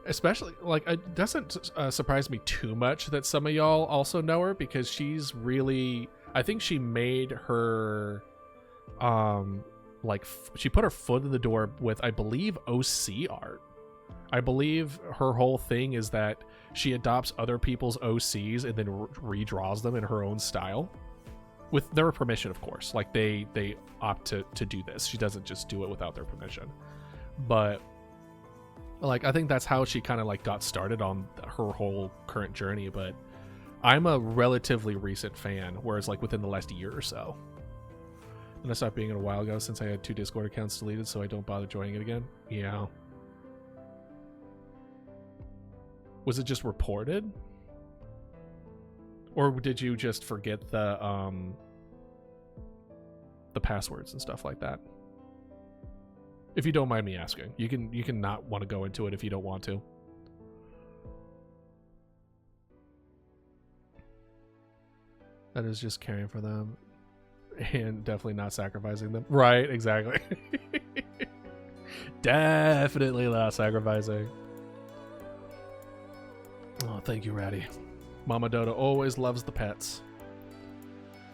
Especially, like, it doesn't surprise me too much that some of y'all also know her, because she's really, I think she made her, she put her foot in the door with, I believe, OC art. I believe her whole thing is that she adopts other people's OCs and then redraws them in her own style. With their permission, of course. Like, they opt to do this. She doesn't just do it without their permission. But like, I think that's how she kind of like got started on her whole current journey. But I'm a relatively recent fan, whereas like within the last year or so. And I stopped being it a while ago since I had 2 Discord accounts deleted, so I don't bother joining it again. Yeah. Was it just reported? Or did you just forget the passwords and stuff like that? If you don't mind me asking. You can not want to go into it if you don't want to. That is just caring for them and definitely not sacrificing them. Right, exactly. Definitely not sacrificing. Oh, thank you, Ratty. Mama Dodo always loves the pets.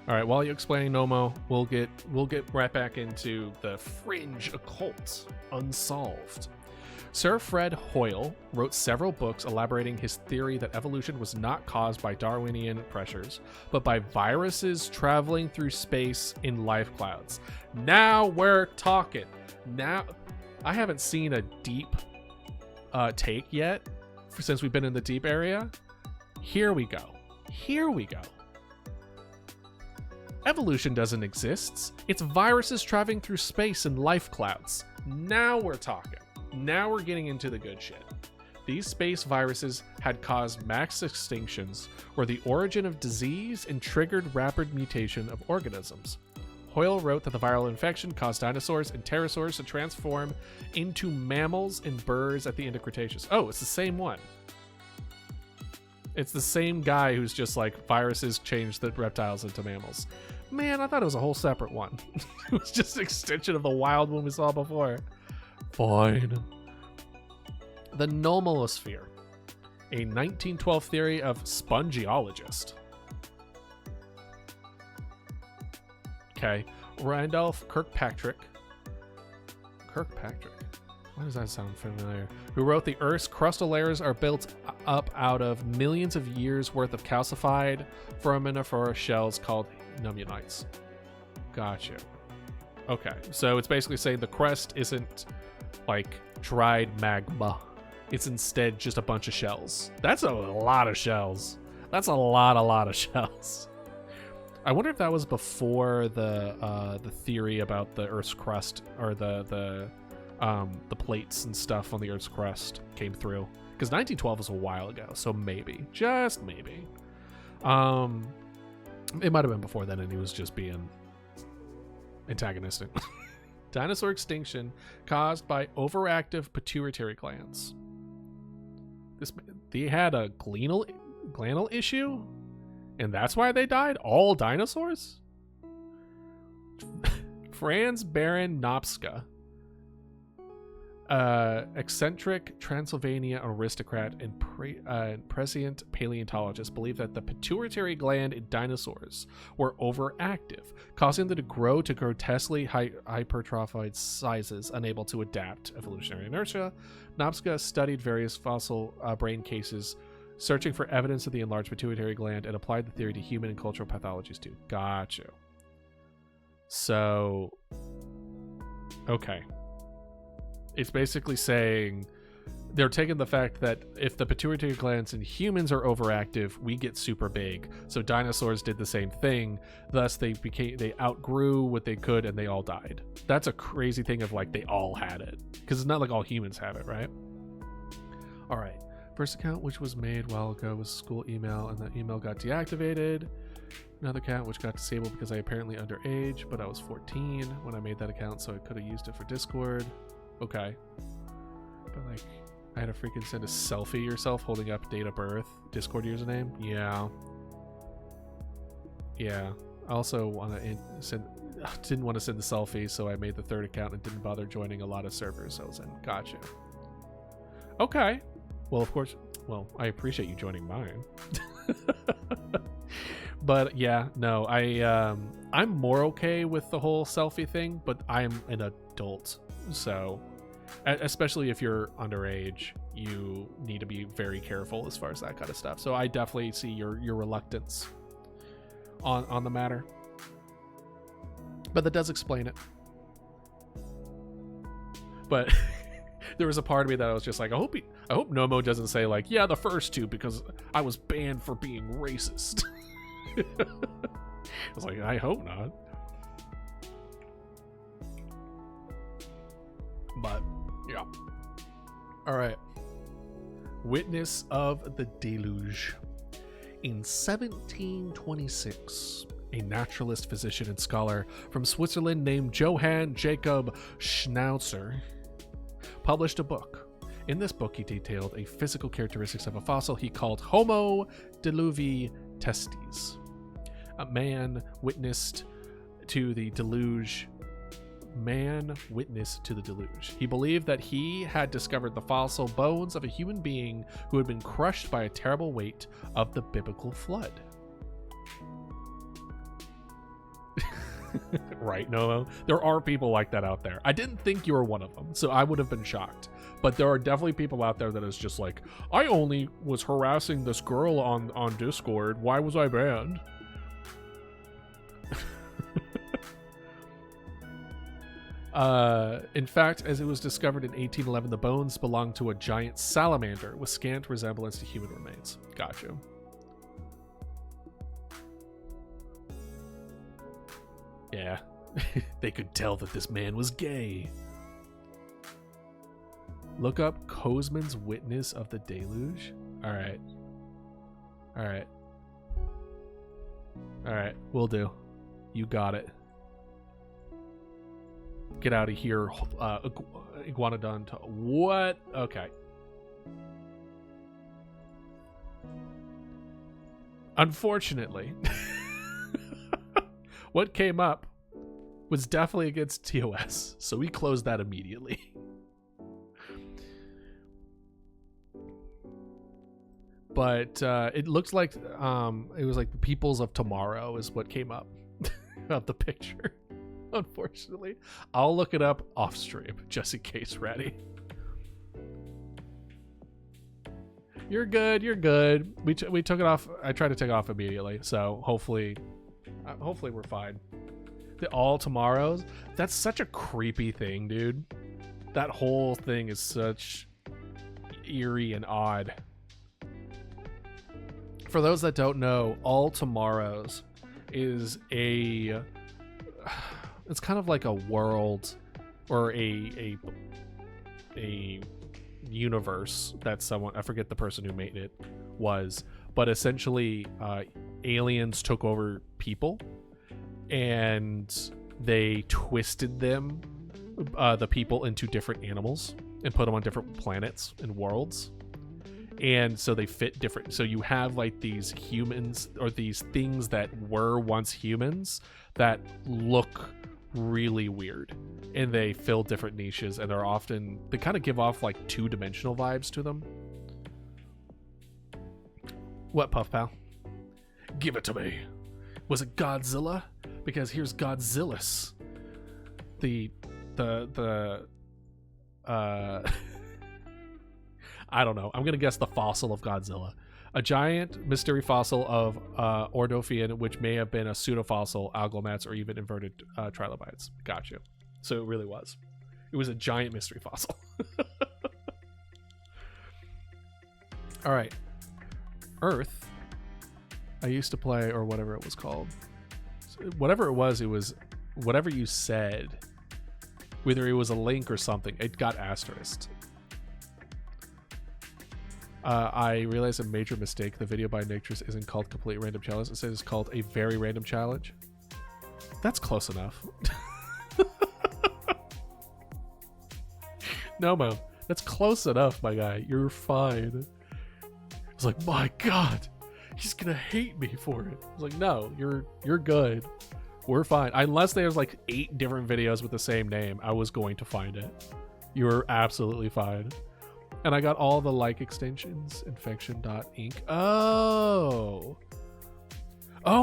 All right, while you're explaining Nomo, we'll get right back into the Fringe occult unsolved. Sir Fred Hoyle wrote several books elaborating his theory that evolution was not caused by Darwinian pressures, but by viruses traveling through space in life clouds. Now we're talking. Now, I haven't seen a deep take yet since we've been in the deep area. Here we go. Here we go. Evolution doesn't exist. It's viruses traveling through space in life clouds. Now we're talking. Now we're getting into the good shit. These space viruses had caused mass extinctions, were the origin of disease, and triggered rapid mutation of organisms. Hoyle wrote that the viral infection caused dinosaurs and pterosaurs to transform into mammals and birds at the end of Cretaceous. Oh, it's the same one. It's the same guy who's just like, viruses changed the reptiles into mammals. Man, I thought it was a whole separate one. It was just an extension of the wild one we saw before. Fine. The Nomalosphere, a 1912 theory of spongiologist. Okay, Randolph Kirkpatrick. Why does that sound familiar? Who wrote the Earth's crustal layers are built up out of millions of years worth of calcified foraminiferous shells called nummulites. Gotcha. Okay, so it's basically saying the crust isn't like dried magma. It's instead just a bunch of shells. That's a lot of shells. That's a lot of shells. I wonder if that was before the theory about the Earth's crust, or the plates and stuff on the Earth's crust came through. Because 1912 was a while ago, so maybe, just maybe. It might have been before then, and he was just being antagonistic. Dinosaur extinction caused by overactive pituitary glands. They had a glandular issue, and that's why they died? All dinosaurs? Franz Baron Nopska, eccentric Transylvania aristocrat and prescient paleontologist, believed that the pituitary gland in dinosaurs were overactive, causing them to grow to grotesquely hypertrophied sizes, unable to adapt evolutionary inertia. Nopska studied various fossil brain cases, searching for evidence of the enlarged pituitary gland, and applied the theory to human and cultural pathologies too. Gotcha. So, okay. It's basically saying they're taking the fact that if the pituitary glands in humans are overactive, we get super big. So dinosaurs did the same thing. Thus, they outgrew what they could, and they all died. That's a crazy thing of like they all had it, because it's not like all humans have it, right? All right. First account, which was made a while ago, was a school email, and that email got deactivated. Another account which got disabled because I apparently underage, but I was 14 when I made that account, so I could have used it for Discord. Okay. But like, I had to freaking send a selfie yourself holding up date of birth, Discord username. Yeah. I also didn't want to send the selfie, so I made the third account and didn't bother joining a lot of servers I was in. Gotcha. Okay. Well, of course. Well, I appreciate you joining mine. But yeah, no, I'm more okay with the whole selfie thing, but I'm an adult, so especially if you're underage, you need to be very careful as far as that kind of stuff. So I definitely see your reluctance on the matter, but that does explain it. But there was a part of me that I was just like, I hope Nomo doesn't say like, yeah, the first two, because I was banned for being racist. I was like, I hope not. But yeah. All right. Witness of the deluge. In 1726, a naturalist, physician, and scholar from Switzerland named Johann Jacob Schnauzer published a book. In this book, he detailed a physical characteristics of a fossil he called Homo deluvi testis. A man witnessed to the deluge. He believed that he had discovered the fossil bones of a human being who had been crushed by a terrible weight of the biblical flood. Right, Nomo? There are people like that out there. I didn't think you were one of them, so I would have been shocked. But there are definitely people out there that is just like, I only was harassing this girl on Discord. Why was I banned? In fact, as it was discovered in 1811, the bones belonged to a giant salamander with scant resemblance to human remains. Gotcha. Yeah. They could tell that this man was gay. Look up Cosman's Witness of the Deluge. Alright. Alright. Alright, will do. You got it. Get out of here, Iguanodon. What? Okay. Unfortunately, what came up was definitely against TOS, so we closed that immediately. But it looks like it was like the Peoples of Tomorrow is what came up of the picture. Unfortunately, I'll look it up off stream just in case. Ready? You're good. You're good. We took it off. I tried to take it off immediately, so hopefully we're fine. The all tomorrows. That's such a creepy thing, dude. That whole thing is such eerie and odd. For those that don't know, all tomorrows is a. It's kind of like a world or a universe that someone, I forget the person who made it was, but essentially aliens took over people and they twisted them, the people, into different animals and put them on different planets and worlds. And so they fit different. So you have like these humans or these things that were once humans that look really weird, and they fill different niches, and they're often, they kind of give off like two-dimensional vibes to them. What, Puff Pal? Give it to me. Was it Godzilla? Because here's Godzillus. I don't know. I'm gonna guess the fossil of Godzilla. A giant mystery fossil of Ordophian, which may have been a pseudofossil, algomats, or even inverted trilobites. Gotcha. So it really was. It was a giant mystery fossil. All right. Earth. I used to play, or whatever it was called. Whatever it was whatever you said. Whether it was a link or something, it got asterisked. I realized a major mistake. The video by Nature's isn't called Complete Random Challenge. It says it's called A Very Random Challenge. That's close enough. No, Mo. That's close enough, my guy. You're fine. I was like, my God, he's gonna hate me for it. I was like, no, you're good. We're fine. Unless there's like 8 different videos with the same name, I was going to find it. You're absolutely fine. And I got all the like extensions. Infection.inc. Oh,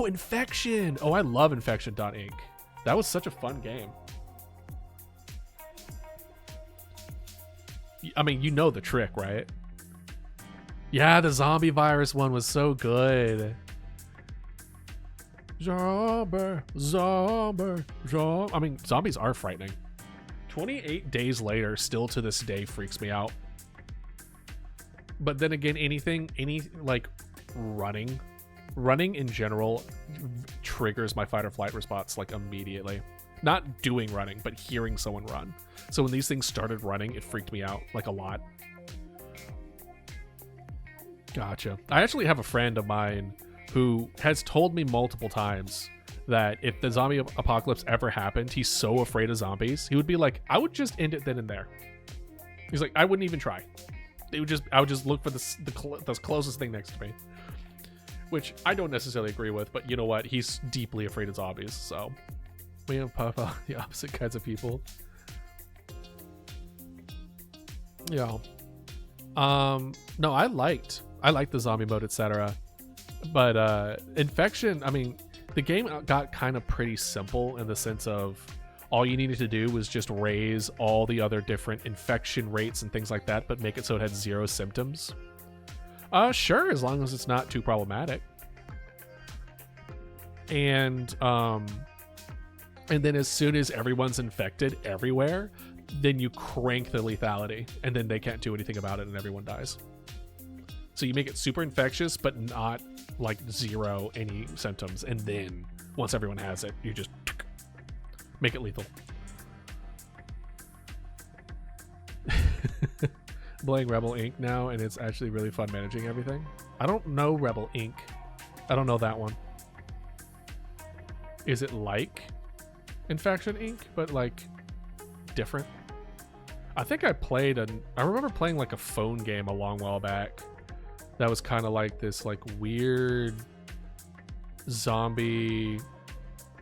Infection. Oh, I love Infection.inc. That was such a fun game. I mean, you know the trick, right? Yeah, the zombie virus one was so good. Zombie. I mean, zombies are frightening. 28 days later, still to this day, freaks me out. But then again, any like running in general triggers my fight or flight response like immediately. Not doing running, but hearing someone run. So when these things started running, it freaked me out like a lot. Gotcha. I actually have a friend of mine who has told me multiple times that if the zombie apocalypse ever happened, he's so afraid of zombies, he would be like, I would just end it then and there. He's like, I wouldn't even try. I would just look for the closest thing next to me, which I don't necessarily agree with, but you know what? He's deeply afraid of zombies, so we have the opposite kinds of people. Yeah. No, I liked the zombie mode, etc. But Infection, I mean, the game got kind of pretty simple in the sense of all you needed to do was just raise all the other different infection rates and things like that, but make it so it had 0 symptoms. Sure, as long as it's not too problematic. And then as soon as everyone's infected everywhere, then you crank the lethality, and then they can't do anything about it, and everyone dies. So you make it super infectious, but not like 0 any symptoms, and then once everyone has it, you just make it lethal. Playing Rebel Inc. now, and it's actually really fun managing everything. I don't know Rebel Inc. I don't know that one. Is it like Infection Inc., but like different? I think I remember playing like a phone game a long while back that was kind of like this like weird zombie.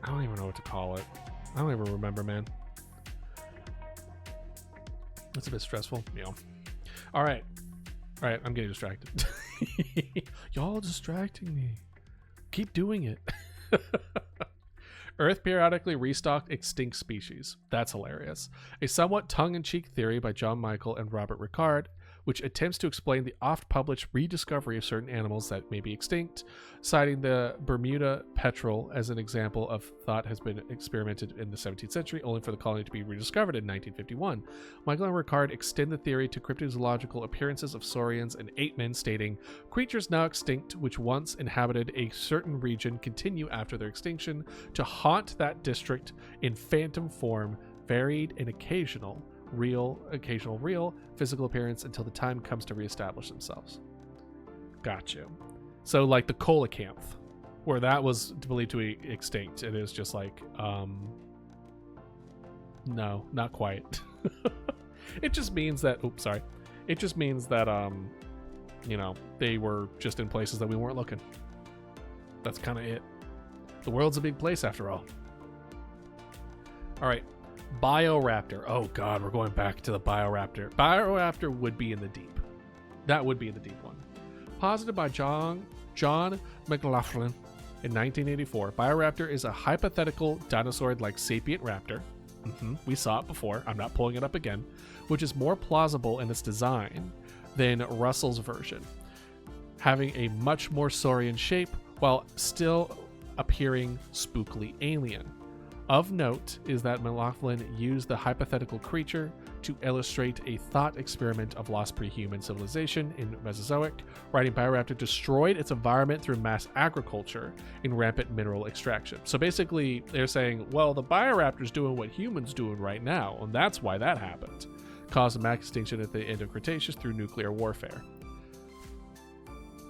I don't even know what to call it. I don't even remember, man. That's a bit stressful. Yeah. All right, I'm getting distracted. Y'all distracting me. Keep doing it. Earth periodically restocked extinct species. That's hilarious. A somewhat tongue-in-cheek theory by John Michael and Robert Ricard, which attempts to explain the oft-published rediscovery of certain animals that may be extinct, citing the Bermuda petrel as an example of thought has been experimented in the 17th century, only for the colony to be rediscovered in 1951. Michael and Ricard extend the theory to cryptozoological appearances of saurians and ape-men, stating, creatures now extinct which once inhabited a certain region continue after their extinction to haunt that district in phantom form, varied and occasional real physical appearance until the time comes to reestablish themselves. Gotcha. So like the coelacanth, where that was believed to be extinct, it is just like no, not quite. It just means that it just means that they were just in places that we weren't looking. That's kind of it. The world's a big place after all. All right. Bioraptor. Oh god, we're going back to the Bioraptor. Bioraptor would be in the deep. That would be the deep one. Posited by John McLaughlin in 1984, Bioraptor is a hypothetical dinosaur-like sapient raptor. We saw it before. I'm not pulling it up again. Which is more plausible in its design than Russell's version, having a much more saurian shape while still appearing spookily alien. Of note is that McLaughlin used the hypothetical creature to illustrate a thought experiment of lost pre-human civilization in Mesozoic, writing Bioraptor destroyed its environment through mass agriculture and rampant mineral extraction. So basically, they're saying, well, the Bioraptor's doing what humans doing right now, and that's why that happened. Caused a mass extinction at the end of Cretaceous through nuclear warfare.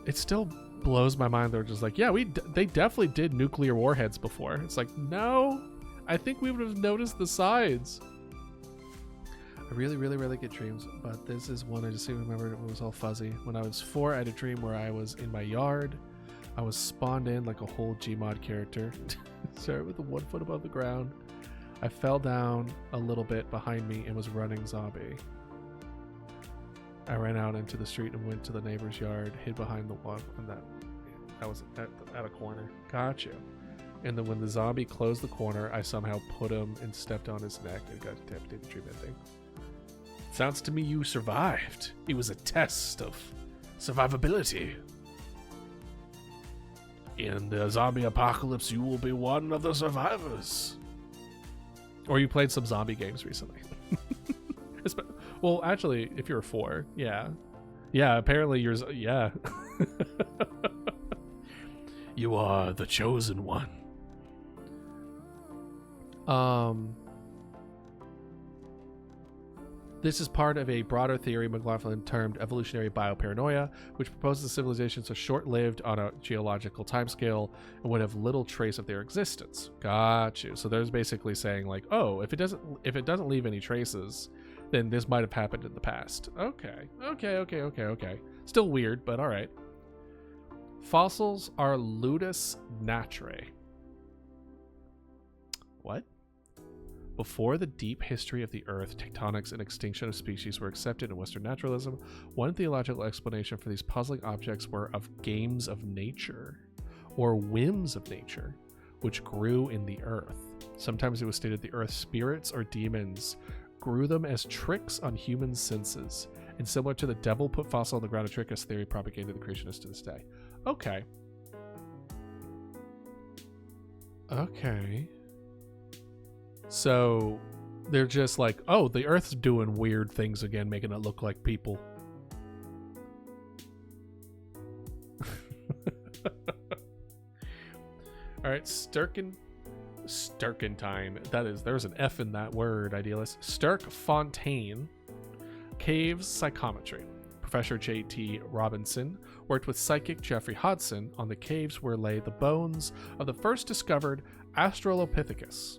It still blows my mind. They're just like, yeah, they definitely did nuclear warheads before. It's like, no. I think we would have noticed the sides. I really, really, really get dreams, but this is one I just seem to remember. It was all fuzzy. When I was 4, I had a dream where I was in my yard. I was spawned in like a whole Gmod character. Started with 1 foot above the ground. I fell down a little bit behind me and was running zombie. I ran out into the street and went to the neighbor's yard, hid behind the wall, and that was at a corner. Gotcha. And then when the zombie closed the corner, I somehow put him and stepped on his neck and got decapitated. Dream ending. Sounds to me you survived. It was a test of survivability. In the zombie apocalypse, you will be one of the survivors. Or you played some zombie games recently. Well, actually, if you're 4, yeah. Yeah, apparently yours, yeah. You are the chosen one. This is part of a broader theory McLaughlin termed evolutionary bioparanoia, which proposes civilizations are short-lived on a geological timescale and would have little trace of their existence. Got you. So there's basically saying like, oh, if it doesn't leave any traces, then this might have happened in the past. Okay. Still weird, but all right. Fossils are ludus naturae. What? Before the deep history of the Earth, tectonics and extinction of species were accepted in Western naturalism, one theological explanation for these puzzling objects were of games of nature, or whims of nature, which grew in the Earth. Sometimes it was stated the Earth's spirits or demons grew them as tricks on human senses. And similar to the devil put fossil on the ground to trick us theory propagated the creationists to this day. Okay. Okay. So they're just like, oh, the Earth's doing weird things again, making it look like people. All right, Sturkentime. There's an F in that word, idealist. Sterkfontein Caves Psychometry. Professor J.T. Robinson worked with psychic Jeffrey Hodson on the caves where lay the bones of the first discovered Australopithecus.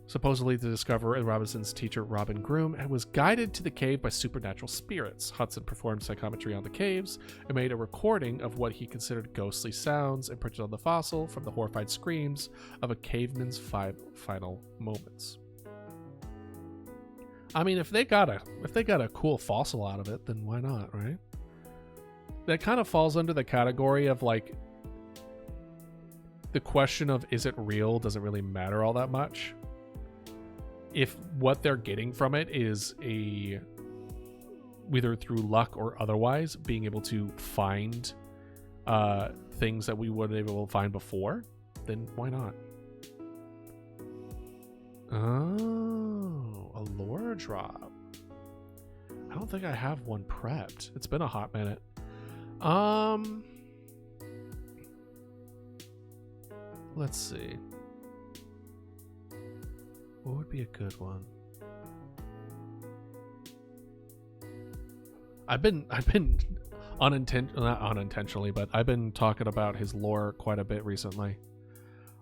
Supposedly, the discoverer and Robinson's teacher, Robin Groom, was guided to the cave by supernatural spirits. Hudson performed psychometry on the caves and made a recording of what he considered ghostly sounds and printed on the fossil from the horrified screams of a caveman's final moments. I mean, if they got a cool fossil out of it, then why not, right? That kind of falls under the category of like the question of is it real doesn't really matter all that much. If what they're getting from it is either through luck or otherwise being able to find things that we wouldn't be able to find before, then why not? Oh, a lore drop. I don't think I have one prepped. It's been a hot minute. Let's see. What would be a good one? I've been not unintentionally, but I've been talking about his lore quite a bit recently.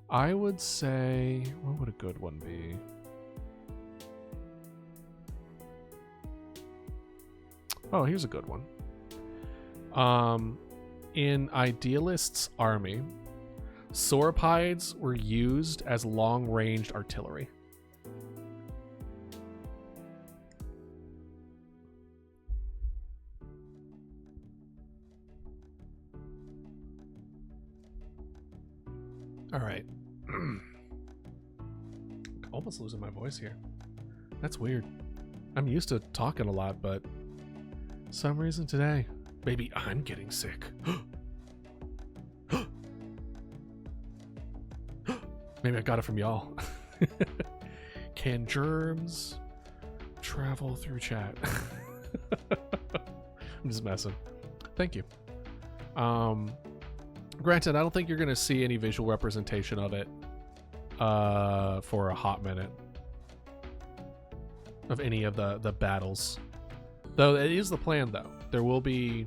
I would say, what would a good one be? Oh, here's a good one. In Idealist's army, sauropods were used as long-ranged artillery. All right. Almost losing my voice here. That's weird. I'm used to talking a lot, but some reason today, maybe I'm getting sick. Maybe I got it from y'all. Can germs travel through chat? I'm just messing. Thank you. Granted, I don't think you're going to see any visual representation of it for a hot minute of any of the battles. Though it is the plan, though. There will be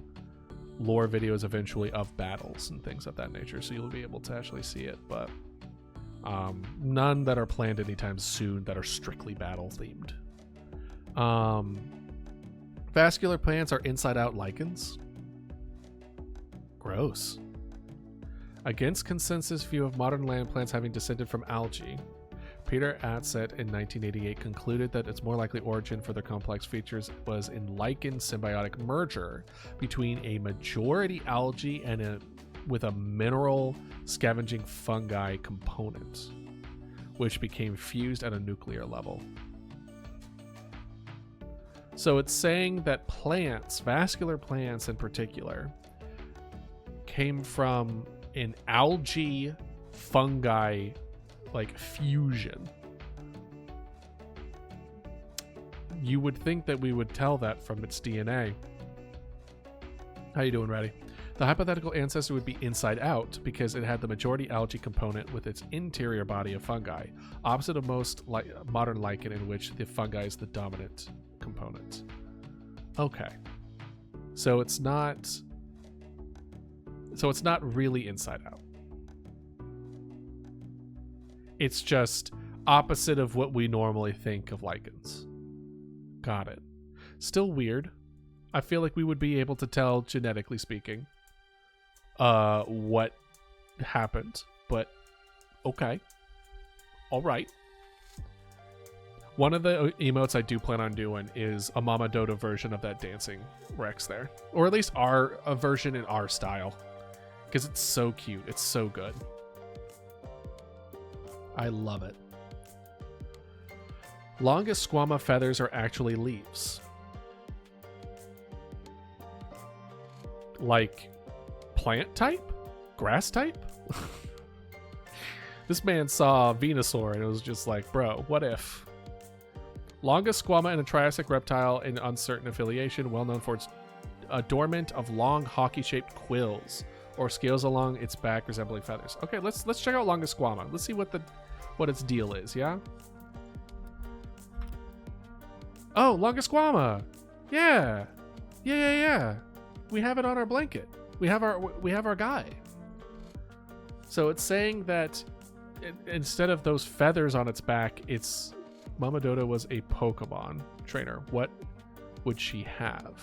lore videos eventually of battles and things of that nature, so you'll be able to actually see it, but none that are planned anytime soon that are strictly battle themed. Vascular plants are inside-out lichens. Gross. Against consensus view of modern land plants having descended from algae, Peter Atzett in 1988 concluded that its more likely origin for their complex features was in lichen symbiotic merger between a majority algae and with a mineral scavenging fungi component, which became fused at a nuclear level. So it's saying that plants, vascular plants in particular, came from an algae fungi like fusion. You would think that we would tell that from its DNA. How you doing, Reddy? The hypothetical ancestor would be inside out because it had the majority algae component with its interior body of fungi, opposite of most modern lichen in which the fungi is the dominant component. Okay. So it's not really inside out. It's just opposite of what we normally think of lichens. Got it. Still weird. I feel like we would be able to tell, genetically speaking, what happened, but okay. All right. One of the emotes I do plan on doing is a Mama Dodo version of that dancing Rex there. Or at least a version in our style. Because it's so cute. It's so good. I love it. Longest squama feathers are actually leaves. Like plant type? Grass type? This man saw Venusaur and it was just like, bro, what if? Longest squama in a Triassic reptile in uncertain affiliation, well known for its adornment of long hockey-shaped quills or scales along its back resembling feathers. Okay, let's check out longest squama. Let's see what its deal is, yeah? Oh, longest squama. Yeah. Yeah. We have it on our blanket. We have our guy. So it's saying that instead of those feathers on its back, its Mama Dodo was a Pokemon trainer. What would she have?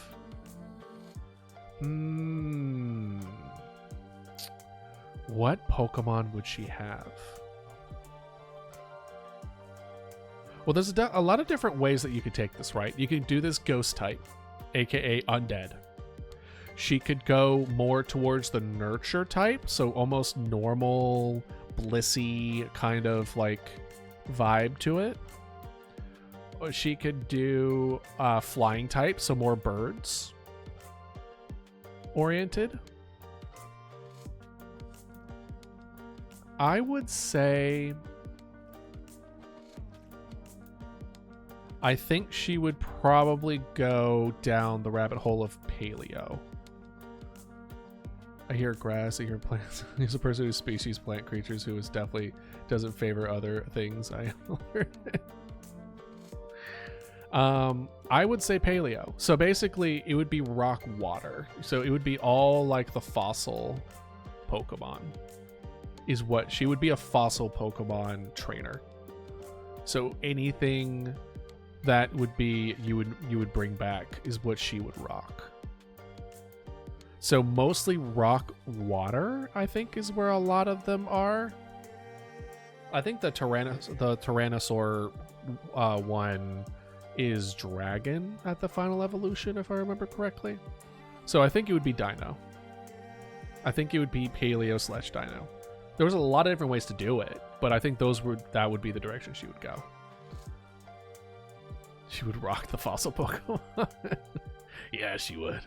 What Pokemon would she have? Well, there's a lot of different ways that you could take this, right? You could do this ghost type, aka undead. She could go more towards the nurture type, so almost normal, blissy kind of like vibe to it. Or she could do flying type, so more birds oriented. I would say I think she would probably go down the rabbit hole of paleo. I hear grass, I hear plants. He's a person who species plant creatures who is definitely doesn't favor other things. I would say paleo. So basically it would be rock water. So it would be all like the fossil Pokemon is what she would be, a fossil Pokemon trainer. So anything that would be you would bring back is what she would rock. So mostly rock water, I think, is where a lot of them are. I think the Tyrannosaur one is dragon at the final evolution, if I remember correctly. So I think it would be dino. I think it would be paleo / dino. There was a lot of different ways to do it, but I think that would be the direction she would go. She would rock the fossil Pokemon. Yeah, she would.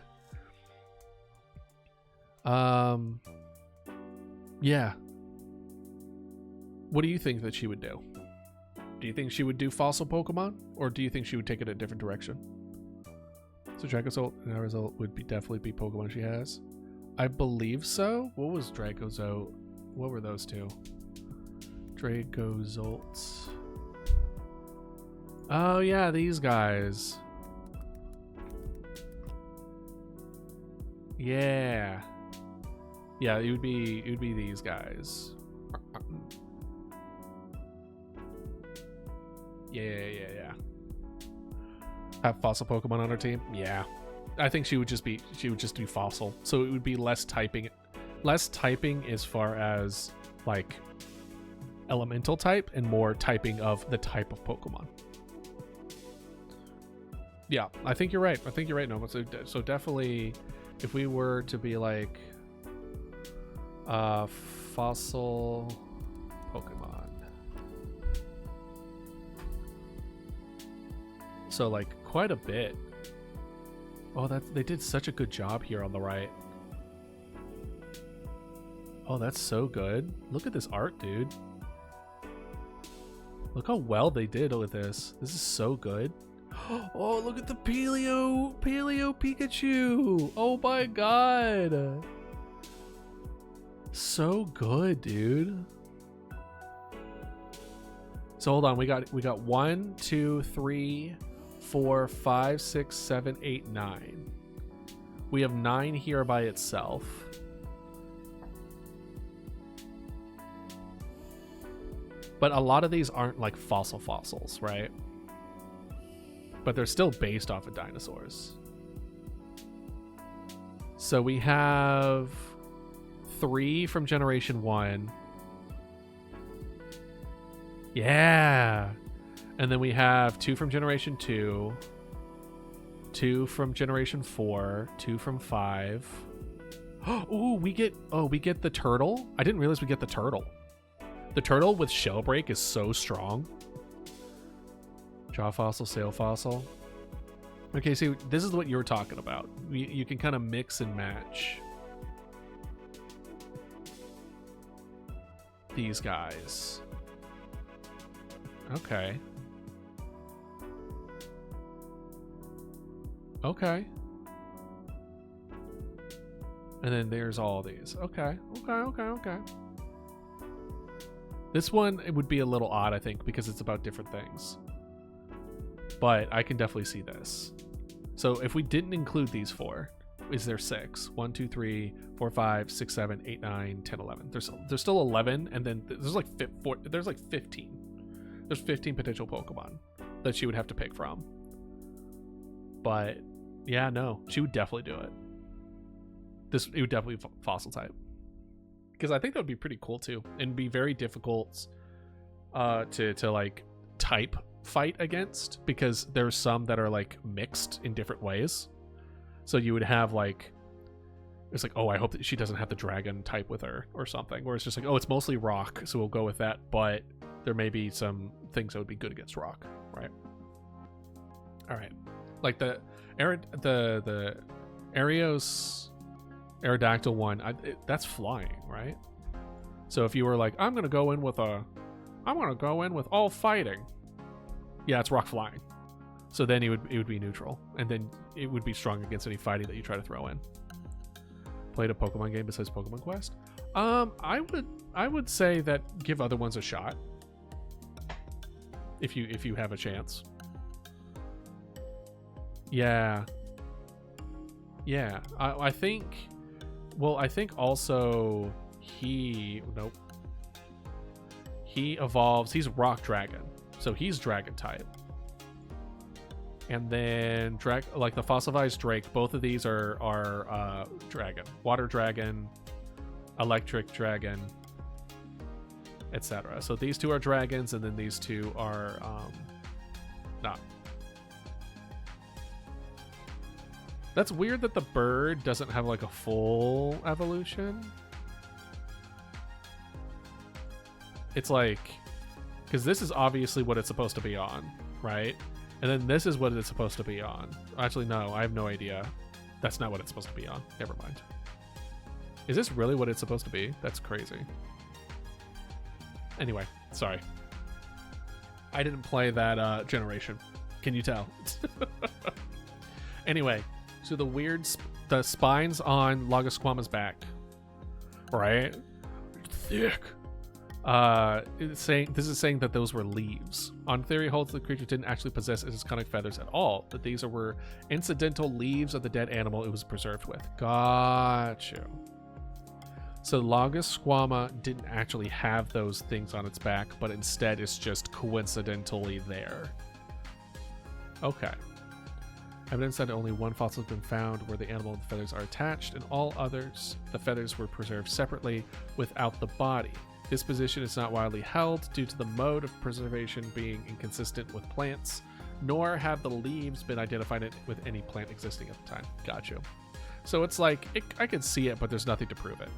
Yeah. What do you think that she would do? Do you think she would do fossil Pokemon, or do you think she would take it a different direction? So Dracozolt and Aerozolt would definitely be Pokemon she has. I believe so. What was Dracozolt? What were those two? Dracozolts. Oh yeah, these guys. Yeah. Yeah, it would be these guys. Yeah. Have fossil Pokemon on her team? Yeah. I think she would just do fossil. So it would be less typing as far as like elemental type and more typing of the type of Pokemon. Yeah, I think you're right. Noma. So definitely if we were to be like fossil Pokemon. So like quite a bit. Oh, they did such a good job here on the right. Oh, that's so good. Look at this art, dude. Look how well they did with this. This is so good. Oh, look at the Paleo Pikachu. Oh my god. So good, dude. So hold on, we got 1, 2, 3, 4, 5, 6, 7, 8, 9. We have 9 here by itself. But a lot of these aren't like fossils, right? But they're still based off of dinosaurs. So we have 3 from Generation 1. Yeah. And then we have 2 from Generation 2. 2 from Generation 4. 2 from 5. Oh, we get the turtle. I didn't realize we get the turtle. The turtle with shell break is so strong. Jaw fossil, sail fossil. Okay, see, this is what you were talking about. You can kind of mix and match these guys. Okay. Okay. And then there's all these. Okay. This one, it would be a little odd, I think, because it's about different things. But I can definitely see this. So if we didn't include these four, is there 6? 1, 2, 3, 4, 5, 6, 7, 8, 9, 10, 11. There's still 11, and then there's like 15. There's 15 potential Pokemon that she would have to pick from. But yeah, no, she would definitely do it. It would definitely be fossil type, because I think that would be pretty cool too, and be very difficult to like type fight against, because there's some that are like mixed in different ways. So you would have like, it's like, oh, I hope that she doesn't have the dragon type with her or something, or it's just like, oh, it's mostly rock, so we'll go with that, but there may be some things that would be good against rock, right? All right, like the Aerodactyl one, that's flying, right? So if you were like, I'm gonna go in with all fighting, yeah, it's rock flying. So then it would be neutral, and then it would be strong against any fighting that you try to throw in. Played a Pokemon game besides Pokemon Quest? I would say that give other ones a shot if you have a chance. Yeah. I think also he evolves. He's Rock Dragon, so he's Dragon type. And then like the fossilized Drake, both of these are Dragon, Water Dragon, Electric Dragon, etc. So these two are dragons, and then these two are not. That's weird that the bird doesn't have like a full evolution. It's like, because this is obviously what it's supposed to be on, right? And then this is what it's supposed to be on. Actually, no, I have no idea. That's not what it's supposed to be on. Never mind. Is this really what it's supposed to be? That's crazy. Anyway, sorry. I didn't play that generation. Can you tell? Anyway. So the spines on Logosquama's back, right? Thick. This is saying that those were leaves. On theory holds the creature didn't actually possess its conic feathers at all, that these were incidental leaves of the dead animal it was preserved with. Got you. So Logosquama didn't actually have those things on its back, but instead it's just coincidentally there. Okay. Evidence that only one fossil has been found where the animal and the feathers are attached, and all others, the feathers were preserved separately without the body. This position is not widely held due to the mode of preservation being inconsistent with plants, nor have the leaves been identified with any plant existing at the time. Got you. So it's like, I could see it, but there's nothing to prove it.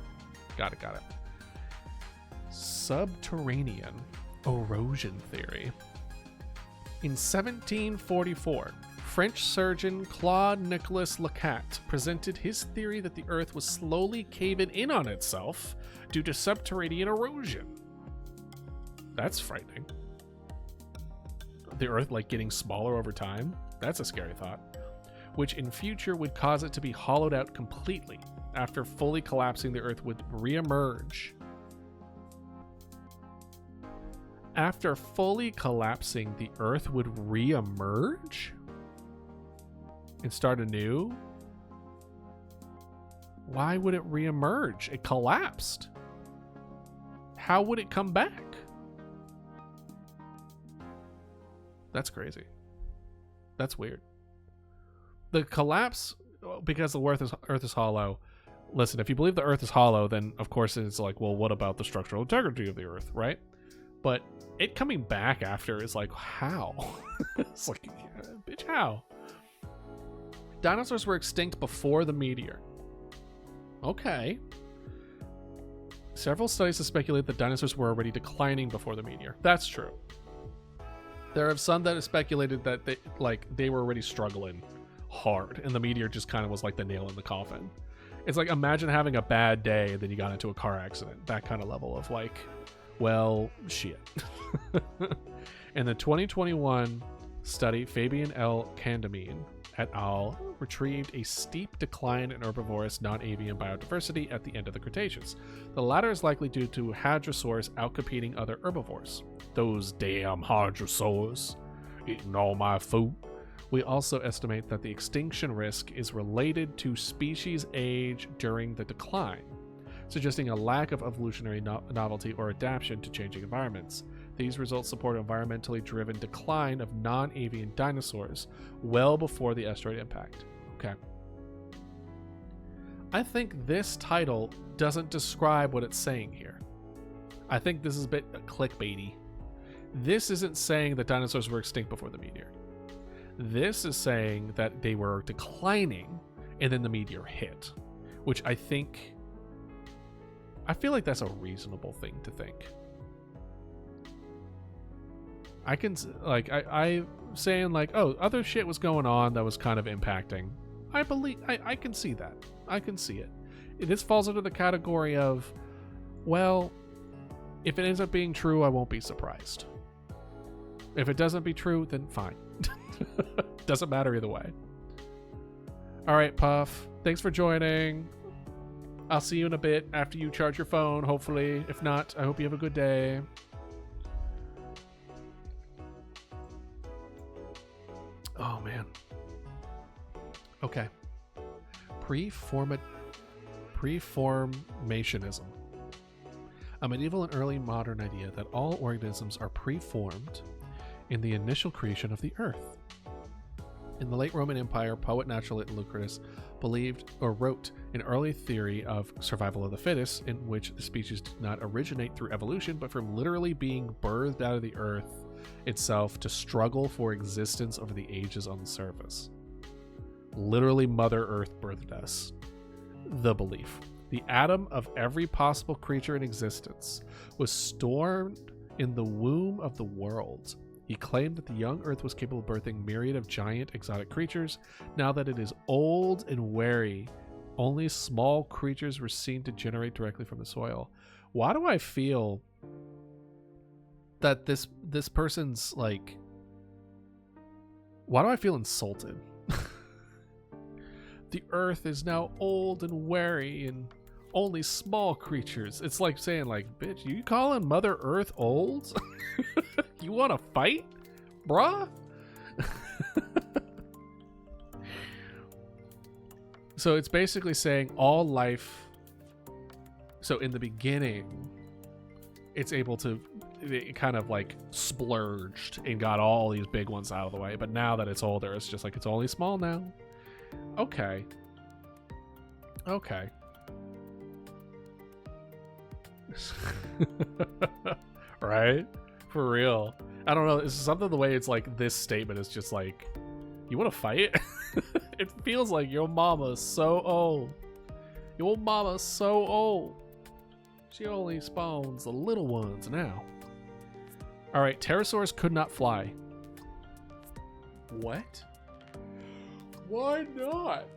Got it. Subterranean erosion theory. In 1744, French surgeon Claude Nicolas Lecat presented his theory that the Earth was slowly caving in on itself due to subterranean erosion. That's frightening. The Earth like getting smaller over time? That's a scary thought. Which in future would cause it to be hollowed out completely. After fully collapsing, the Earth would re-emerge. After fully collapsing, the Earth would re-emerge? And start anew? Why would it re-emerge? It collapsed. How would it come back? That's crazy. That's weird. The collapse, because the Earth is hollow. Listen, if you believe the Earth is hollow, then of course it's like, well, what about the structural integrity of the Earth, right? But it coming back after is like, how? It's like, bitch, how? Dinosaurs were extinct before the meteor. Okay. Several studies have speculated that dinosaurs were already declining before the meteor. That's true. There are some that have speculated that they were already struggling hard, and the meteor just kind of was like the nail in the coffin. It's like, imagine having a bad day and then you got into a car accident. That kind of level of like, well, shit. In the 2021 study, Fabian L. Candamine et al. Retrieved a steep decline in herbivorous non-avian biodiversity at the end of the Cretaceous. The latter is likely due to hadrosaurs outcompeting other herbivores. Those damn hadrosaurs eating all my food. We also estimate that the extinction risk is related to species age during the decline, suggesting a lack of evolutionary novelty or adaptation to changing environments. These results support environmentally driven decline of non-avian dinosaurs well before the asteroid impact. Okay. I think this title doesn't describe what it's saying here. I think this is a bit clickbaity. This isn't saying that dinosaurs were extinct before the meteor. This is saying that they were declining and then the meteor hit, which I feel like that's a reasonable thing to think. I saying like, oh, other shit was going on that was kind of impacting. I can see that. I can see it. This falls under the category of, well, if it ends up being true, I won't be surprised. If it doesn't be true, then fine. Doesn't matter either way. All right, Puff. Thanks for joining. I'll see you in a bit after you charge your phone, hopefully. If not, I hope you have a good day. Oh, man. Okay. Preformationism. A medieval and early modern idea that all organisms are preformed in the initial creation of the earth. In the late Roman Empire, poet naturalist Lucretius believed or wrote an early theory of survival of the fittest, in which the species did not originate through evolution, but from literally being birthed out of the earth itself to struggle for existence over the ages on the surface. Literally, Mother Earth birthed us. The belief. The atom of every possible creature in existence was stored in the womb of the world. He claimed that the young Earth was capable of birthing myriad of giant exotic creatures. Now that it is old and wary, only small creatures were seen to generate directly from the soil. Why do I feel that this person's like, why do I feel insulted? The Earth is now old and wary and only small creatures. It's like saying like, bitch, you calling Mother Earth old? You want to fight, bruh? So it's basically saying all life. So in the beginning, it's able to, it kind of like splurged and got all these big ones out of the way. But now that it's older, it's just like, it's only small now. Okay. Okay. Right? For real. I don't know. It's something the way it's like this statement is just like, you want to fight? It feels like your mama's so old. Your mama's so old. She only spawns the little ones now. All right. Pterosaurs could not fly. What? Why not?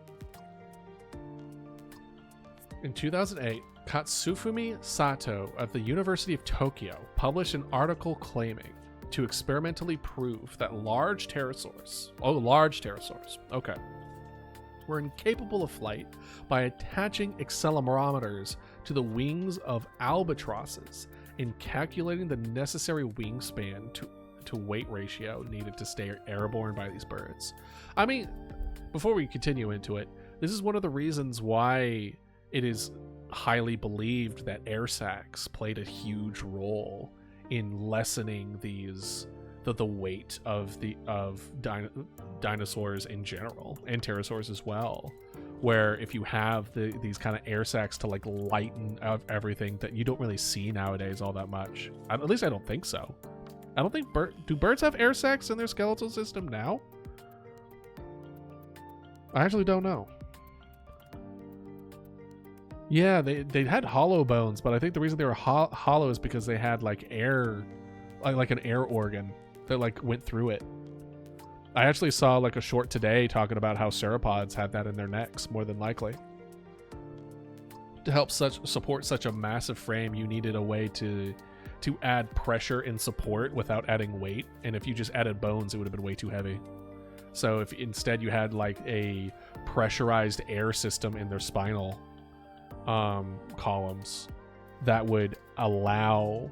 In 2008, Katsufumi Sato of the University of Tokyo published an article claiming to experimentally prove that large pterosaurs, okay, were incapable of flight by attaching accelerometers to the wings of albatrosses and calculating the necessary wingspan to weight ratio needed to stay airborne by these birds. I mean, before we continue into it, this is one of the reasons why it is highly believed that air sacs played a huge role in lessening the weight of dinosaurs in general, and pterosaurs as well, where if you have these kind of air sacs to like lighten up everything, that you don't really see nowadays all that much. At least I don't think so. I don't think do birds have air sacs in their skeletal system now? I actually don't know. Yeah, they had hollow bones, but I think the reason they were hollow is because they had like air, like an air organ that like went through it. I actually saw like a short today talking about how sauropods had that in their necks, more than likely. To help support such a massive frame, you needed a way to add pressure and support without adding weight. And if you just added bones, it would have been way too heavy. So if instead you had like a pressurized air system in their spinal columns, that would allow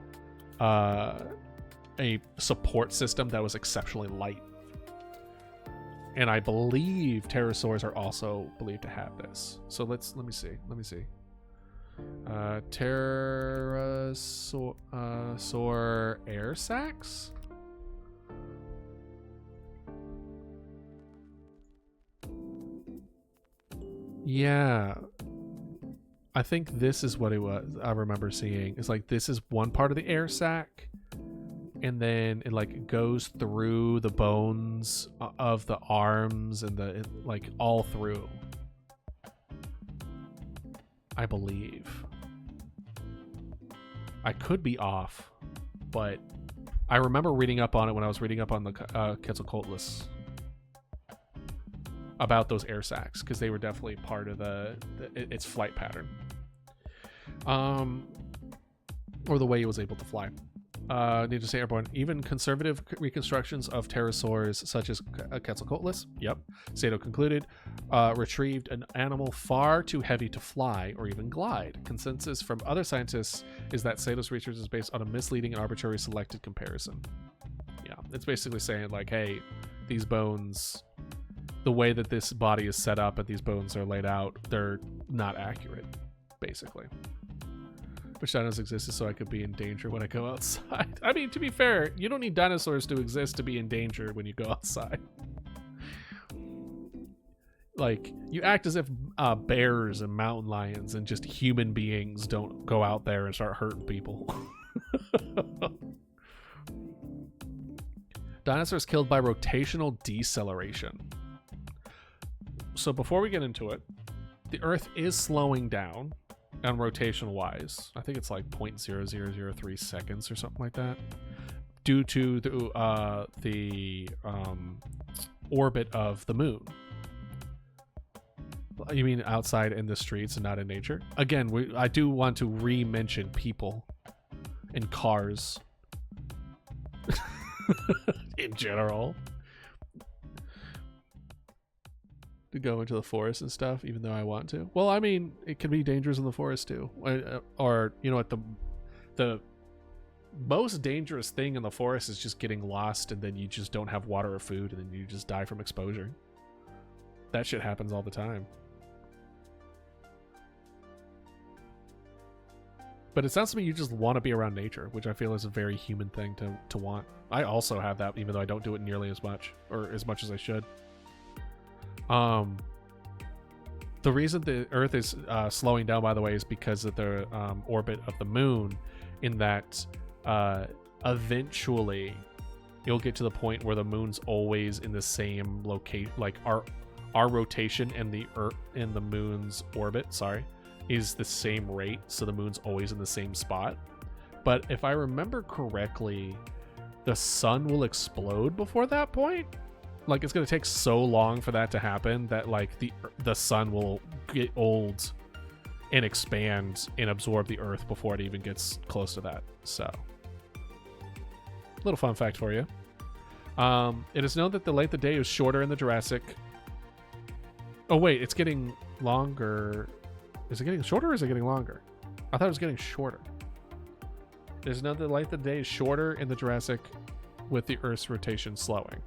a support system that was exceptionally light. And I believe pterosaurs are also believed to have this. So let me see. Pterosaur air sacs. Yeah, I think this is what it was. I remember seeing. It's like this is one part of the air sac, and then it like goes through the bones of the arms and like all through. I believe. I could be off, but I remember reading up on it when I was reading up on the Quetzalcoatlus about those air sacs, because they were definitely part of its flight pattern, or the way it was able to fly. Need to say, airborne. Even conservative reconstructions of pterosaurs, such as Quetzalcoatlus, yep, Sato concluded, retrieved an animal far too heavy to fly or even glide. Consensus from other scientists is that Sato's research is based on a misleading and arbitrary selected comparison. Yeah, it's basically saying like, hey, these bones, the way that this body is set up and these bones are laid out, they're not accurate, basically. Which dinosaurs existed so I could be in danger when I go outside. I mean, to be fair, you don't need dinosaurs to exist to be in danger when you go outside. Like, you act as if bears and mountain lions and just human beings don't go out there and start hurting people. Dinosaurs killed by rotational deceleration. So before we get into it, the Earth is slowing down. And rotation wise, I think it's like 0.0003 seconds or something like that, due to the orbit of the moon. You mean outside in the streets and not in nature? Again, I do want to re-mention people and cars in general. To go into the forest and stuff, even though I want to. Well, I mean, it can be dangerous in the forest too. Or you know what, the most dangerous thing in the forest is just getting lost, and then you just don't have water or food, and then you just die from exposure. That shit happens all the time. But it sounds to me you just want to be around nature, which I feel is a very human thing to want. I also have that, even though I don't do it nearly as much, or as much as I should. The reason the Earth is slowing down, by the way, is because of the orbit of the moon, in that eventually you'll get to the point where the moon's always in the same location, like our rotation and the Earth and the moon's orbit, is the same rate, so the moon's always in the same spot. But if I remember correctly, the sun will explode before that point. Like, it's going to take so long for that to happen that, like, the sun will get old and expand and absorb the Earth before it even gets close to that. So, little fun fact for you. It is known that the length of day is shorter in the Jurassic. Oh, wait, it's getting longer. Is it getting shorter or is it getting longer? I thought it was getting shorter. It is known that the length of the day is shorter in the Jurassic with the Earth's rotation slowing.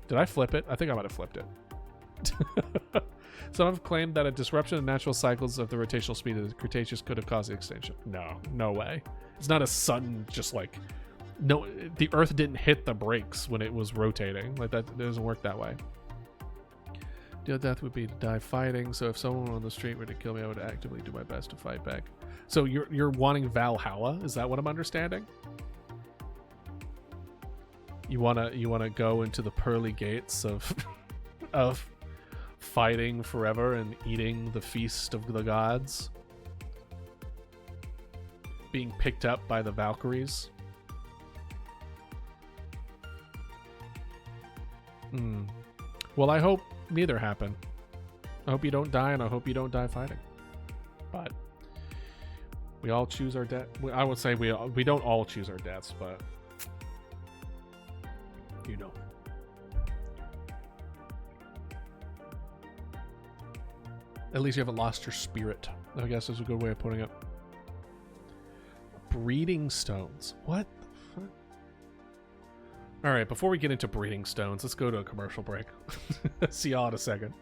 Did I flip it? I think I might have flipped it. Some have claimed that a disruption in natural cycles of the rotational speed of the Cretaceous could have caused the extinction. No way. It's not a sudden, just like, no, the Earth didn't hit the brakes when it was rotating. Like, that, it doesn't work that way. Deal death would be to die fighting, so if someone on the street were to kill me, I would actively do my best to fight back. So you're wanting Valhalla? Is that what I'm understanding? You wanna go into the pearly gates of fighting forever and eating the feast of the gods. Being picked up by the Valkyries. Well, I hope neither happen. I hope you don't die, and I hope you don't die fighting. But we all choose our death. I would say we don't all choose our deaths, but you know. At least you haven't lost your spirit, I guess is a good way of putting it. Breeding stones. What the fuck? All right, before we get into breeding stones, let's go to a commercial break. See y'all in a second.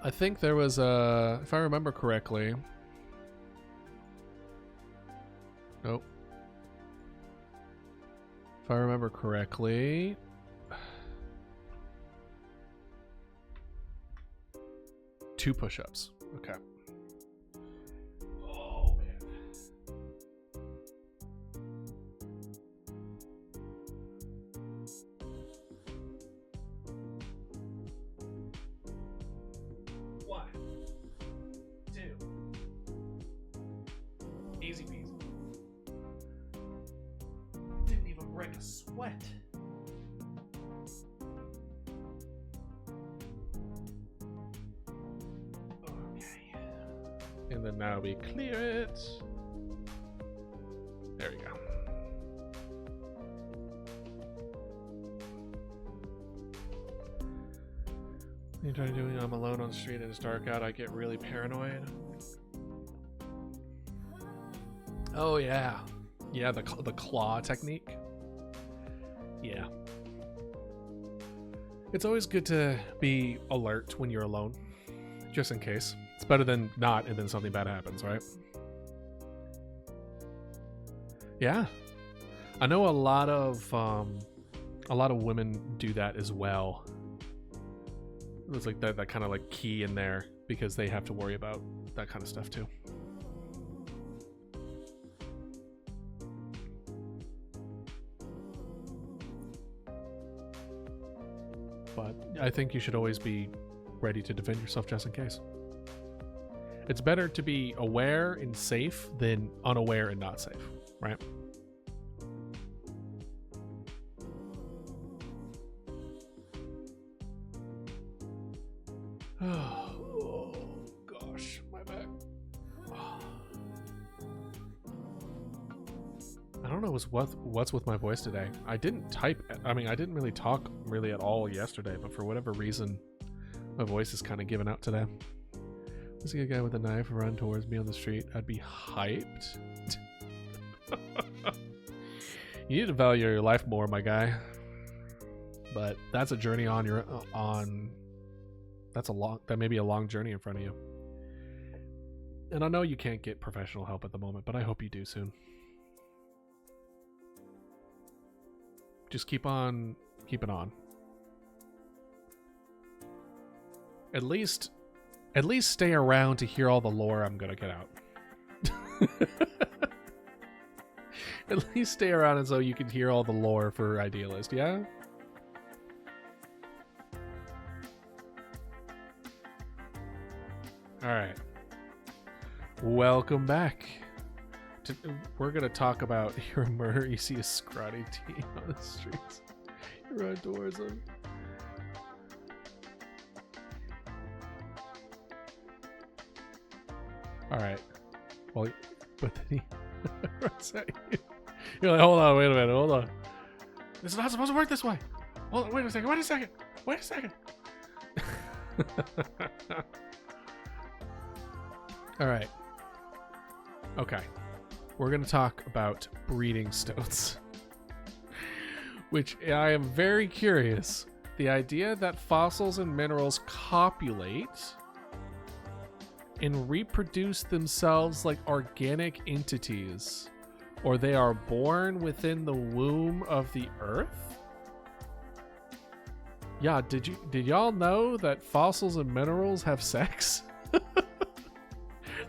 I think there was a, if I remember correctly. Nope. If I remember correctly. Two push-ups. Okay. Oh, man. One, two. Easy peasy. Didn't even break a sweat. And then now we clear it. There we go. You try doing I'm alone on the street and it's dark out, I get really paranoid. Oh yeah. Yeah, the claw technique. Yeah. It's always good to be alert when you're alone. Just in case. It's better than not and then something bad happens, right? Yeah. I know a lot of women do that as well. It's like that kind of like key in there because they have to worry about that kind of stuff too. But I think you should always be ready to defend yourself just in case. It's better to be aware and safe than unaware and not safe, right? Oh gosh, my back. I don't know what's with my voice today. I didn't really talk really at all yesterday, but for whatever reason, my voice is kind of giving out today. I see a guy with a knife run towards me on the street, I'd be hyped. You need to value your life more, my guy. But that's a journey that may be a long journey in front of you. And I know you can't get professional help at the moment, but I hope you do soon. Just keep on keeping on. At least stay around to hear all the lore I'm gonna get out. At least stay around and so you can hear all the lore for Idealist, yeah? Alright. Welcome back. We're gonna talk about your murder. You see a scrawny teen on the streets. You run towards him. Alright. Well, but then he runs at you. You're like, hold on, wait a minute, hold on. This is not supposed to work this way. Hold on, wait a second. Alright. Okay. We're going to talk about breeding stones. Which I am very curious. The idea that fossils and minerals copulate and reproduce themselves like organic entities, or they are born within the womb of the earth? Yeah, did y'all know that fossils and minerals have sex?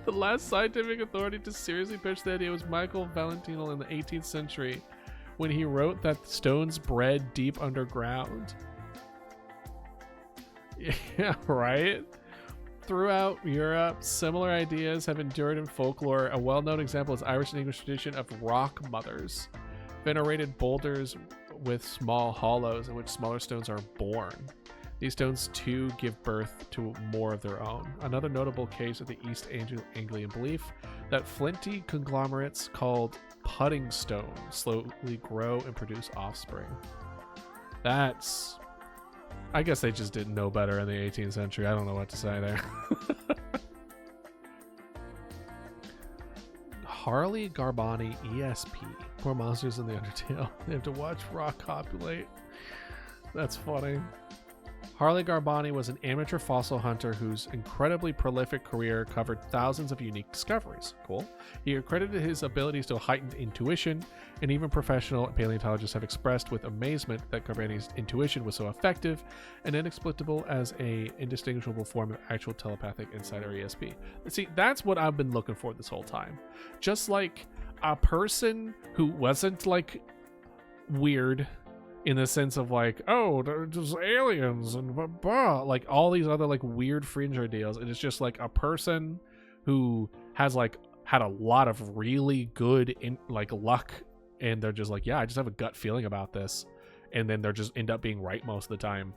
The last scientific authority to seriously pitch the idea was Michael Valentino in the 18th century, when he wrote that stones bred deep underground. Yeah, right? Throughout Europe, similar ideas have endured in folklore. A well-known example is Irish and English tradition of rock mothers, venerated boulders with small hollows in which smaller stones are born. These stones, too, give birth to more of their own. Another notable case of the East Anglian belief that flinty conglomerates called pudding stone slowly grow and produce offspring. That's... I guess they just didn't know better in the 18th century. I don't know what to say there. Harley Garbani ESP. Poor monsters in the Undertale. They have to watch rock copulate. That's funny. Harley Garbani was an amateur fossil hunter whose incredibly prolific career covered thousands of unique discoveries. Cool. He accredited his abilities to heightened intuition, and even professional paleontologists have expressed with amazement that Garbani's intuition was so effective and inexplicable as a indistinguishable form of actual telepathic insight or ESP. See, that's what I've been looking for this whole time. Just like a person who wasn't like weird in the sense of like, oh, they're just aliens and blah, blah, like all these other like weird fringe ideas. And it's just like a person who has like had a lot of really good like luck, and they're just like, yeah, I just have a gut feeling about this, and then they're just end up being right most of the time,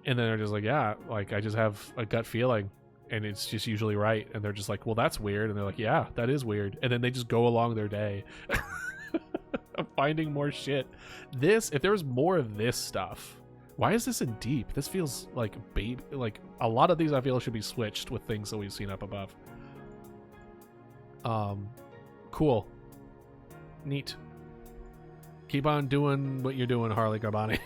and then they're just like, yeah, like I just have a gut feeling and it's just usually right, and they're just like, well, that's weird, and they're like, yeah, that is weird, and then they just go along their day. Finding more shit. This, if there was more of this stuff, why is this in deep? This feels like baby, like a lot of these I feel should be switched with things that we've seen up above. Cool. Neat. Keep on doing what you're doing, Harley Garbani.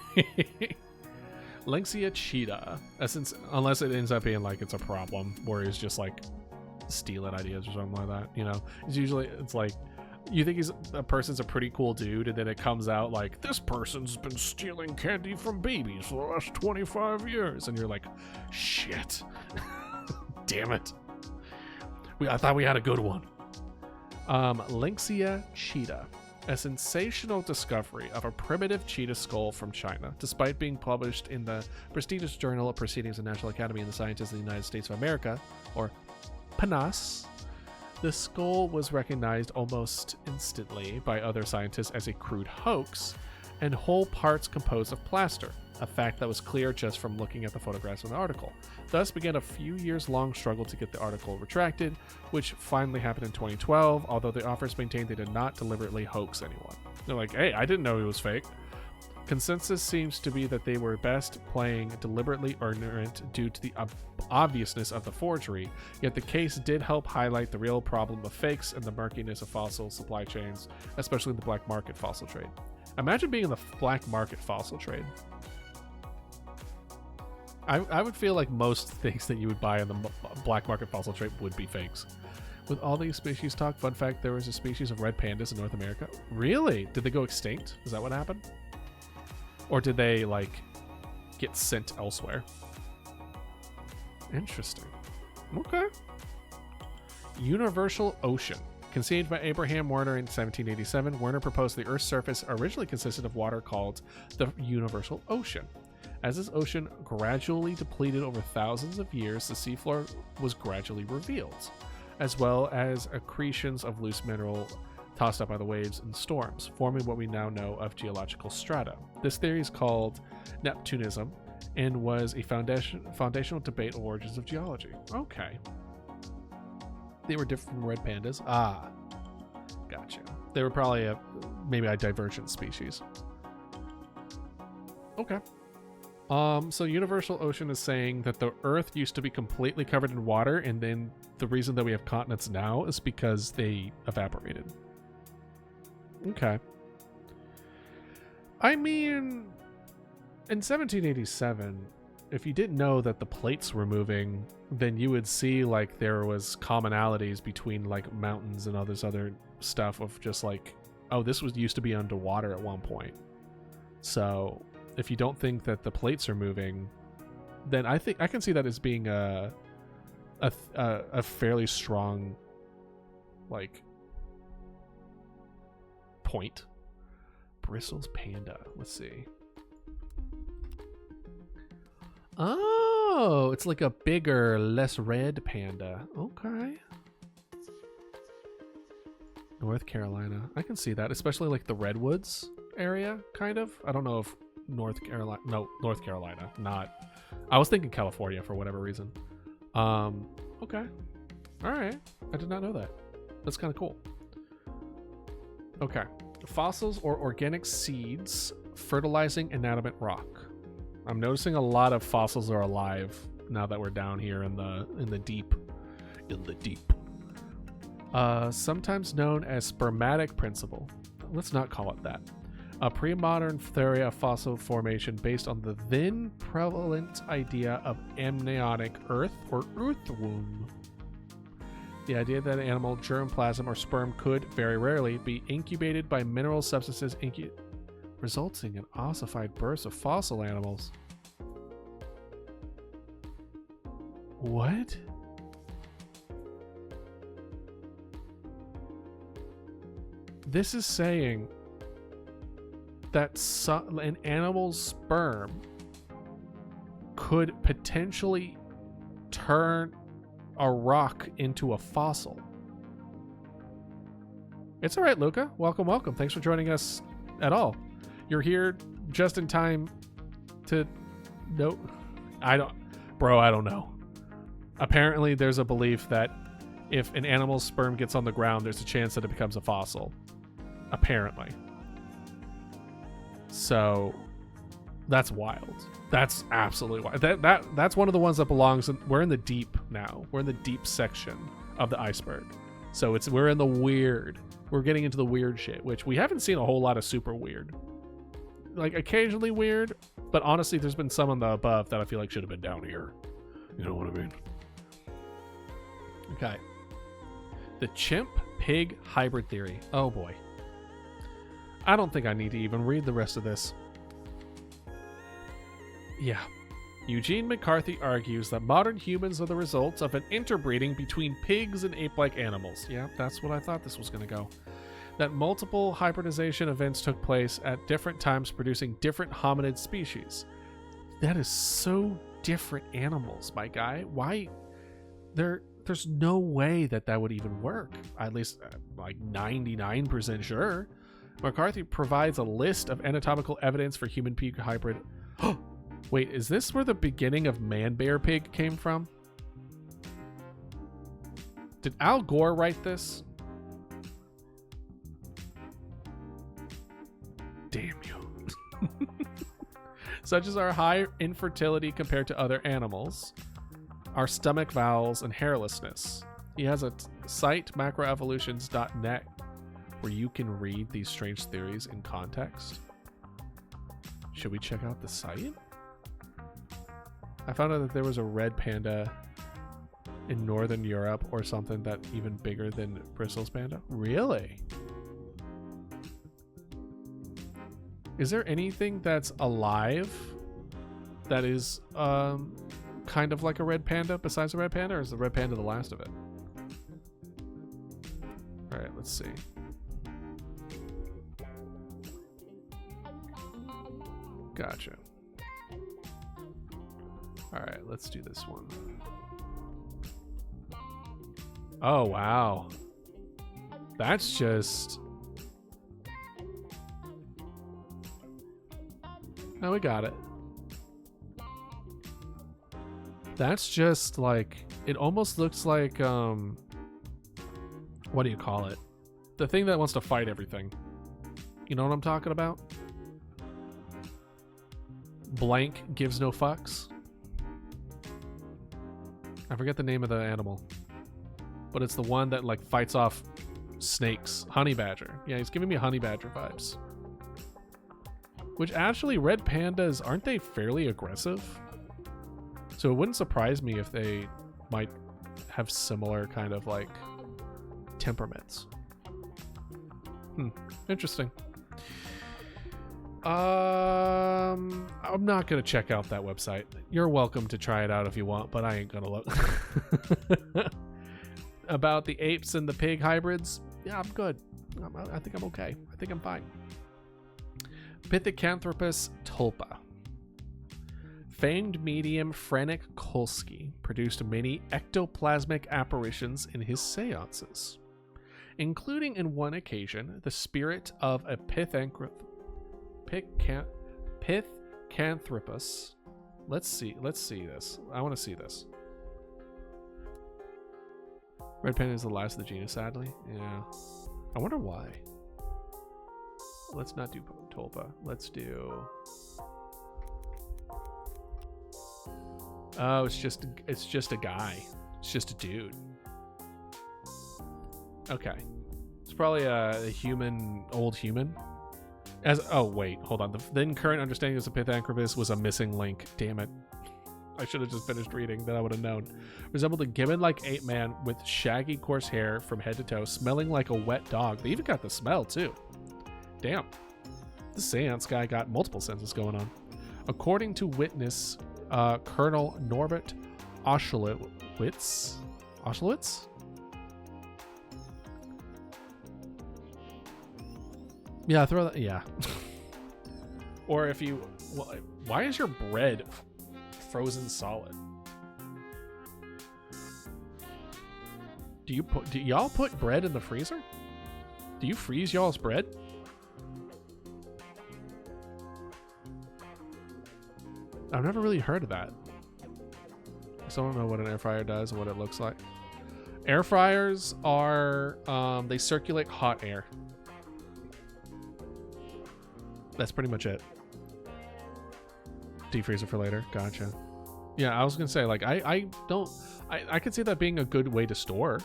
Lynxia cheetah. Unless it ends up being like it's a problem where he's just like stealing ideas or something like that, you know? It's like you think a person's a pretty cool dude, and then it comes out like, this person's been stealing candy from babies for the last 25 years. And you're like, shit. Damn it. I thought we had a good one. Lynxia cheetah. A sensational discovery of a primitive cheetah skull from China. Despite being published in the prestigious journal of Proceedings of National Academy of the Sciences of the United States of America, or PNAS, the skull was recognized almost instantly by other scientists as a crude hoax and whole parts composed of plaster, a fact that was clear just from looking at the photographs in the article. Thus began a few years long struggle to get the article retracted, which finally happened in 2012, although the authors maintained they did not deliberately hoax anyone. They're like, hey, I didn't know he was fake. Consensus seems to be that they were best playing deliberately ignorant due to the obviousness of the forgery, yet the case did help highlight the real problem of fakes and the murkiness of fossil supply chains, especially in the black market fossil trade. Imagine being in the black market fossil trade. I would feel like most things that you would buy in the black market fossil trade would be fakes. With all these species talk, fun fact, there was a species of red pandas in North America. Really? Did they go extinct? Is that what happened? Or did they, like, get sent elsewhere? Interesting. Okay. Universal ocean. Conceived by Abraham Werner in 1787, Werner proposed the Earth's surface originally consisted of water called the universal ocean. As this ocean gradually depleted over thousands of years, the seafloor was gradually revealed, as well as accretions of loose mineral tossed up by the waves and storms, forming what we now know of geological strata. This theory is called Neptunism and was a foundational debate on origins of geology. Okay. They were different from red pandas. Ah, gotcha. They were probably maybe a divergent species. Okay. So Universal Ocean is saying that the Earth used to be completely covered in water, and then the reason that we have continents now is because they evaporated. Okay. I mean, in 1787, if you didn't know that the plates were moving, then you would see like there was commonalities between like mountains and all this other stuff of just like, oh, this was used to be underwater at one point. So if you don't think that the plates are moving, then I think I can see that as being a fairly strong like point. Bristles panda. Let's see. Oh, it's like a bigger, less red panda. Okay. North Carolina. I can see that, especially like the Redwoods area, kind of. I don't know if North Carolina. No, North Carolina. Not. I was thinking California for whatever reason. Okay. All right. I did not know that. That's kind of cool. Okay. Fossils or organic seeds fertilizing inanimate rock. I'm noticing a lot of fossils are alive now that we're down here in the deep. In the deep. Sometimes known as spermatic principle. Let's not call it that. A pre-modern theory of fossil formation based on the then prevalent idea of amniotic earth or earthworm. The idea that an animal germplasm or sperm could, very rarely, be incubated by mineral substances resulting in ossified births of fossil animals. What? This is saying that an animal's sperm could potentially turn a rock into a fossil. It's all right, Luca. Welcome. Thanks for joining us at all. You're here just in time to... No, I don't know. Apparently, there's a belief that if an animal's sperm gets on the ground, there's a chance that it becomes a fossil. Apparently. So that's wild. That's absolutely wild. That's one of the ones that belongs in, we're in the deep now. We're in the deep section of the iceberg. So we're in the weird. We're getting into the weird shit, which we haven't seen a whole lot of super weird. Like occasionally weird, but honestly there's been some on the above that I feel like should have been down here. You know what I mean? Okay. The chimp pig hybrid theory. Oh boy. I don't think I need to even read the rest of this. Yeah. Eugene McCarthy argues that modern humans are the results of an interbreeding between pigs and ape-like animals. Yeah, that's what I thought this was going to go. That multiple hybridization events took place at different times, producing different hominid species. That is so different animals, my guy. Why? There's no way that would even work. At least like 99% sure. McCarthy provides a list of anatomical evidence for human pig hybrid. Wait, is this where the beginning of man-bear pig came from? Did Al Gore write this? Damn you. Such as our high infertility compared to other animals, our stomach vowels, and hairlessness. He has a site, macroevolutions.net, where you can read these strange theories in context. Should we check out the site? I found out that there was a red panda in Northern Europe or something that even bigger than Bristles panda. Really? Is there anything that's alive that is kind of like a red panda besides the red panda, or is the red panda the last of it? All right, let's see. Gotcha. All right, let's do this one. Oh, wow. That's just... No, we got it. That's just like... It almost looks like... What do you call it? The thing that wants to fight everything. You know what I'm talking about? Blank gives no fucks. I forget the name of the animal, but it's the one that like fights off snakes. Honey badger. Yeah, he's giving me honey badger vibes. Which actually, red pandas, aren't they fairly aggressive? So it wouldn't surprise me if they might have similar kind of like temperaments. Interesting. I'm not gonna check out that website. You're welcome to try it out if you want, but I ain't gonna look. About the apes and the pig hybrids, yeah, I'm good. I think I'm okay. I think I'm fine. Pithecanthropus tulpa. Famed medium Franek Kolsky produced many ectoplasmic apparitions in his seances, including in one occasion the spirit of a Pithecanthropus. Let's see this. I want to see this. Red pen is the last of the genus, sadly. Yeah. I wonder why. Let's not do tulpa. Let's do... Oh, it's just a guy. It's just a dude. Okay. It's probably a human, old human. Oh wait, hold on. The then current understanding of the Pithecanthropus was a missing link. Damn it. I should have just finished reading, then I would have known. Resembled a gibbon-like ape man with shaggy coarse hair from head to toe, smelling like a wet dog. They even got the smell too. Damn. The seance guy got multiple senses going on. According to witness Colonel Norbert Oschlitz? Yeah, throw that. Yeah. Or if you... Well, why is your bread frozen solid? Do y'all put bread in the freezer? Do you freeze y'all's bread? I've never really heard of that. I still don't know what an air fryer does and what it looks like. Air fryers are, they circulate hot air. That's pretty much it. Deep freezer for later. Gotcha. Yeah, I was gonna say, like, I could see that being a good way to store,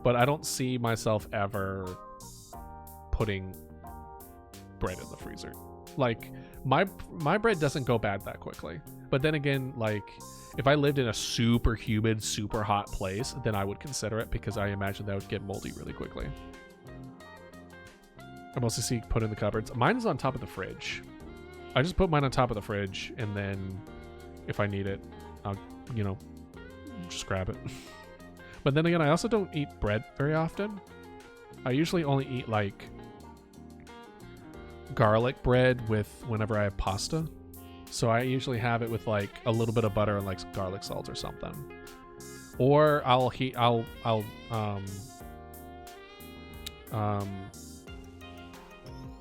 but I don't see myself ever putting bread in the freezer. Like, my bread doesn't go bad that quickly. But then again, like, if I lived in a super humid, super hot place, then I would consider it, because I imagine that would get moldy really quickly. I mostly see put in the cupboards. Mine is on top of the fridge. I just put mine on top of the fridge, and then if I need it, I'll, just grab it. But then again, I also don't eat bread very often. I usually only eat, like, garlic bread with whenever I have pasta. So I usually have it with, like, a little bit of butter and, like, some garlic salt or something. Or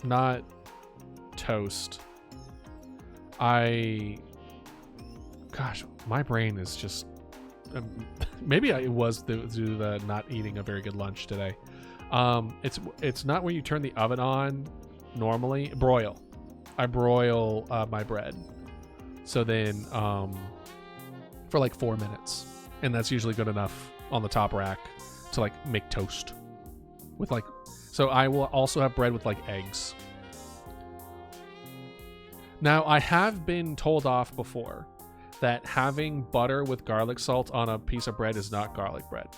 not toast. Gosh, my brain is just... maybe it was due to the not eating a very good lunch today. It's not when you turn the oven on normally. Broil. I broil my bread. So then for like 4 minutes. And that's usually good enough on the top rack to like make toast. With like... So I will also have bread with like eggs. Now, I have been told off before that having butter with garlic salt on a piece of bread is not garlic bread.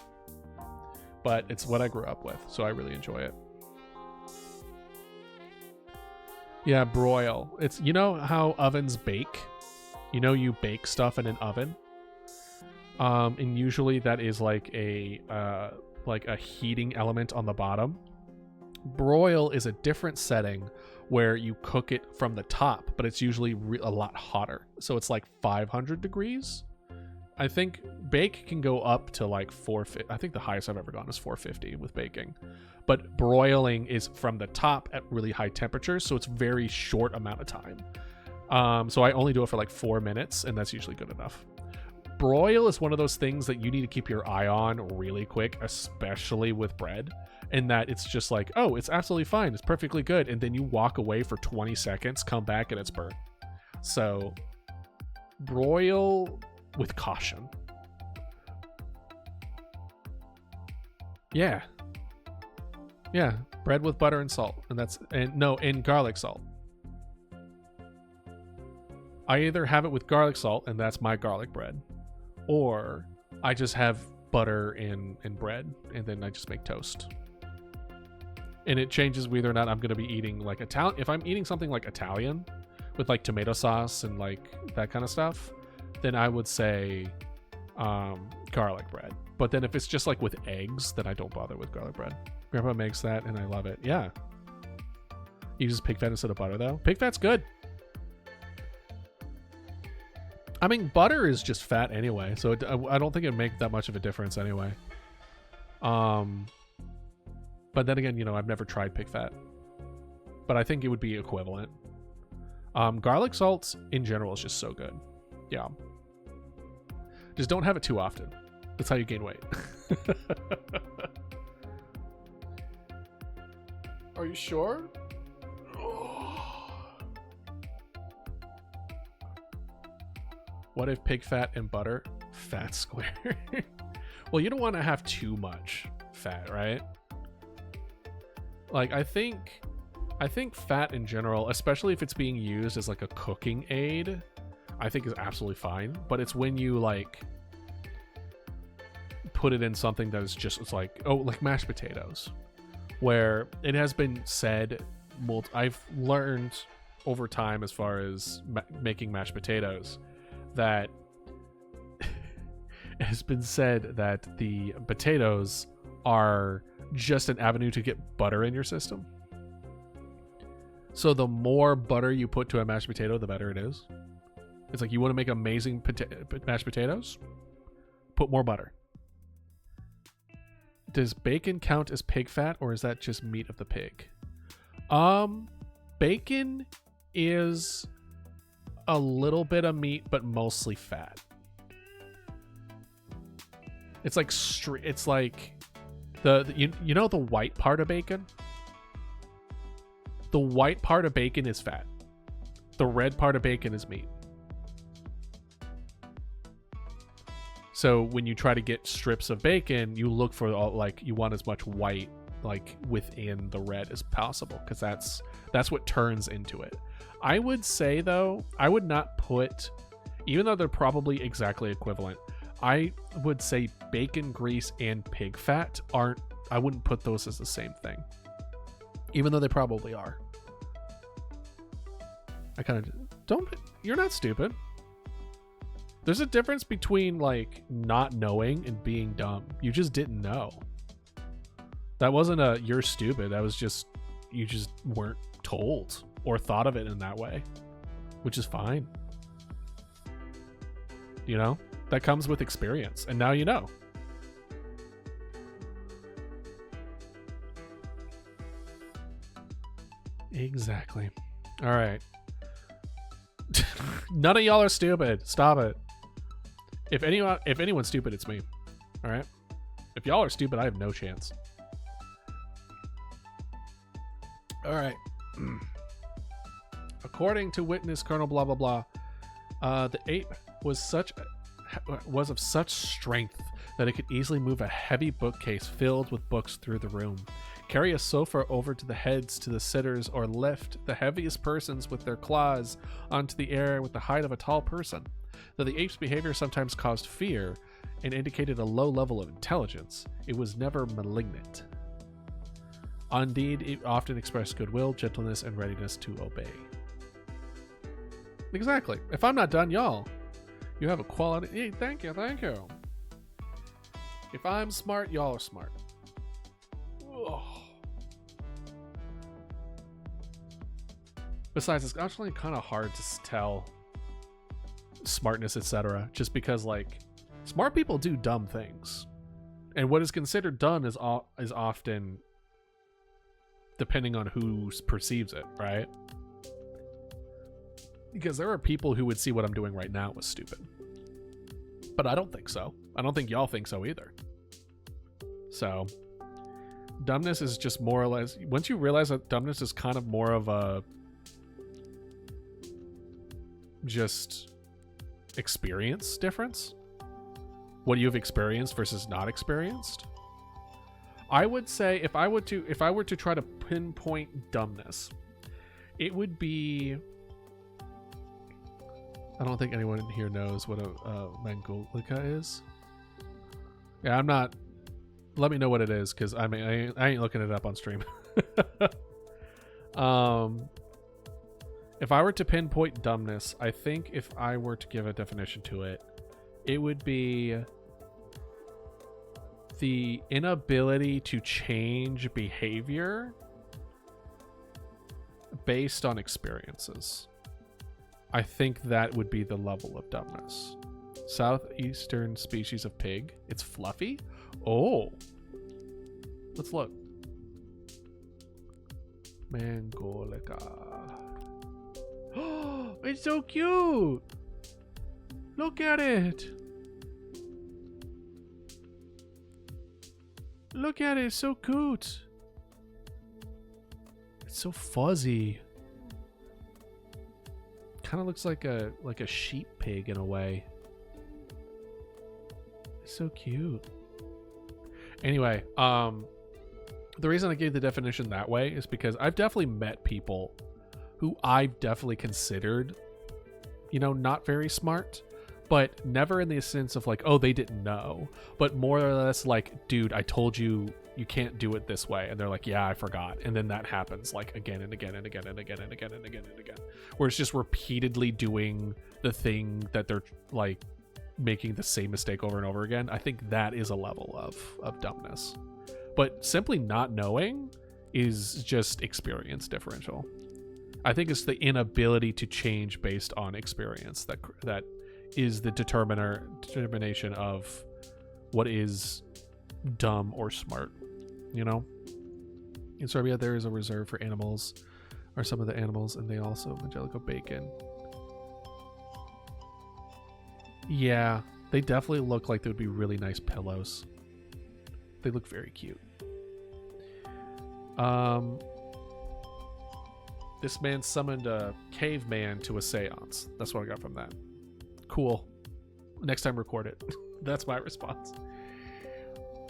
But it's what I grew up with, so I really enjoy it. Yeah, broil. It's, you know how ovens bake? You know you bake stuff in an oven? And usually that is like a heating element on the bottom. Broil is a different setting where you cook it from the top, but it's usually a lot hotter. So it's like 500 degrees. I think bake can go up to like 450. I think the highest I've ever gone is 450 with baking. But broiling is from the top at really high temperatures, so it's very short amount of time. So I only do it for like 4 minutes, and that's usually good enough. Broil is one of those things that you need to keep your eye on really quick, especially with bread. In that it's just like, oh, it's absolutely fine, it's perfectly good, and then you walk away for 20 seconds, come back, and it's burnt. So broil with caution. Yeah, bread with butter and salt, and garlic salt. I either have it with garlic salt, and that's my garlic bread, or I just have butter and bread, and then I just make toast. And it changes whether or not I'm going to be eating like Italian. If I'm eating something like Italian with like tomato sauce and like that kind of stuff, then I would say garlic bread. But then if it's just like with eggs, then I don't bother with garlic bread. Grandpa makes that and I love it. Yeah. You use pig fat instead of butter, though. Pig fat's good. I mean, butter is just fat anyway, so I don't think it'd make that much of a difference anyway. But then again, you know, I've never tried pig fat, but I think it would be equivalent. Garlic salt in general is just so good. Yeah. Just don't have it too often. That's how you gain weight. Are you sure? What if pig fat and butter? Fat square. Well, you don't want to have too much fat, right? Like, I think fat in general, especially if it's being used as like a cooking aid, I think is absolutely fine. But it's when you like put it in something that is just, it's like, oh, like mashed potatoes, where it has been said, I've learned over time as far as making mashed potatoes, that it has been said that the potatoes are just an avenue to get butter in your system. So the more butter you put to a mashed potato, the better it is. It's like, you want to make amazing mashed potatoes? Put more butter. Does bacon count as pig fat, or is that just meat of the pig? Bacon is a little bit of meat, but mostly fat. It's like it's like you know the white part of bacon? The white part of bacon is fat. The red part of bacon is meat. So when you try to get strips of bacon, you look for like, you want as much white like within the red as possible, because that's what turns into it. I would say though, I would not put, even though they're probably exactly equivalent, I would say bacon grease and pig fat I wouldn't put those as the same thing, even though they probably are. You're not stupid. There's a difference between like not knowing and being dumb. You just didn't know. That wasn't you're stupid. That was just, you just weren't told or thought of it in that way, which is fine. You know, that comes with experience, and now you know. Exactly. All right. None of y'all are stupid. Stop it. If anyone's stupid, it's me. All right. If y'all are stupid, I have no chance. All right. According to witness Colonel blah blah blah, the ape was of such strength that it could easily move a heavy bookcase filled with books through the room, carry a sofa over to the heads to the sitters, or lift the heaviest persons with their claws onto the air with the height of a tall person. Though the ape's behavior sometimes caused fear and indicated a low level of intelligence, it was never malignant. Indeed, it often expressed goodwill, gentleness, and readiness to obey. Exactly. If I'm not done, y'all, you have a quality. Hey, thank you. If I'm smart, y'all are smart. Ugh. Besides, it's actually kind of hard to tell smartness, etc. Just because, like, smart people do dumb things, and what is considered dumb is often depending on who perceives it, right? Because there are people who would see what I'm doing right now as stupid, but I don't think so. I don't think y'all think so either. So dumbness is just more or less, once you realize that dumbness is kind of more of a just experience difference, what you've experienced versus not experienced. I would say if I were to try to pinpoint dumbness, it would be, I don't think anyone here knows what a Mangolica is. Yeah, I'm not. Let me know what it is, because I ain't looking it up on stream. If I were to pinpoint dumbness, I think if I were to give a definition to it, it would be the inability to change behavior based on experiences. I think that would be the level of dumbness. Southeastern species of pig. It's fluffy? Oh. Let's look. Mangolica. Oh, it's so cute. Look at it. Look at it. It's so cute. It's so fuzzy. Kind of looks like a sheep pig in a way. It's so cute. Anyway, the reason I gave the definition that way is because I've definitely met people who I've definitely considered, you know, not very smart, but never in the sense of like, oh, they didn't know, but more or less like, dude, I told you you can't do it this way. And they're like, yeah, I forgot. And then that happens like again and again and again and again and again and again and again, where it's just repeatedly doing the thing that they're like making the same mistake over and over again. I think that is a level of dumbness. But simply not knowing is just experience differential. I think it's the inability to change based on experience that is the determination of what is dumb or smart, you know? In Serbia, there is a reserve for animals, or some of the animals, and they also Angelico bacon. Yeah, they definitely look like they would be really nice pillows. They look very cute. This man summoned a caveman to a seance. That's what I got from that. Cool. Next time, record it. That's my response.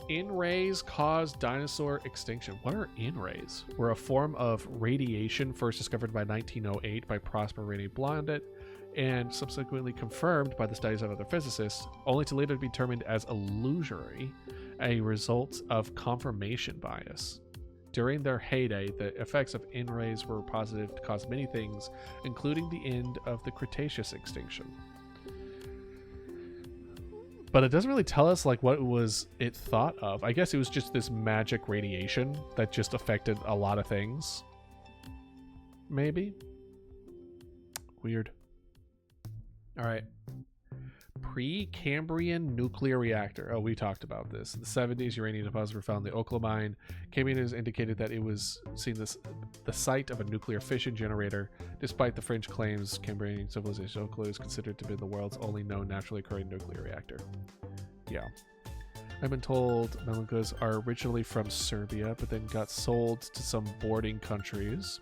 In-rays cause dinosaur extinction. What are in-rays? Were a form of radiation first discovered by 1908 by Prosper Rene Blondet and subsequently confirmed by the studies of other physicists, only to later be determined as illusory, a result of confirmation bias. During their heyday, the effects of in-rays were positive to cause many things, including the end of the Cretaceous extinction. But it doesn't really tell us like what was it thought of. I guess it was just this magic radiation that just affected a lot of things. Maybe. Weird. All right. Precambrian nuclear reactor. Oh, we talked about this. In the 70s, uranium deposits were found in the Okla mine. Cambrian has indicated that it was seen the site of a nuclear fission generator. Despite the French claims, Cambrian civilization Okla is considered to be the world's only known naturally occurring nuclear reactor. Yeah. I've been told Melancas are originally from Serbia, but then got sold to some bordering countries.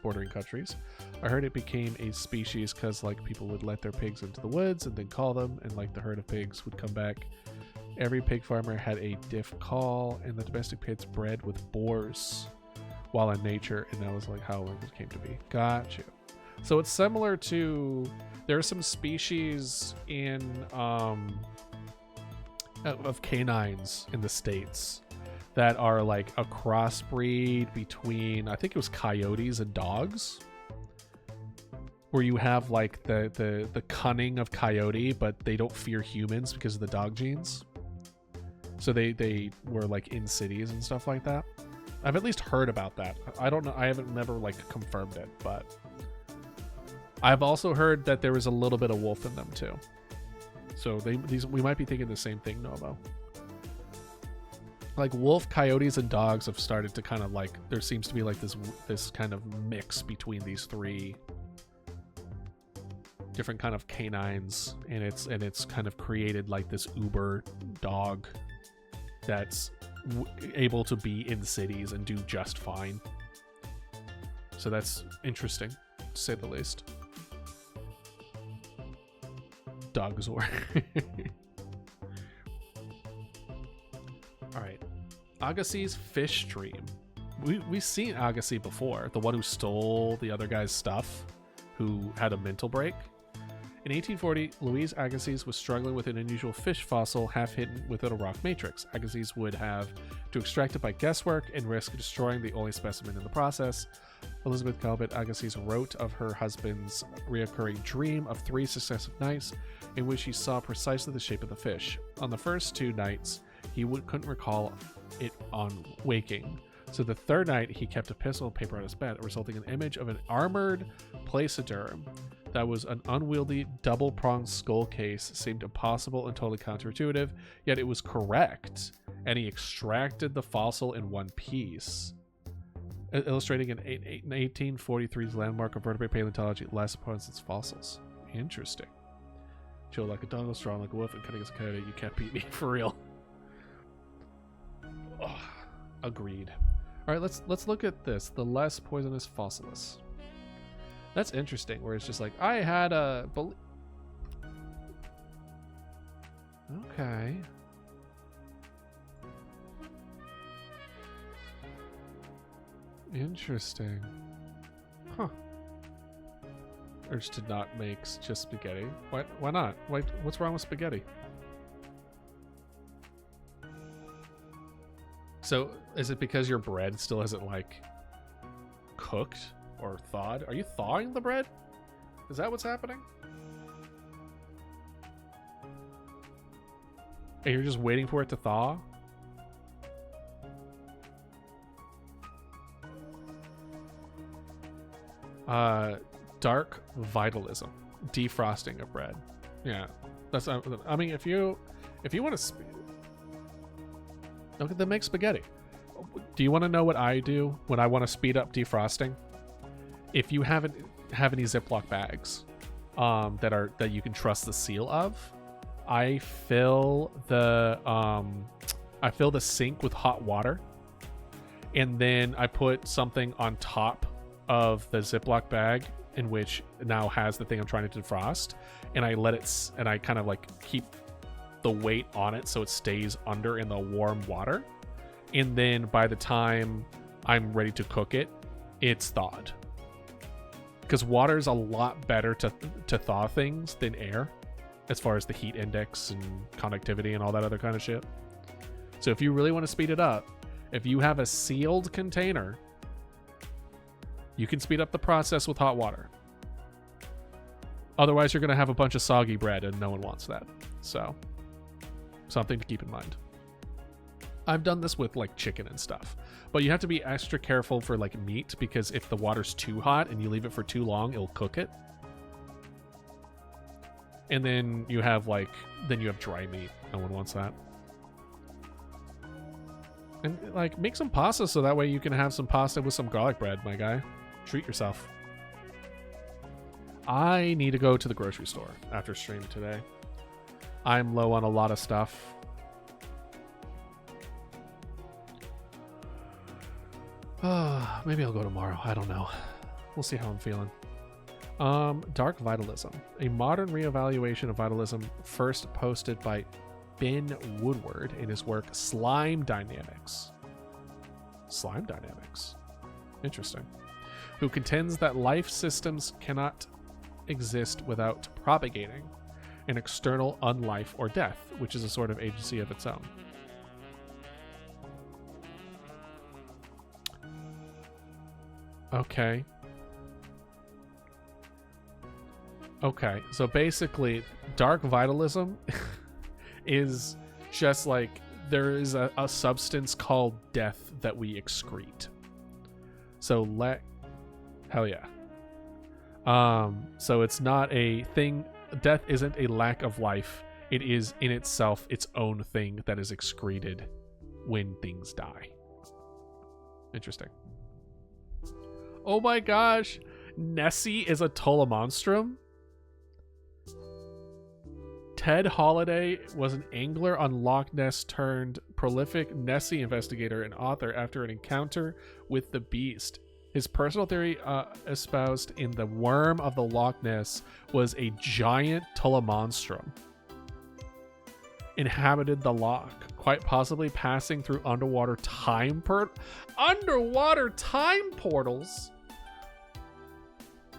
I heard it became a species because like people would let their pigs into the woods and then call them, and like the herd of pigs would come back. Every pig farmer had a diff call, and the domestic pigs bred with boars while in nature, and that was like how it came to be. Got you. So it's similar to, there are some species in of canines in the States that are like a crossbreed between, I think it was coyotes and dogs, where you have like the cunning of coyote, but they don't fear humans because of the dog genes. So they were like in cities and stuff like that. I've at least heard about that. I don't know. I haven't never like confirmed it, but I've also heard that there was a little bit of wolf in them too. So we might be thinking the same thing, Novo. Like wolf, coyotes, and dogs have started to kind of like, there seems to be like this kind of mix between these three different kind of canines, and it's kind of created like this uber dog that's able to be in cities and do just fine. So that's interesting, to say the least. Dogzor. All right, Agassiz fish stream. We've seen Agassi before, the one who stole the other guy's stuff, who had a mental break. In 1840, Louise Agassiz was struggling with an unusual fish fossil half hidden within a rock matrix. Agassiz would have to extract it by guesswork and risk destroying the only specimen in the process. Elizabeth Calvert Agassiz wrote of her husband's reoccurring dream of 3 successive nights in which he saw precisely the shape of the fish. On the first 2 nights, he couldn't recall it on waking, So the third night, he kept a pistol and paper on his bed, resulting in an image of an armored placoderm that was an unwieldy double-pronged skull case. Seemed impossible and totally counterintuitive, yet it was correct, and he extracted the fossil in one piece, illustrating an 1843's landmark of vertebrate paleontology, last upon its fossils. Interesting. Chill like a dongle, strong like a wolf, and cunning as a coyote. You can't beat me, for real. Oh, agreed. All right, let's look at this. The less poisonous fossilis. That's interesting. Where it's just like I had a. Okay. Interesting. Huh. Urge to not make just spaghetti. Why not? What's wrong with spaghetti? So, is it because your bread still hasn't, like, cooked or thawed? Are you thawing the bread? Is that what's happening? And you're just waiting for it to thaw? Dark vitalism. Defrosting of bread. Yeah. That's, I mean, if you want to... Okay, then make spaghetti. Do you want to know what I do when I want to speed up defrosting? If you have any Ziploc bags that you can trust the seal of, I fill the sink with hot water, and then I put something on top of the Ziploc bag in which now has the thing I'm trying to defrost, and I let it and I kind of like keep the weight on it so it stays under in the warm water, and then by the time I'm ready to cook it, it's thawed. Because water is a lot better to thaw things than air, as far as the heat index and conductivity and all that other kind of shit. So if you really want to speed it up, if you have a sealed container, you can speed up the process with hot water. Otherwise, you're going to have a bunch of soggy bread, and no one wants that. So, something to keep in mind. I've done this with like chicken and stuff, but you have to be extra careful for like meat, because if the water's too hot and you leave it for too long, it'll cook it. And then you have dry meat. No one wants that. And like make some pasta so that way you can have some pasta with some garlic bread, my guy. Treat yourself. I need to go to the grocery store after stream today. I'm low on a lot of stuff. Maybe I'll go tomorrow. I don't know. We'll see how I'm feeling. Dark vitalism. A modern reevaluation of vitalism, first posted by Ben Woodward in his work Slime Dynamics. Slime Dynamics. Interesting. Who contends that life systems cannot exist without propagating an external unlife or death, which is a sort of agency of its own. Okay. Okay, so basically, dark vitalism is just like there is a substance called death that we excrete. So hell yeah. So it's not a thing. Death isn't a lack of life. It is in itself its own thing that is excreted when things die. Interesting. Oh my gosh. Nessie is a Paleomancer? Ted Holiday was an angler on Loch Ness turned prolific Nessie investigator and author after an encounter with the beast. His personal theory espoused in The Worm of the Loch Ness was a giant Paleomancer inhabited the loch, quite possibly passing through underwater time portals.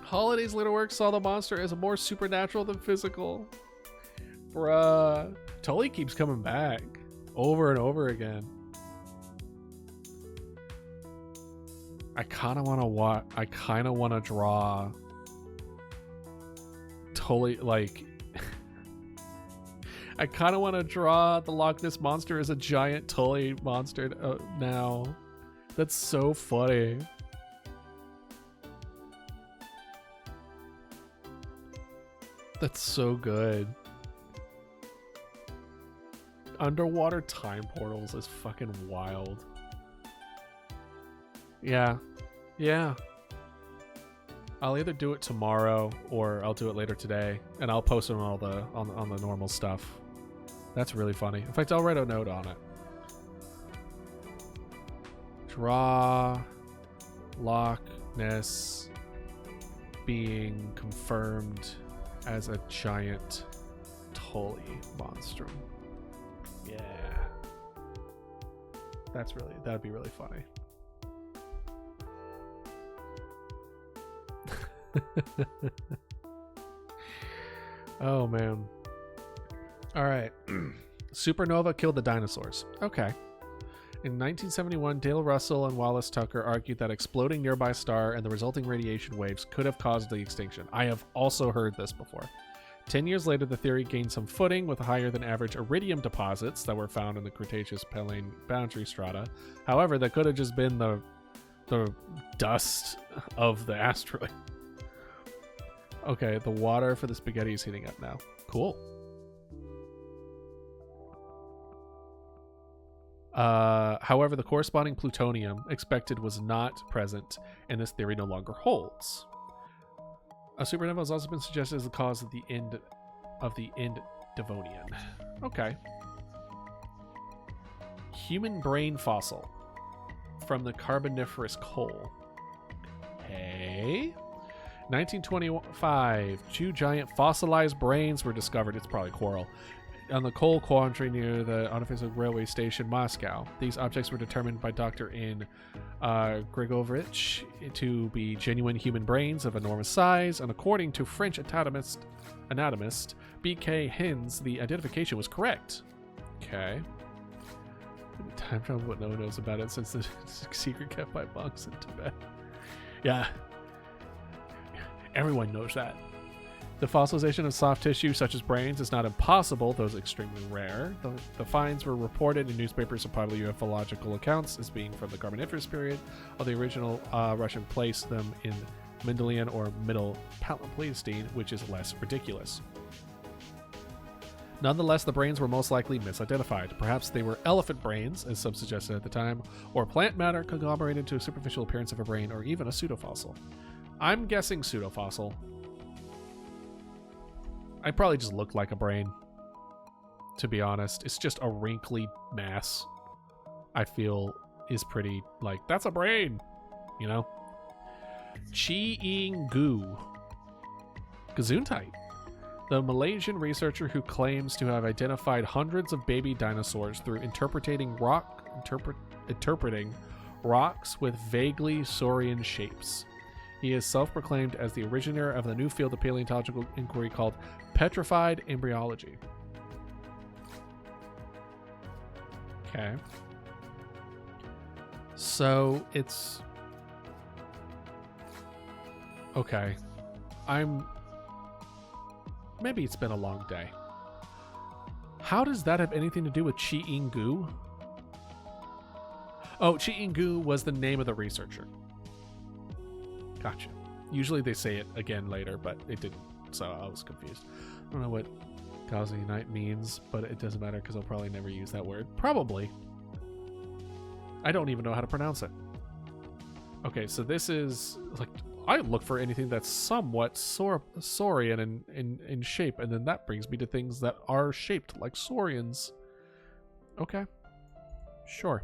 Holiday's later work saw the monster as more supernatural than physical. Bruh. Tully keeps coming back over and over again. I kind of want to draw Tully, like I kind of want to draw the Loch Ness monster as a giant Tully monster now, That's so funny. That's so good. Underwater time portals is fucking wild. Yeah. Yeah. I'll either do it tomorrow or I'll do it later today, and I'll post it on all the on the normal stuff. That's really funny. In fact, I'll write a note on it. Draw Loch Ness being confirmed as a giant Tully monstrum. Yeah. That'd be really funny. Oh man. All right. Supernova killed the dinosaurs. Okay. In 1971, Dale Russell and Wallace Tucker argued that exploding nearby star and the resulting radiation waves could have caused the extinction. I have also heard this before. 10 years later, the theory gained some footing with higher than average iridium deposits that were found in the Cretaceous Paleogene boundary strata. However, that could have just been the dust of the asteroid. Okay, the water for the spaghetti is heating up now. Cool. However, the corresponding plutonium expected was not present, and this theory no longer holds. A supernova has also been suggested as the cause of the end Devonian. Okay. Human brain fossil from the Carboniferous coal. Hey. 1925, 2 giant fossilized brains were discovered. It's probably coral. On the coal quarry near the unofficial railway station, Moscow. These objects were determined by Dr. N. Grigorovich to be genuine human brains of enormous size, and according to French anatomist B.K. Hens, the identification was correct. Okay. Time travel, but no one knows about it since the secret kept by monks in Tibet. Yeah. Everyone knows that. The fossilization of soft tissue, such as brains, is not impossible, though it's extremely rare. The finds were reported in newspapers of probably ufological accounts as being from the Carboniferous period, while the original Russian placed them in Mendelian or Middle Pleistocene, which is less ridiculous. Nonetheless, the brains were most likely misidentified. Perhaps they were elephant brains, as some suggested at the time, or plant matter conglomerated to a superficial appearance of a brain, or even a pseudofossil. I'm guessing pseudofossil. I probably just look like a brain, to be honest. It's just a wrinkly mass. I feel is pretty like, that's a brain, you know? Chi-ing-gu. Gesundheit. The Malaysian researcher who claims to have identified hundreds of baby dinosaurs through interpreting rocks with vaguely saurian shapes. He is self-proclaimed as the originator of the new field of paleontological inquiry called petrified embryology. Okay. So it's... Okay. Maybe it's been a long day. How does that have anything to do with Chi-ing-gu? Oh, Chi-ing-gu was the name of the researcher. Gotcha. Usually they say it again later, but it didn't, so I was confused. I don't know what cause unite means, but it doesn't matter because I'll probably never use that word. Probably. I don't even know how to pronounce it. Okay, so this is like, I look for anything that's somewhat saurian in shape, and then that brings me to things that are shaped like saurians. Okay. Sure.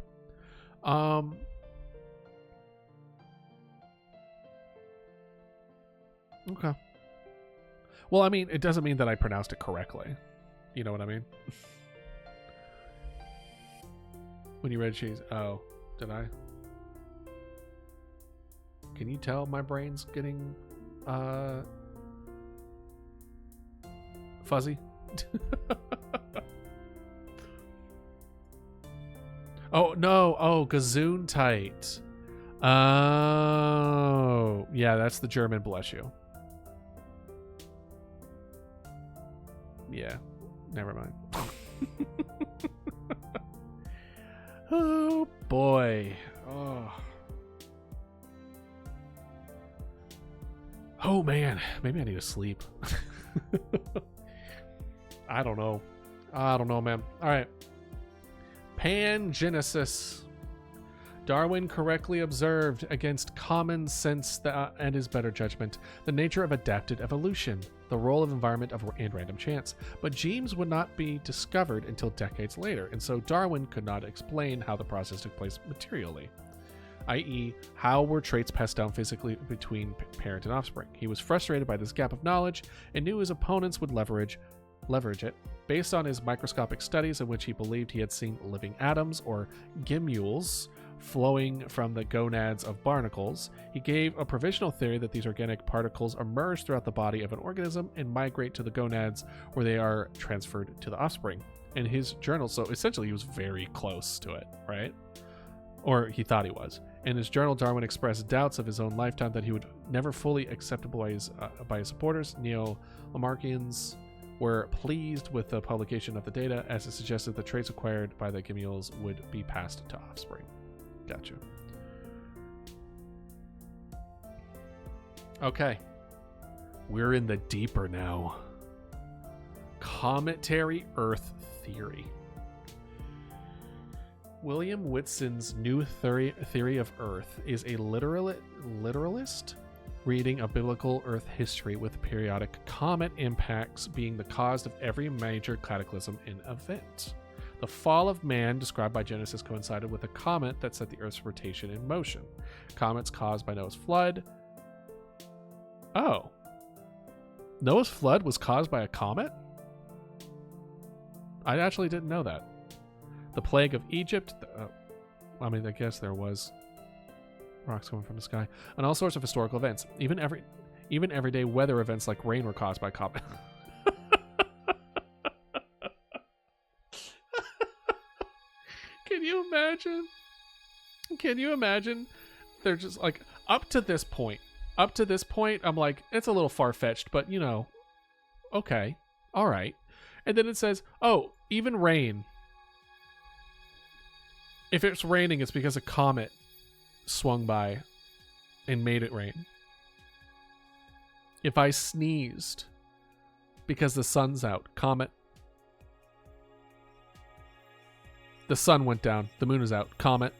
Okay. Well, I mean, it doesn't mean that I pronounced it correctly. You know what I mean? When you read cheese. Oh, did I? Can you tell my brain's getting fuzzy? Oh, no. Oh, Gesundheit. Oh. Yeah, that's the German bless you. Yeah, never mind. Oh boy. Oh. Oh man, maybe I need to sleep. I don't know. Man. All right. Pangenesis. Darwin correctly observed, against common sense and his better judgment, the nature of adapted evolution, the role of environment and random chance. But genes would not be discovered until decades later, and so Darwin could not explain how the process took place materially, i.e., how were traits passed down physically between parent and offspring. He was frustrated by this gap of knowledge and knew his opponents would leverage it. Based on his microscopic studies in which he believed he had seen living atoms, or gemmules, flowing from the gonads of barnacles, he gave a provisional theory that these organic particles emerge throughout the body of an organism and migrate to the gonads, where they are transferred to the offspring. In his journal, so essentially he was very close to it, right? Or he thought he was. In his journal, Darwin expressed doubts of his own lifetime that he would never fully acceptable by his supporters. Neo-Lamarckians were pleased with the publication of the data, as it suggested the traits acquired by the gemmules would be passed to offspring. Gotcha. Okay. We're in the deeper now. Cometary Earth theory. William Whitson's new theory of Earth is a literalist reading of biblical Earth history, with periodic comet impacts being the cause of every major cataclysm and event. The fall of man, described by Genesis, coincided with a comet that set the Earth's rotation in motion. Comets caused by Noah's flood. Oh. Noah's flood was caused by a comet? I actually didn't know that. The plague of Egypt. I guess there was rocks coming from the sky, and all sorts of historical events. Even everyday weather events like rain were caused by comet. Can you imagine? They're just like, up to this point, I'm like, it's a little far-fetched, but okay, all right. And then it says, oh, even rain. If it's raining, it's because a comet swung by and made it rain. If I sneezed because the sun's out, comet. The sun went down, the moon is out, comet.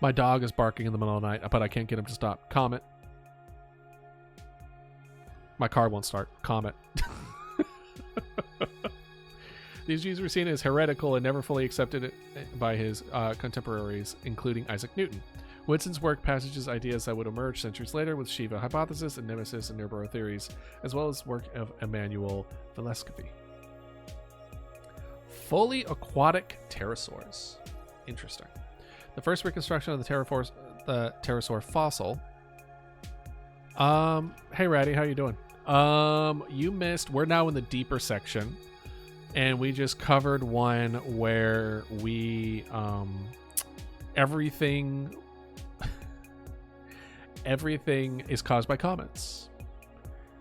My dog is barking in the middle of the night, but I can't get him to stop, comet. My car won't start, comet. These views were seen as heretical and never fully accepted by his contemporaries, including Isaac Newton. Whitson's work passages ideas that would emerge centuries later with Shiva hypothesis and nemesis and Nibiru theories, as well as work of Emmanuel Velescovy. Fully aquatic pterosaurs. Interesting. The first reconstruction of the pterosaur fossil. Hey Ratty, how you doing? You missed. We're now in the deeper section. And we just covered one where we everything is caused by comets.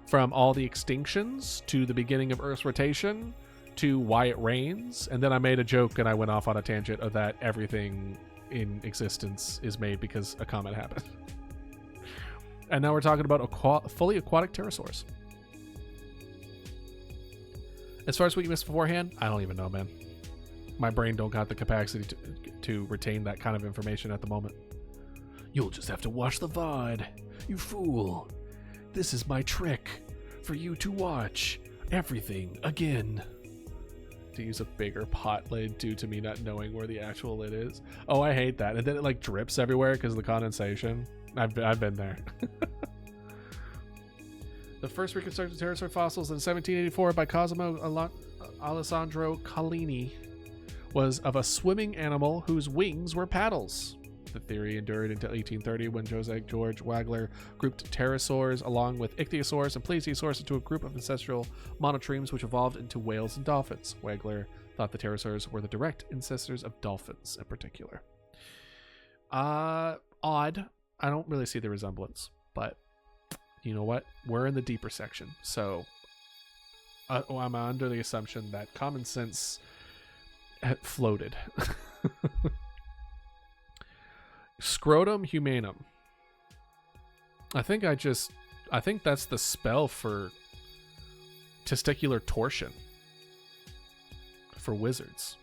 From all the extinctions to the beginning of Earth's rotation to why it rains. And then I made a joke and I went off on a tangent of that everything in existence is made because a comet happened. And now we're talking about fully aquatic pterosaurs. As far as what you missed beforehand, I don't even know, man. My brain don't got the capacity to retain that kind of information at the moment. You'll just have to watch the VOD, you fool. This is my trick for you to watch everything again. To use a bigger pot lid due to me not knowing where the actual lid is. Oh, I hate that. And then it like drips everywhere because of the condensation. I've been there. The first reconstructed pterosaur fossils in 1784 by Cosimo Alessandro Collini was of a swimming animal whose wings were paddles. The theory endured until 1830 when Joseph George Wagler grouped pterosaurs along with ichthyosaurs and plesiosaurs into a group of ancestral monotremes which evolved into whales and dolphins. Wagler thought the pterosaurs were the direct ancestors of dolphins in particular. Odd. I don't really see the resemblance, but you know what? We're in the deeper section, so I'm under the assumption that common sense floated. Scrotum humanum. I think that's the spell for testicular torsion for wizards.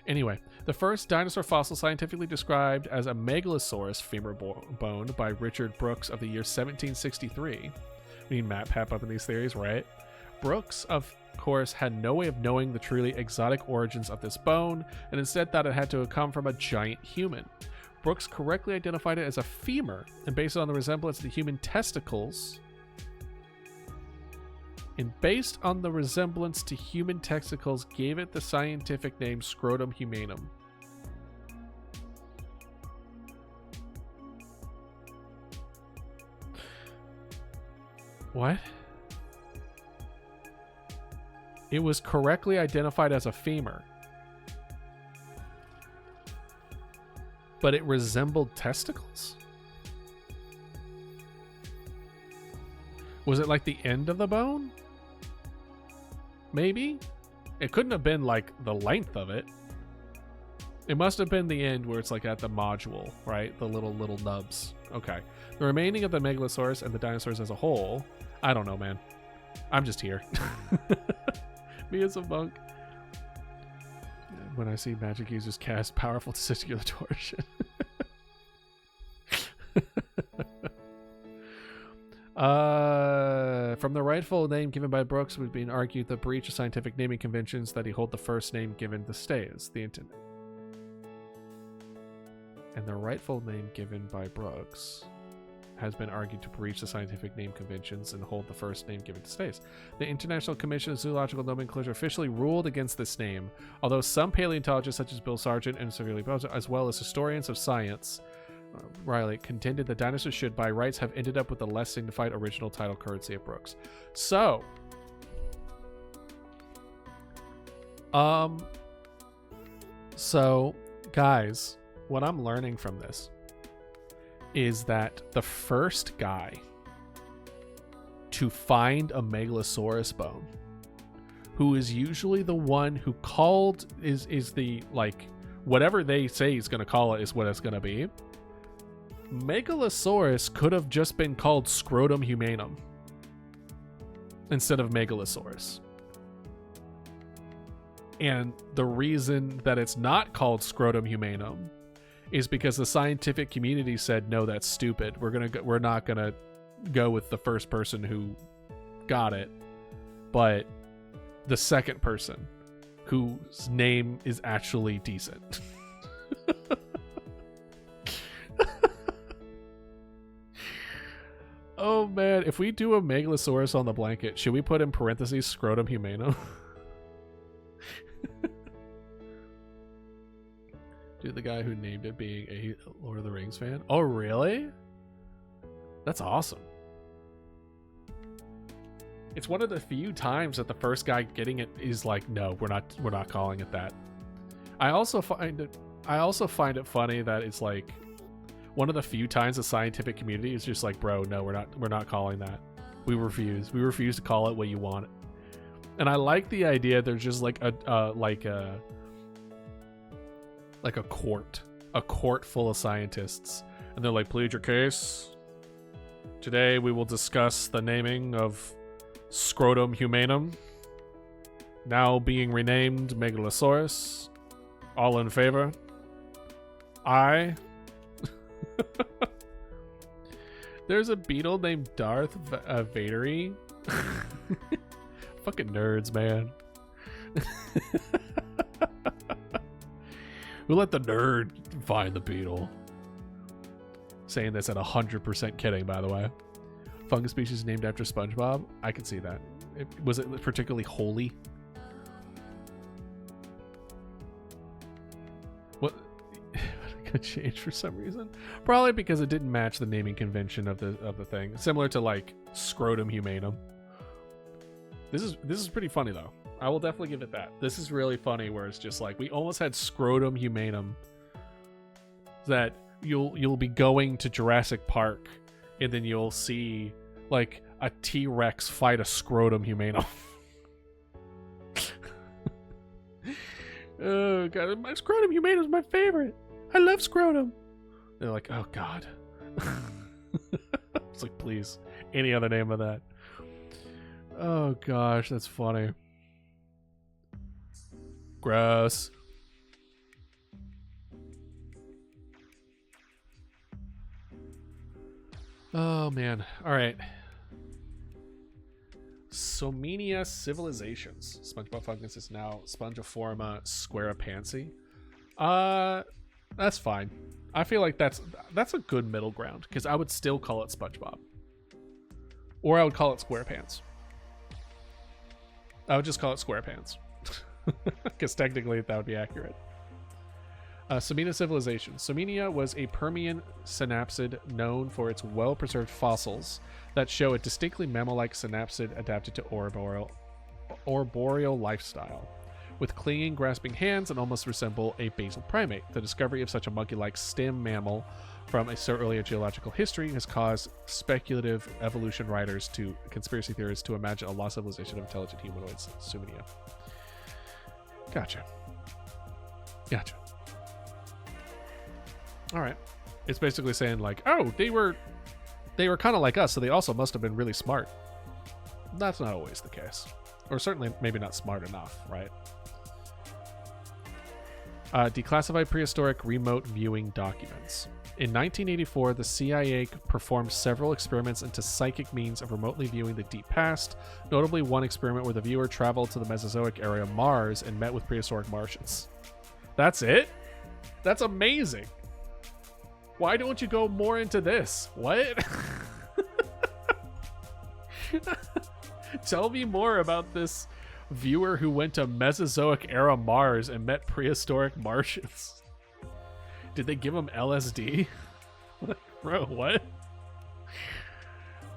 Anyway, the first dinosaur fossil scientifically described as a megalosaurus femur bone by Richard Brooks of the year 1763. We need Matt Pap up in these theories, right? Brooks, of course, had no way of knowing the truly exotic origins of this bone, and instead thought it had to have come from a giant human. Brooks correctly identified it as a femur, and based on the resemblance to human testicles, gave it the scientific name Scrotum humanum. What? It was correctly identified as a femur, but it resembled testicles? Was it like the end of the bone? Maybe? It couldn't have been like the length of it. It must have been the end where it's like at the module, right? The little nubs. Okay. The remaining of the Megalosaurus and the dinosaurs as a whole, I don't know, man. I'm just here. Me as a monk. When I see magic users cast powerful testicular torsion. From the rightful name given by Brooks, it was being argued the breach of scientific naming conventions that he hold the first name given to stays, the internet. And the rightful name given by Brooks has been argued to breach the scientific name conventions and hold the first name given to stays. The International Commission of Zoological Nomenclature officially ruled against this name, although some paleontologists such as Bill Sargent and severely as well as historians of science Riley contended the dinosaurs should by rights have ended up with the less signified original title courtesy of Brooks. So guys, what I'm learning from this is that the first guy to find a Megalosaurus bone, who is usually the one who called is the, like, whatever they say he's going to call it is what it's going to be. Megalosaurus could have just been called Scrotum humanum instead of Megalosaurus. And the reason that it's not called Scrotum humanum is because the scientific community said, no, that's stupid. We're not gonna go with the first person who got it, but the second person whose name is actually decent. Oh man, if we do a Megalosaurus on the blanket, should we put in parentheses Scrotum humanum? Dude, the guy who named it being a Lord of the Rings fan. Oh, really? That's awesome. It's one of the few times that the first guy getting it is like, no, we're not calling it that. I also find it funny that it's like one of the few times the scientific community is just like, bro, no, we're not calling that. We refuse to call it what you want. And I like the idea there's just like a court full of scientists, and they're like, plead your case. Today we will discuss the naming of Scrotum humanum, now being renamed Megalosaurus. All in favor? Aye. There's a beetle named Darth Vadery. Fucking nerds, man. Who let the nerd find the beetle? Saying this at 100% kidding, by the way. Fungus species named after SpongeBob? I can see that. Was it particularly holy? What? It got changed for some reason. Probably because it didn't match the naming convention of the thing. Similar to like Scrotum humanum. This is pretty funny though. I will definitely give it that. This is really funny where it's just like we almost had Scrotum humanum, that you'll be going to Jurassic Park and then you'll see like a T-Rex fight a Scrotum humanum. Oh god, my Scrotum humanum is my favorite. I love Scrotum. They're like, oh god, It's like, please, any other name of that. Oh gosh, that's funny. Gross. Oh man. All right. Somenia civilizations. SpongeBob fungus is now Spongiforma squarepancy. That's fine. I feel like that's a good middle ground because I would still call it SpongeBob, or I would call it SquarePants. I would just call it SquarePants because technically that would be accurate. Somenia civilization. Somenia was a Permian synapsid known for its well-preserved fossils that show a distinctly mammal-like synapsid adapted to arboreal lifestyle. With clinging, grasping hands and almost resemble a basal primate. The discovery of such a monkey-like stem mammal from a so early geological history has caused speculative evolution writers to conspiracy theorists to imagine a lost civilization of intelligent humanoids. Somenia. Gotcha. All right. It's basically saying like, oh, they were kind of like us, so they also must have been really smart. That's not always the case. Or certainly maybe not smart enough, right? Declassified prehistoric remote viewing documents. In 1984, the CIA performed several experiments into psychic means of remotely viewing the deep past, notably one experiment where the viewer traveled to the Mesozoic era of Mars and met with prehistoric Martians. That's it? That's amazing. Why don't you go more into this? What? Tell me more about this viewer who went to Mesozoic era Mars and met prehistoric Martians. Did they give him LSD? Bro, what?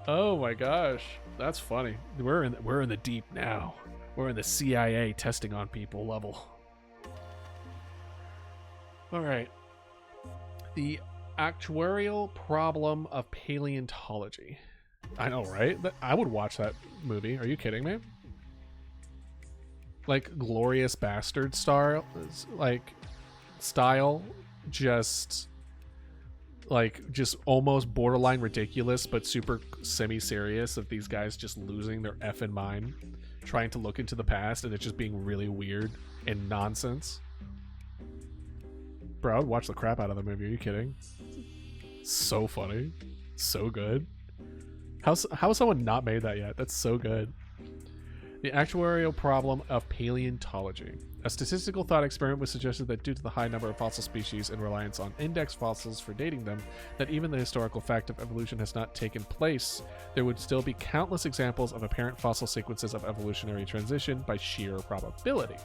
Oh my gosh, that's funny. We're in the deep now. We're in the CIA testing on people level. All right. The actuarial problem of paleontology. I know, right? I would watch that movie. Are you kidding me? Like Glorious Bastard style, just almost borderline ridiculous, but super semi-serious of these guys just losing their effing mind, trying to look into the past, and it just being really weird and nonsense. Bro, I would watch the crap out of the movie. Are you kidding? So funny. So good. How has someone not made that yet? That's so good. The actuarial problem of paleontology. A statistical thought experiment was suggested that due to the high number of fossil species and reliance on index fossils for dating them, that even the historical fact of evolution has not taken place, there would still be countless examples of apparent fossil sequences of evolutionary transition by sheer probability.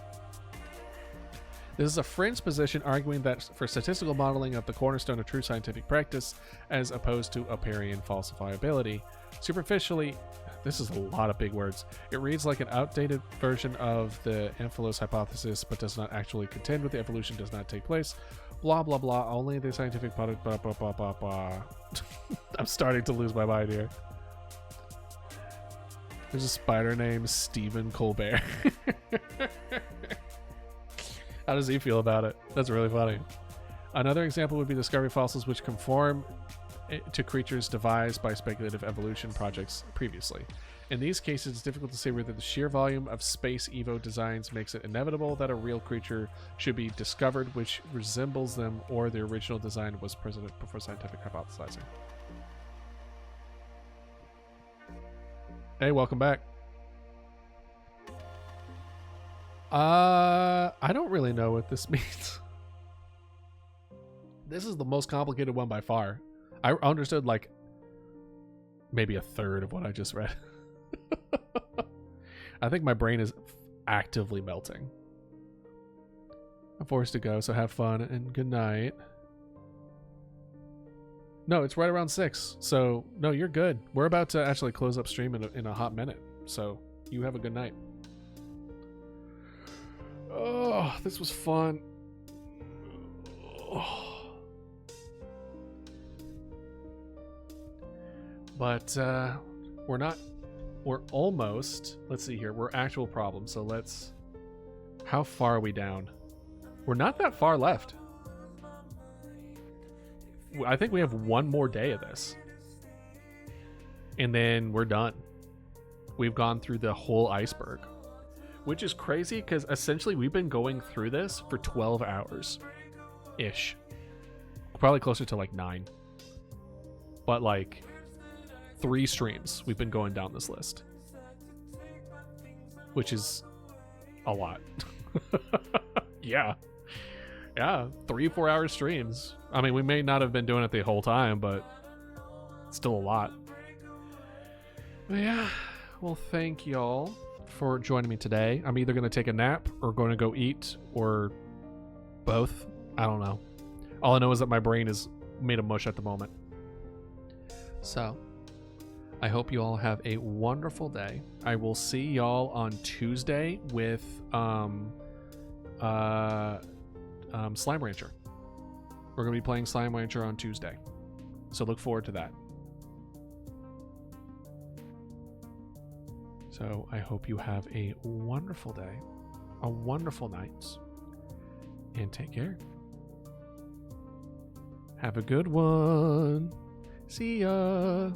This is a Fringe position arguing that for statistical modeling of the cornerstone of true scientific practice, as opposed to Apiarian falsifiability. Superficially, this is a lot of big words. It reads like an outdated version of the Amphilos hypothesis, but does not actually contend with the evolution does not take place. Blah, blah, blah. Only the scientific product, blah, blah, blah, blah, blah. I'm starting to lose my mind here. There's a spider named Stephen Colbert. How does he feel about it? That's really funny. Another example would be discovery fossils which conform to creatures devised by speculative evolution projects previously. In these cases, it's difficult to say whether the sheer volume of space Evo designs makes it inevitable that a real creature should be discovered which resembles them, or the original design was present before scientific hypothesizing. Hey, welcome back. I don't really know what this means. This is the most complicated one by far. I understood like maybe a third of what I just read. I think my brain is actively melting. I'm forced to go, so have fun and good night. No, it's right around 6. So no, you're good. We're about to actually close up stream in a hot minute. So you have a good night. Oh, this was fun. Oh. But we're almost, let's see here, we're actual problems. So how far are we down? We're not that far left. I think we have one more day of this. And then we're done. We've gone through the whole iceberg. Which is crazy because essentially we've been going through this for 12 hours-ish. Probably closer to like 9. But like 3 streams we've been going down this list. Which is a lot. Yeah. Yeah, 3-4 hour streams. I mean, we may not have been doing it the whole time, but it's still a lot. But yeah, well, thank y'all for joining me today. I'm either going to take a nap or going to go eat or both. I don't know. All I know is that my brain is made of mush at the moment. So, I hope you all have a wonderful day. I will see y'all on Tuesday with Slime Rancher. We're going to be playing Slime Rancher on Tuesday. So look forward to that. So I hope you have a wonderful day, a wonderful night, and take care. Have a good one. See ya.